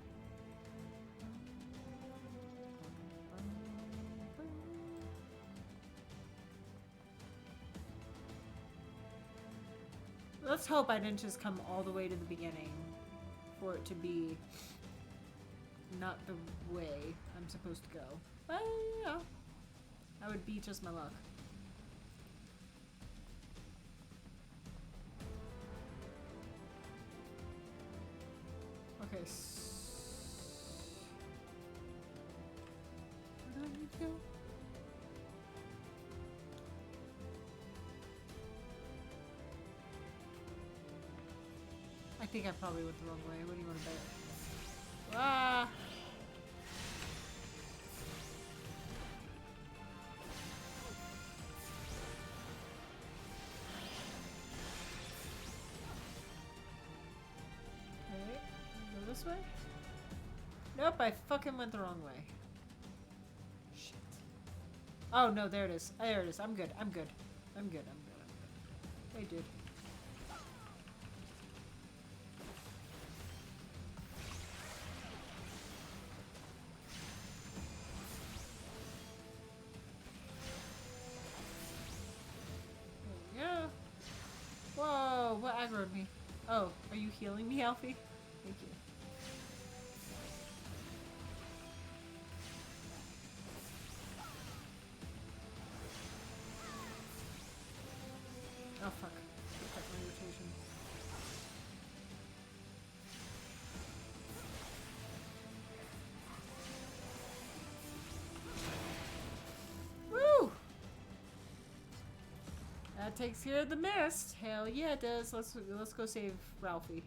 Let's hope I didn't just come all the way to the beginning for it to be not the way I'm supposed to go. But, you know, that would be just my luck. Okay. Where do I need to go? I think I probably went the wrong way. What do you want to bet? Ah! Okay, go this way? Nope, I fucking went the wrong way. Shit. Oh no, there it is. There it is. I'm good. I'm good. I'm good. I'm good. I'm good. Hey, dude. What aggroed me? Oh, are you healing me, Alfie? Thank you. Oh fuck. Protect my rotation. Woo! That takes care of the mist. Hell yeah, it does. Let's go save Ralphie.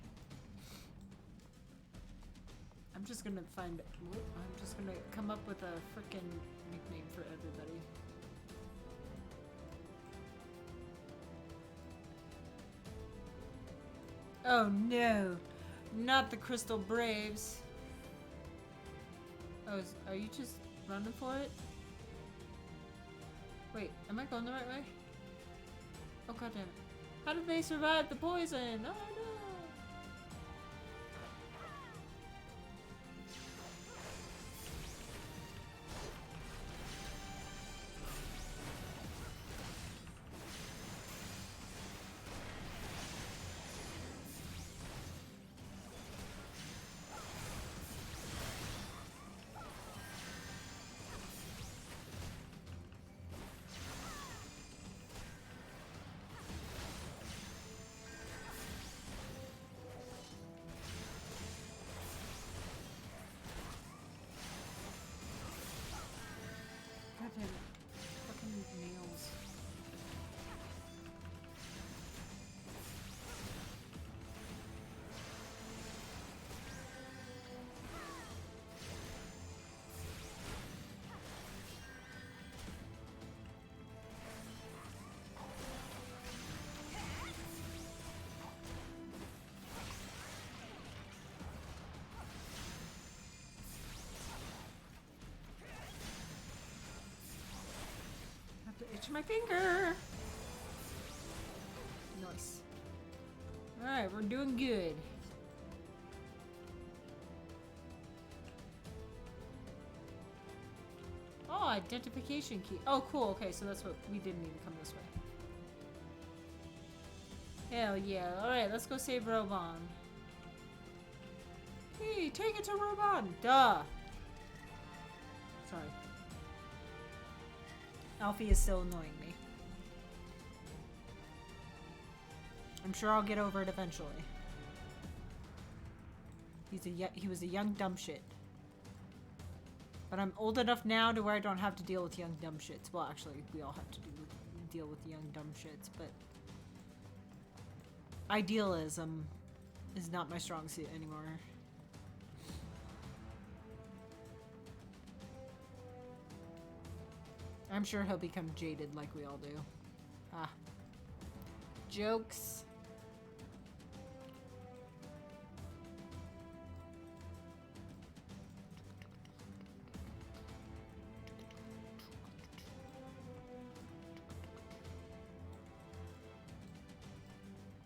I'm just gonna find— I'm just gonna come up with a frickin' nickname for everybody. Oh no, not the Crystal Braves. Oh, are you just running for it? Wait, am I going the right way? Oh god damn it. How did they survive the poison? Oh no! God damn it. Fucking nails. Itch my finger. Nice. Alright, we're doing good. Oh, identification key. Oh, cool. Okay, so that's what we didn't need to come this way. Hell yeah. Alright, let's go save Raubahn. Hey, take it to Raubahn. Duh. Sorry. Alfie is still annoying me. I'm sure I'll get over it eventually. He was a young dumb shit. But I'm old enough now to where I don't have to deal with young dumb shits. Well, actually, we all have to deal with young dumb shits, but idealism is not my strong suit anymore. I'm sure he'll become jaded like we all do. Ah. Jokes.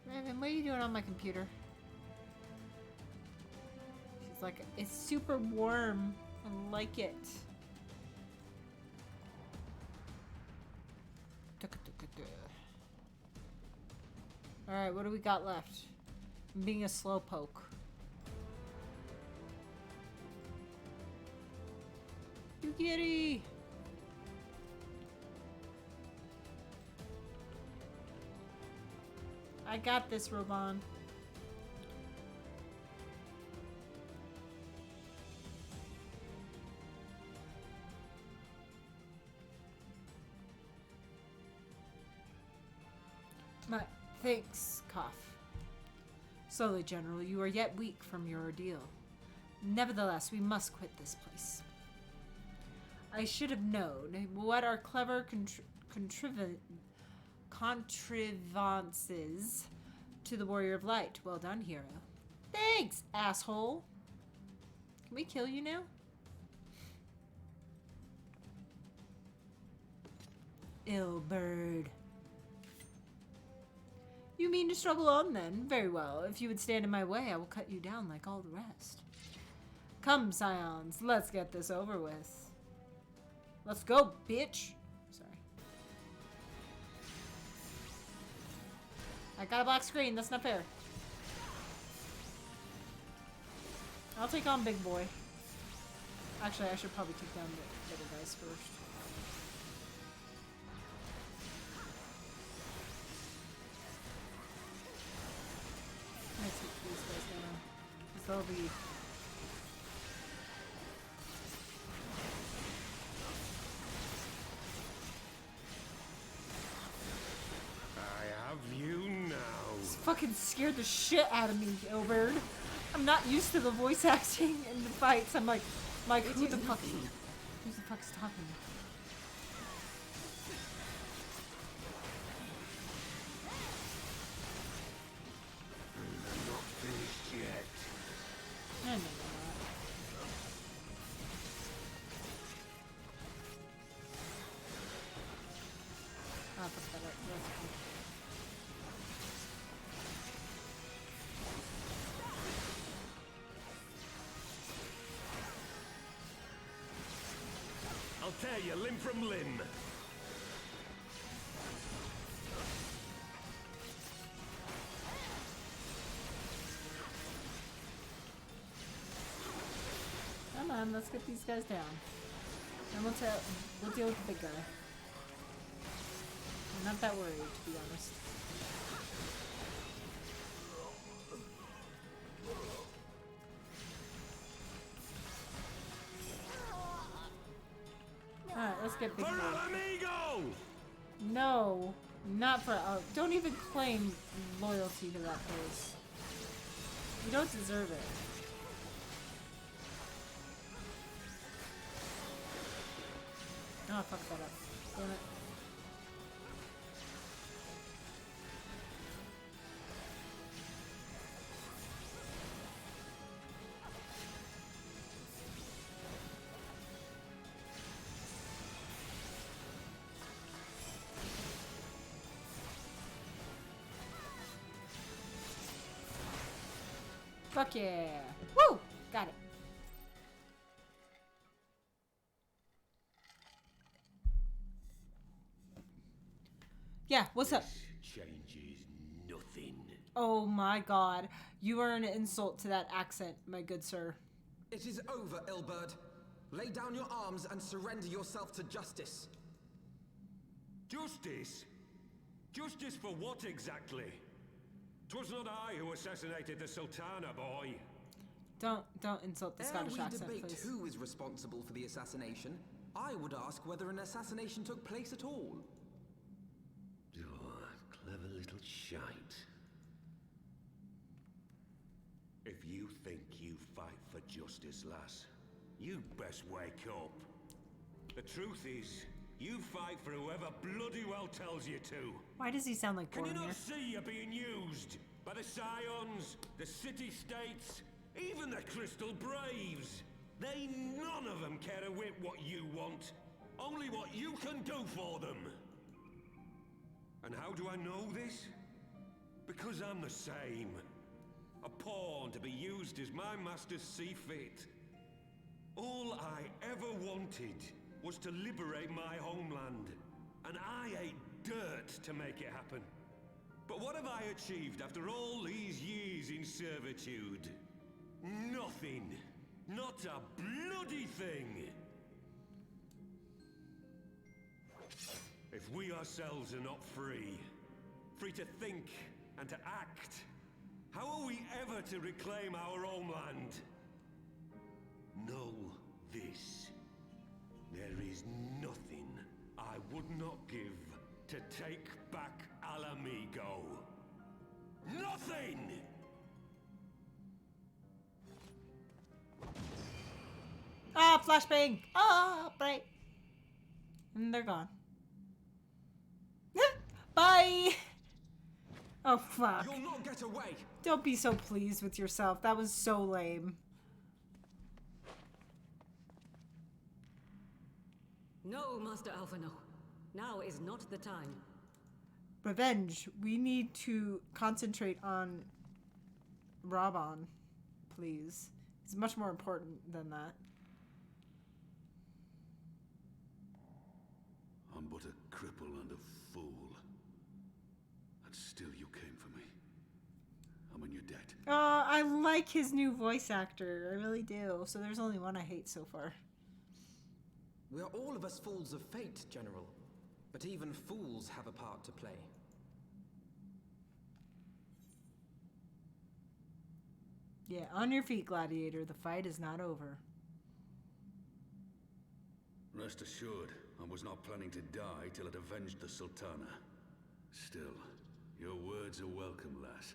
Raven, what are you doing on my computer? She's like, it's super warm. I like it. Alright, what do we got left? I'm being a slowpoke. You kitty! I got this, Raubahn. Thanks, Cough. Slowly, General, you are yet weak from your ordeal. Nevertheless, we must quit this place. I should have known what our clever contrivances to the Warrior of Light. Well done, hero. Thanks, asshole. Can we kill you now? Ill bird. You mean to struggle on then? Very well. If you would stand in my way, I will cut you down like all the rest. Come, scions, let's get this over with. Let's go, bitch. Sorry. I got a black screen. That's not fair. I'll take on Big Boy. Actually, I should probably take down the little guys first. Let's take these guys down. Because they'll be... I have you now. This fucking scared the shit out of me, Gilbert. I'm not used to the voice acting in the fights. I'm like who the fuck is talking? I'm not finished yet. I know that. I'll put that up. That's cool. I'll tear you limb from limb. Come on, let's get these guys down. And we'll deal with the big guy. I'm not that worried, to be honest. Alright, let's get big boy. No, not for... don't even claim loyalty to that place. You don't deserve it. Oh, fuck that up. Damn it. Fuck yeah. Woo! Got it. Yeah, what's up? Changes nothing. Oh my god. You are an insult to that accent, my good sir. It is over, Ilberd. Lay down your arms and surrender yourself to justice. Justice? Justice for what exactly? 'Twas not I who assassinated the Sultana, boy. Don't insult the Scottish accent, debate please. who is responsible for the assassination, I would ask whether an assassination took place at all. Oh, clever little shite. If you think you fight for justice, lass, you'd best wake up. The truth is, you fight for whoever bloody well tells you to. Why does he sound like Can you Boromir? not see you're being used? By the Scions, the City-States, even the Crystal Braves. They none of them care a whit what you want. Only what you can do for them. And how do I know this? Because I'm the same. A pawn to be used as my masters see fit. All I ever wanted was to liberate my homeland. And I ate dirt to make it happen. But what have I achieved after all these years in servitude? Nothing. Not a bloody thing. If we ourselves are not free, free to think and to act, how are we ever to reclaim our homeland? Know this. There is nothing I would not give to take back Alamigo. Nothing! Ah, flashbang! Ah, bright. And they're gone. Bye! Oh, fuck. You'll not get away! Don't be so pleased with yourself. That was so lame. No, Master Alphino. Now is not the time. Revenge. We need to concentrate on Raubahn, please. It's much more important than that. I'm but a cripple and a fool. And still you came for me. I'm in your debt. Oh, I like his new voice actor. I really do. So there's only one I hate so far. We are all of us fools of fate, General. But even fools have a part to play. Yeah, on your feet, Gladiator. The fight is not over. Rest assured, I was not planning to die till I'd avenged the Sultana. Still, your words are welcome, lass.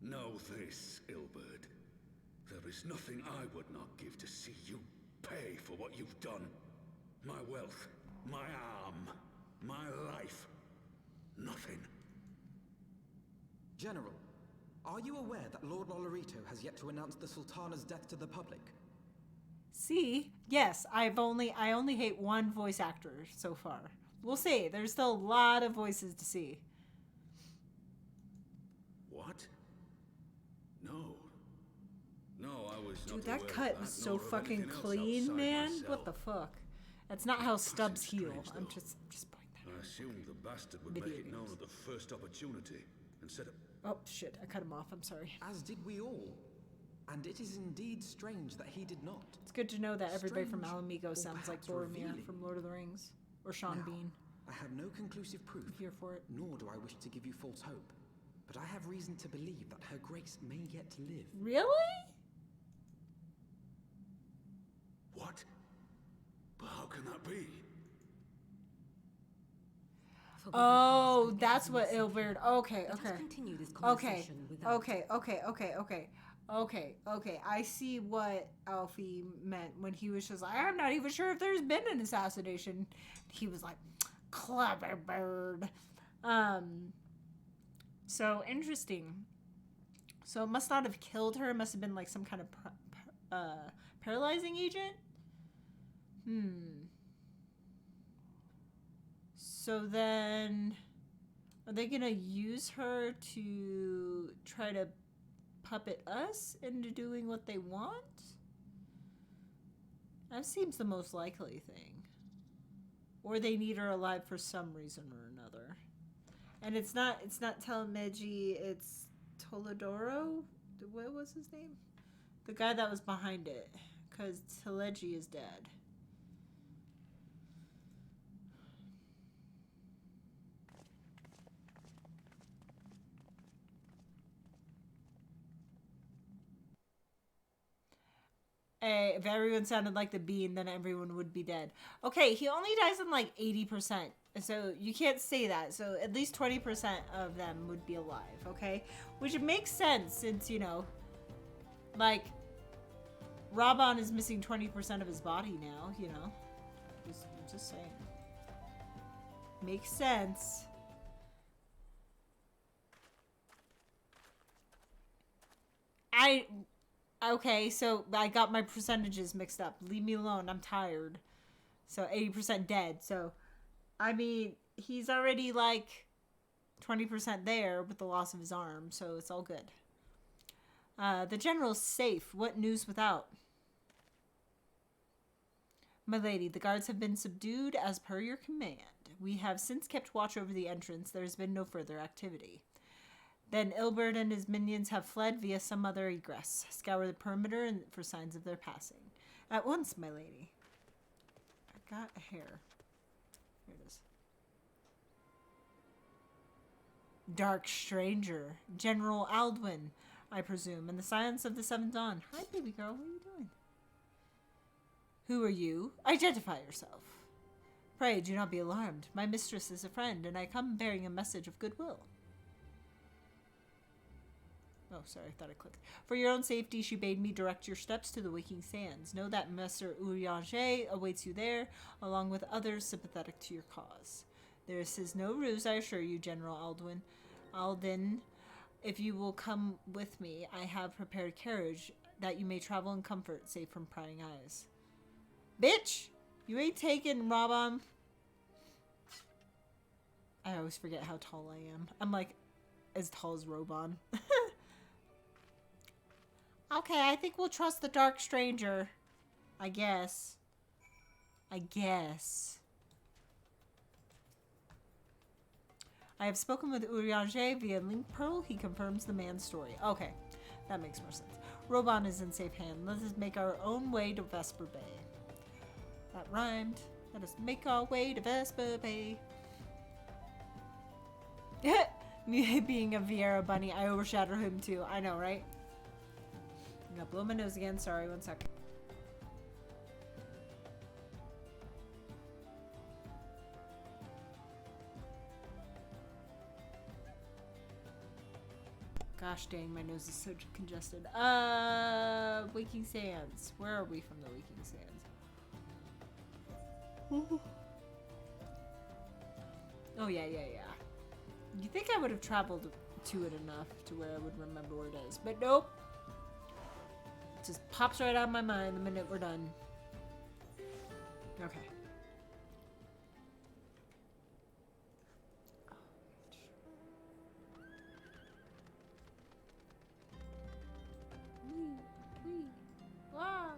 Know this, Ilberd. There is nothing I would not give to see you pay for what you've done. My wealth, my arm, my life. Nothing. General, are you aware that Lord Lolorito has yet to announce the Sultana's death to the public? See? Yes, I only hate one voice actor so far. We'll see. There's still a lot of voices to see. What? No. No, I was not Dude, that aware cut of was that, so nor of fucking anything else clean, outside man. myself. What the fuck? That's not how stubs heal. strange, I'm though. just pointing that I assumed the bastard would Video make it known games. at the first opportunity and set up. Oh, shit. I cut him off. I'm sorry. As did we all. And it is indeed strange that he did not. It's good to know that everybody from Strange, Alamigo or sounds like perhaps Boromir revealing. from Lord of the Rings. Or Sean Now, Bean. I have no conclusive proof, I'm here for it. nor do I wish to give you false hope. But I have reason to believe that her grace may yet live. Really? What? But how can that be? Oh, that's what Ilberd. Okay, Let us okay. continue this Okay, conversation without... okay. I see what Alfie meant when he was just like, I'm not even sure if there's been an assassination. He was like, clever bird. So interesting. So it must not have killed her. It must have been like some kind of paralyzing agent. So then, are they gonna use her to try to puppet us into doing what they want? That seems the most likely thing. Or they need her alive for some reason or another. And it's not Telemeji, it's Toledoro? What was his name? The guy that was behind it. Because Teleji is dead. Hey, if everyone sounded like the Bean, then everyone would be dead. Okay, he only dies in like 80%. So you can't say that. So at least 20% of them would be alive, okay? Which makes sense since, you know, like, Raubahn is missing 20% of his body now, you know? Just saying. Makes sense. Okay, so I got my percentages mixed up. Leave me alone. I'm tired. So 80% dead. So, I mean, he's already like 20% there with the loss of his arm. So it's all good. The general's safe. What news without? My lady, the guards have been subdued as per your command. We have since kept watch over the entrance. There has been no further activity. Then Ilbert and his minions have fled via some other egress. Scour the perimeter for signs of their passing. At once, my lady. I got a hair. Here it is. Dark Stranger. General Aldwin, I presume, and the Scions of the Seventh Dawn. Hi, baby girl. What are you doing? Who are you? Identify yourself. Pray, do not be alarmed. My mistress is a friend, and I come bearing a message of goodwill. Oh, sorry, I thought I clicked. For your own safety, she bade me direct your steps to the Waking Sands. Know that Messer Urianger awaits you there, along with others sympathetic to your cause. There is no ruse, I assure you, General Alden. If you will come with me, I have prepared a carriage that you may travel in comfort, safe from prying eyes. Bitch! You ain't taking Raubahn. I always forget how tall I am. I'm like as tall as Raubahn. Okay, I think we'll trust the Dark Stranger. I guess. I have spoken with Urianger via Link Pearl. He confirms the man's story. Okay, that makes more sense. Raubahn is in safe hand. Let us make our own way to Vesper Bay. That rhymed. Let us make our way to Vesper Bay. Me being a Vieira bunny, I overshadow him too. I know, right? I'm gonna blow my nose again. Sorry, 1 second. Gosh dang, my nose is so congested. Waking Sands. Where are we from the Waking Sands? Oh, yeah. You think I would have traveled to it enough to where I would remember where it is, but nope. It just pops right out of my mind the minute we're done. Okay. Wow.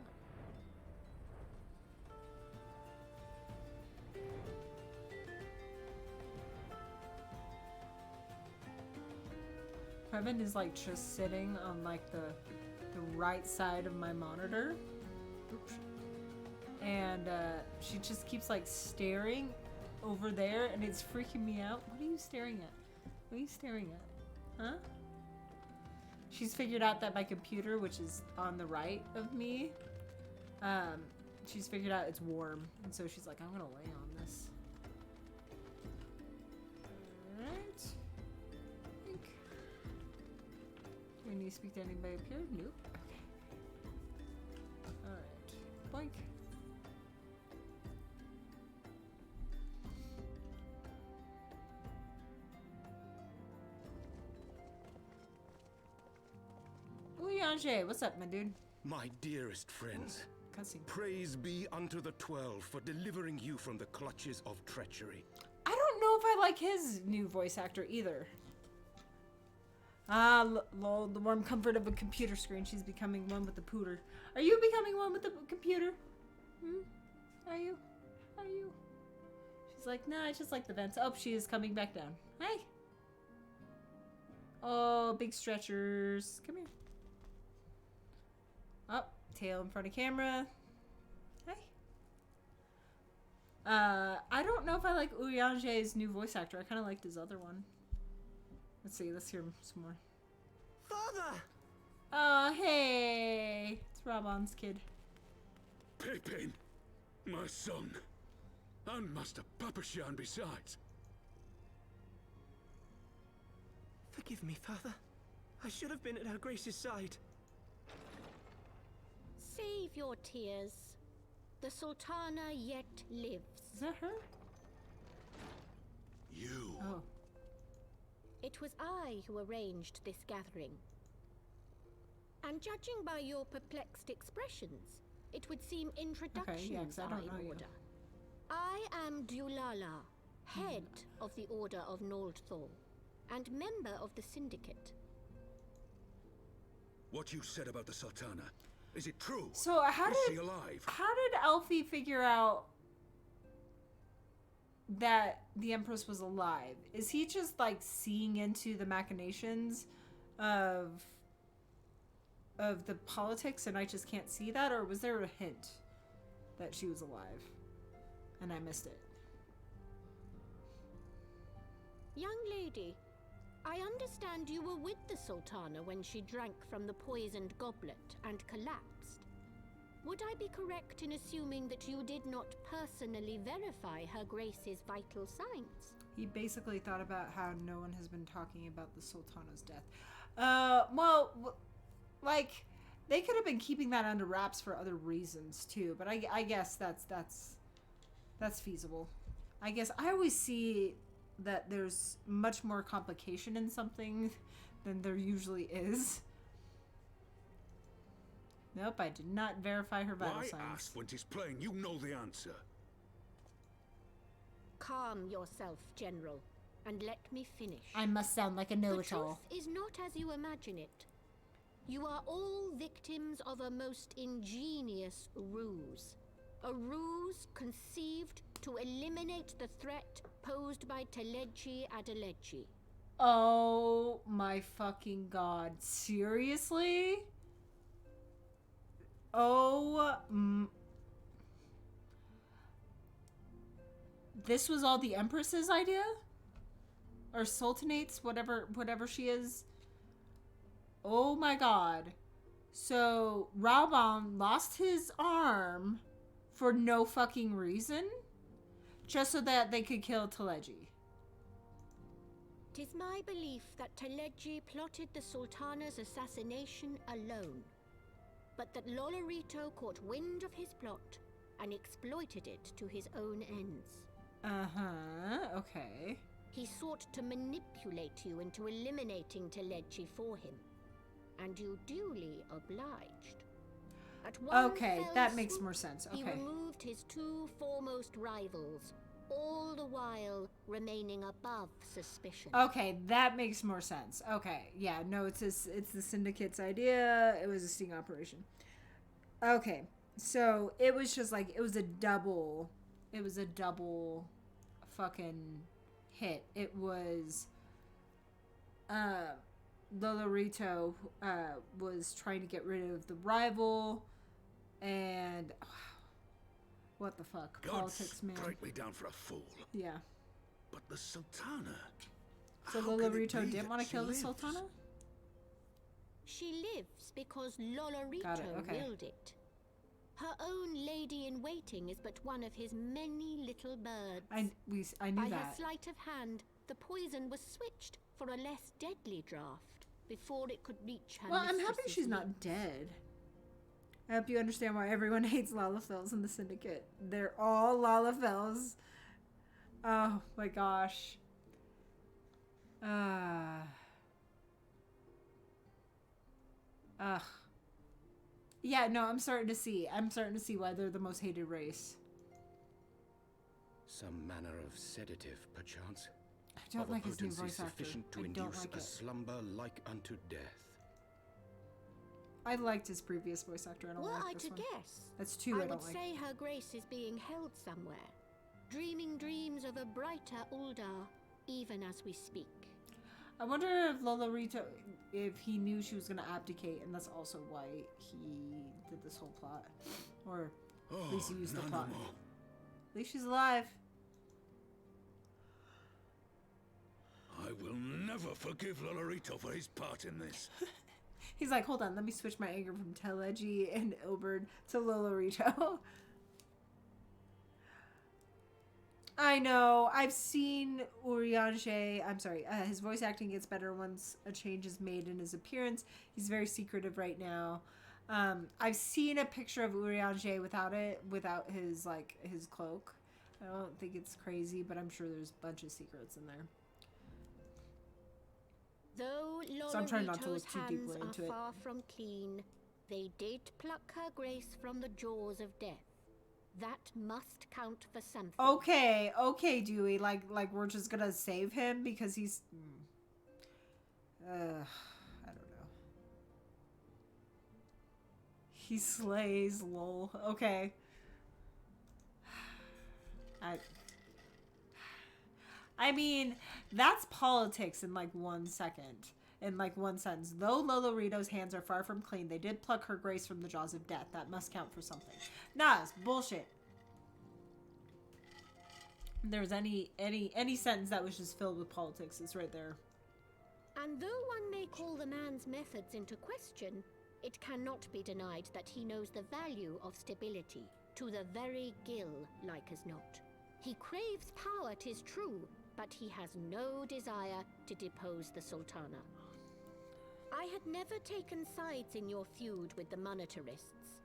Kevin is like just sitting on like the right side of my monitor. Oops. And she just keeps like staring over there and it's freaking me out. What are you staring at? What are you staring at? Huh? She's figured out that my computer, which is on the right of me, she's figured out it's warm. And so she's like, I'm gonna lay on this. Alright. Do we need to speak to anybody up here? Nope. Okay. Alright. Boink. Urianger, what's up, my dude? My dearest friends, Cussing. praise be unto the 12 for delivering you from the clutches of treachery. I don't know if I like his new voice actor either. Ah, lol, the warm comfort of a computer screen. She's becoming one with the pooter. Are you becoming one with the computer? Are you? Are you? She's like, nah, I just like the vents. Oh, she is coming back down. Hi. Oh, big stretchers. Come here. Oh, tail in front of camera. Hi. I don't know if I like Uriange's new voice actor. I kind of liked his other one. Let's see. Let's hear him some more. Father! Oh, hey. It's Raubhahn's kid. Pippin, my son, and Master Papashan besides. Forgive me, Father. I should have been at Her Grace's side. Save your tears. The Sultana yet lives. Is that her? You. Oh. It was I who arranged this gathering. And judging by your perplexed expressions, it would seem introductions are in order. I am Dulala, head of the Order of Noldthal, and member of the Syndicate. What you said about the Sultana, is it true? So how is did she alive? How did Alfie figure out that the Empress was alive? Is he just like seeing into the machinations of the politics and I just can't see that, or was there a hint that she was alive and I missed it? Young lady, I understand you were with the Sultana when she drank from the poisoned goblet and collapsed. Would I be correct in assuming that you did not personally verify Her Grace's vital signs? He basically thought about how no one has been talking about the Sultana's death. Well, like, they could have been keeping that under wraps for other reasons too, but I guess that's feasible. I guess I always see that there's much more complication in something than there usually is. Nope, I did not verify her vital signs. Why ask when 'tis plain you know the answer? Calm yourself, General, and let me finish. I must sound like a know-it-all. The truth is not as you imagine it. You are all victims of a most ingenious ruse. A ruse conceived to eliminate the threat posed by Telechi Adelechi. Oh my fucking god. Seriously? Oh, this was all the Empress's idea? Or Sultanate's, whatever she is? Oh my god. So, Raubahn lost his arm for no fucking reason? Just so that they could kill Telechi. 'Tis my belief that Telechi plotted the Sultana's assassination alone, but that Lolorito caught wind of his plot and exploited it to his own ends. Okay. He sought to manipulate you into eliminating Telechi for him, and you duly obliged. At one okay, that makes more sense. Okay. He removed his two foremost rivals, all the while remaining above suspicion. Okay, that makes more sense. Okay, yeah, no, it's the Syndicate's idea. It was a sting operation. Okay, so it was just like, it was a double fucking hit. It was, Lolorito was trying to get rid of the rival, and what the fuck? Politics, man. Strike me down for a fool. Yeah. But the Sultana. So Lolorito didn't want to kill the Sultana? She lives because Lolorito willed it. Her own lady-in-waiting is but one of his many little birds. I knew By that. her sleight of hand, the poison was switched for a less deadly draft before it could reach her. Well, I'm happy mistress's she's not lips. dead. I hope you understand why everyone hates Lalafels in the Syndicate. They're all Lalafels. Oh my gosh. Yeah, no, I'm starting to see why they're the most hated race. Some manner of sedative, perchance. I don't like his new potency voice actor. sufficient to I don't induce like a it. slumber like unto death. I liked his previous voice actor. I don't Were like I this to one. guess, That's two I would don't like. say her grace is being held somewhere, dreaming dreams of a brighter Uldar, even as we speak. I wonder if Lolorito, if he knew she was going to abdicate, and that's also why he did this whole plot. Or at least he used the plot. At least she's alive. I will never forgive Lolorito for his part in this. He's like, hold on, let me switch my anger from Teleji and Ilberd to Lolorito. I know. I've seen Urianger. I'm sorry. His voice acting gets better once a change is made in his appearance. He's very secretive right now. I've seen a picture of Urianger without his his cloak. I don't think it's crazy, but I'm sure there's a bunch of secrets in there. Though So I'm trying not to look Lolorito's too hands deeply are into it. far from clean, they did pluck her grace from the jaws of death. That must count for something. Okay, Dewey. Like we're just gonna save him because he's. I don't know. He slays, lol. Okay. I mean, that's politics in like 1 second. In like one sentence. Though Lolorito's hands are far from clean, they did pluck her grace from the jaws of death. That must count for something. Nah, it's bullshit. If there's any sentence that was just filled with politics, it's right there. And though one may call the man's methods into question, it cannot be denied that he knows the value of stability, to the very gill, like as not. He craves power, 'tis true, but he has no desire to depose the Sultana. I had never taken sides in your feud with the monetarists,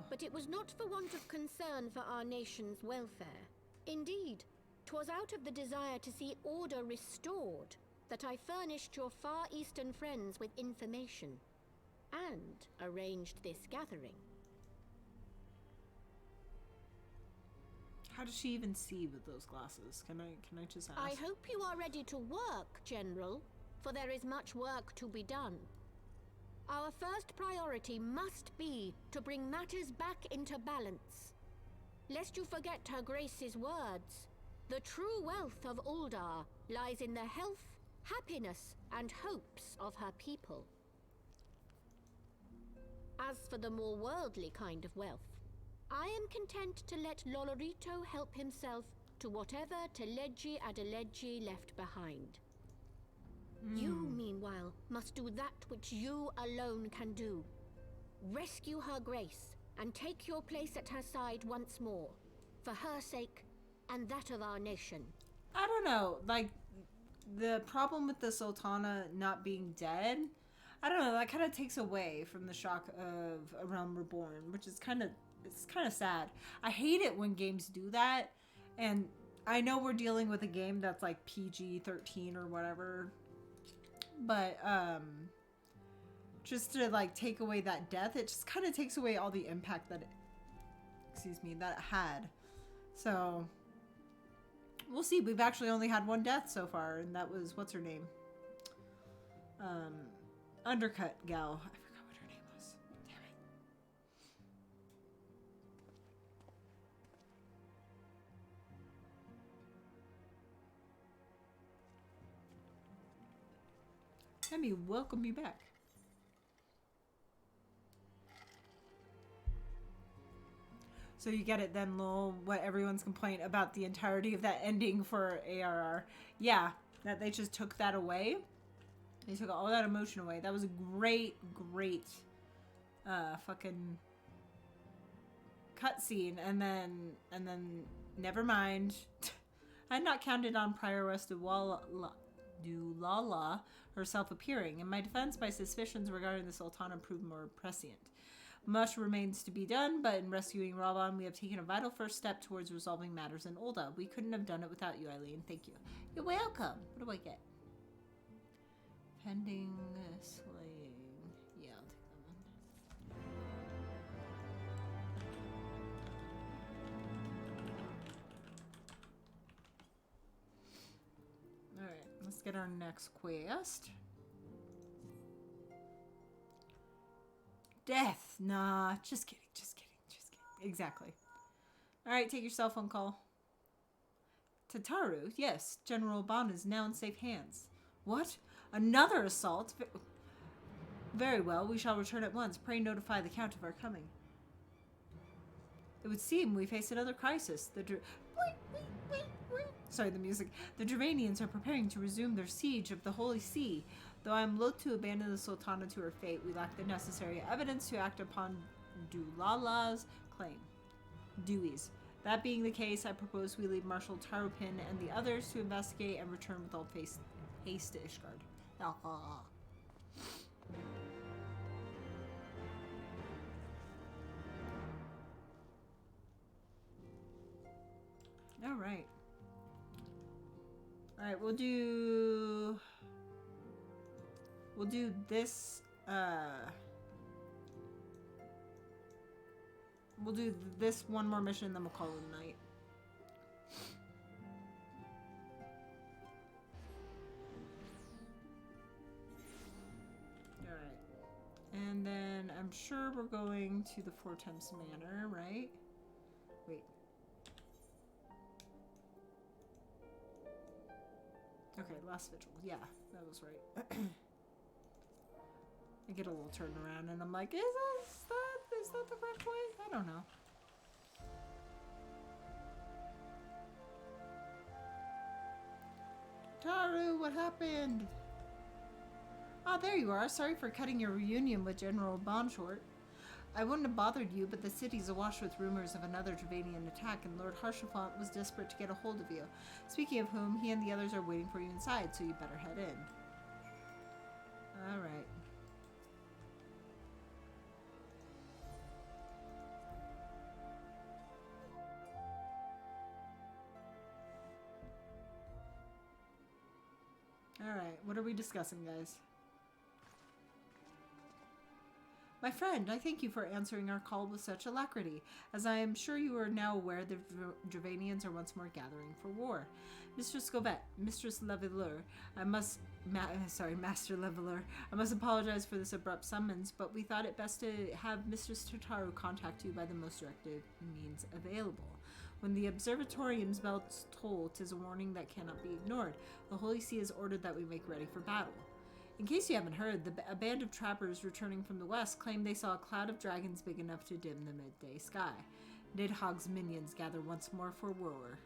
but it was not for want of concern for our nation's welfare. Indeed, 'twas out of the desire to see order restored that I furnished your Far Eastern friends with information and arranged this gathering. How does she even see with those glasses? Can I just ask? I hope you are ready to work, General, for there is much work to be done. Our first priority must be to bring matters back into balance. Lest you forget Her Grace's words, the true wealth of Uldar lies in the health, happiness, and hopes of her people. As for the more worldly kind of wealth, I am content to let Lolorito help himself to whatever Teleji Adeleji left behind. You, meanwhile, must do that which you alone can do. Rescue Her Grace and take your place at her side once more, for her sake and that of our nation. I don't know. Like, the problem with the Sultana not being dead, I don't know, that kind of takes away from the shock of A Realm Reborn, which is kind of sad. I hate it when games do that, and I know we're dealing with a game that's like PG-13 or whatever, but just to like take away that death, it just kind of takes away all the impact that that it had. So we'll see. We've actually only had one death so far, and that was, what's her name? Undercut gal. I forgot what her name was. Damn it. Let me welcome you back. So you get it then, Lol, what everyone's complaint about the entirety of that ending for ARR. Yeah, that they just took that away. They took all that emotion away. That was a great fucking cutscene, and then never mind. I had not counted on prior arrest Dulala herself appearing. In my defense, my suspicions regarding the Sultana proved more prescient. Much remains to be done, but in rescuing Raubahn, we have taken a vital first step towards resolving matters in Ulda. We couldn't have done it without you, Eileen. Thank you. You're welcome. What do I get? Pending slaying. Yeah, I'll take that one. Alright, let's get our next quest. death. Nah, just kidding. Exactly. Alright, take your cell phone call. Tataru? Yes, General Raubahn is now in safe hands. What? Another assault? Very well, we shall return at once. Pray notify the Count of our coming. It would seem we face another crisis. Sorry, the music. The Dravanians are preparing to resume their siege of the Holy See. Though I am loath to abandon the Sultana to her fate, we lack the necessary evidence to act upon Dulala's claim. Dewey's. That being the case, I propose we leave Marshal Taropin and the others to investigate and return with all haste to Ishgard. Alright. Alright, we'll do this, we'll do this one more mission, then we'll call it a night. Alright. And then I'm sure we're going to the Four Temps Manor, right? Wait. Okay, last vigil. Yeah, that was right. I get a little turned around and I'm like, is that the correct way? I don't know. Taru, what happened? Ah, there you are. Sorry for cutting your reunion with General Raubahn short. I wouldn't have bothered you, but the city's awash with rumors of another Dravanian attack, and Lord Haurchefant was desperate to get a hold of you. Speaking of whom, he and the others are waiting for you inside, so you better head in. Alright. Alright, what are we discussing, guys? My friend, I thank you for answering our call with such alacrity. As I am sure you are now aware, the Dravanians are once more gathering for war. Mistress Govette, Mistress Leveler, Master Leveler, I must apologize for this abrupt summons, but we thought it best to have Mistress Tataru contact you by the most direct means available. When the observatorium's bells toll, 'tis a warning that cannot be ignored. The Holy See has ordered that we make ready for battle. In case you haven't heard, a band of trappers returning from the west claimed they saw a cloud of dragons big enough to dim the midday sky. Nidhogg's minions gather once more for war.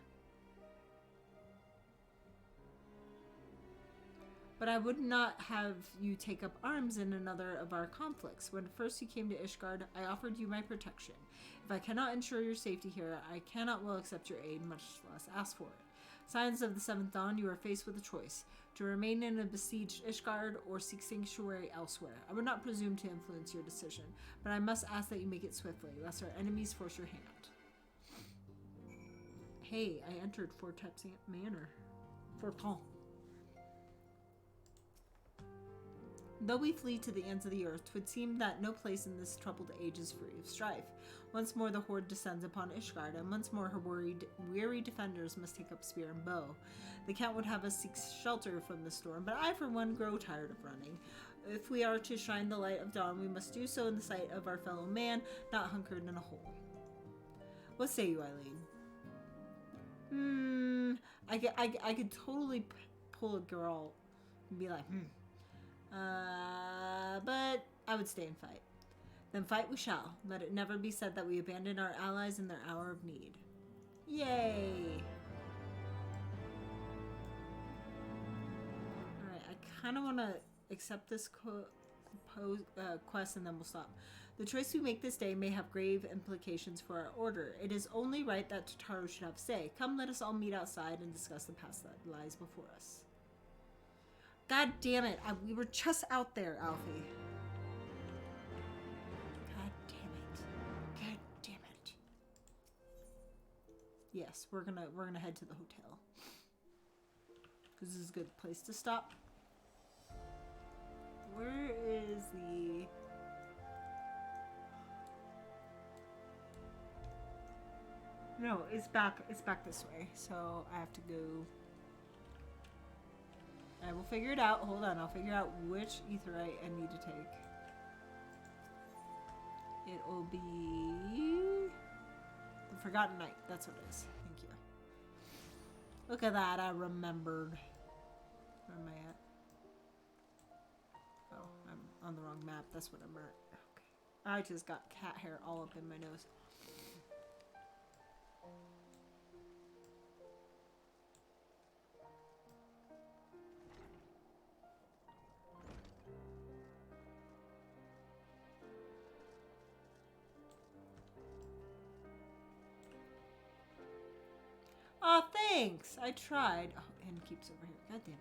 But I would not have you take up arms in another of our conflicts. When first you came to Ishgard, I offered you my protection. If I cannot ensure your safety here, I cannot well accept your aid, much less ask for it. Scions of the Seventh Dawn, you are faced with a choice. To remain in a besieged Ishgard or seek sanctuary elsewhere. I would not presume to influence your decision, but I must ask that you make it swiftly, lest our enemies force your hand. Hey, I entered Fort Tepsant Manor. Forton. Though we flee to the ends of the earth, 'twould seem that no place in this troubled age is free of strife. Once more the horde descends upon Ishgard, and once more her weary defenders must take up spear and bow. The Count would have us seek shelter from the storm, but I for one grow tired of running. If we are to shine the light of dawn, we must do so in the sight of our fellow man, not hunkered in a hole. What say you, Eileen? I could totally pull a girl and be like, but I would stay and fight. Then fight we shall. Let it never be said that we abandon our allies in their hour of need. Yay! Alright, I kind of want to accept this quest and then we'll stop. The choice we make this day may have grave implications for our order. It is only right that Tataru should have say. Come, let us all meet outside and discuss the past that lies before us. God damn it! We were just out there, Alfie. God damn it! God damn it! Yes, we're gonna head to the hotel because this is a good place to stop. Where is the? No, it's back. It's back this way. So I have to go. I will figure it out. Hold on, I'll figure out which aetheryte I need to take. It'll be the Forgotten Night. That's what it is. Thank you. Look at that. I remembered. Where am I at? Oh, I'm on the wrong map. That's what I'm at. Okay. I just got cat hair all up in my nose. Oh, thanks. I tried. Oh, and keeps over here. God damn it.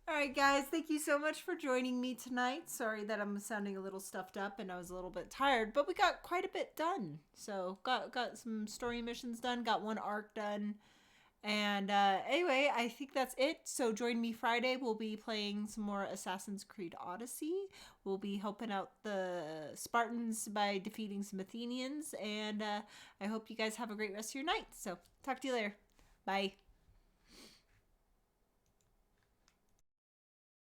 Alright guys, thank you so much for joining me tonight. Sorry that I'm sounding a little stuffed up and I was a little bit tired, but we got quite a bit done. So got some story missions done, got one arc done. And anyway, I think that's it. So join me Friday. We'll be playing some more Assassin's Creed Odyssey. We'll be helping out the Spartans by defeating some Athenians. And I hope you guys have a great rest of your night. So talk to you later. Bye.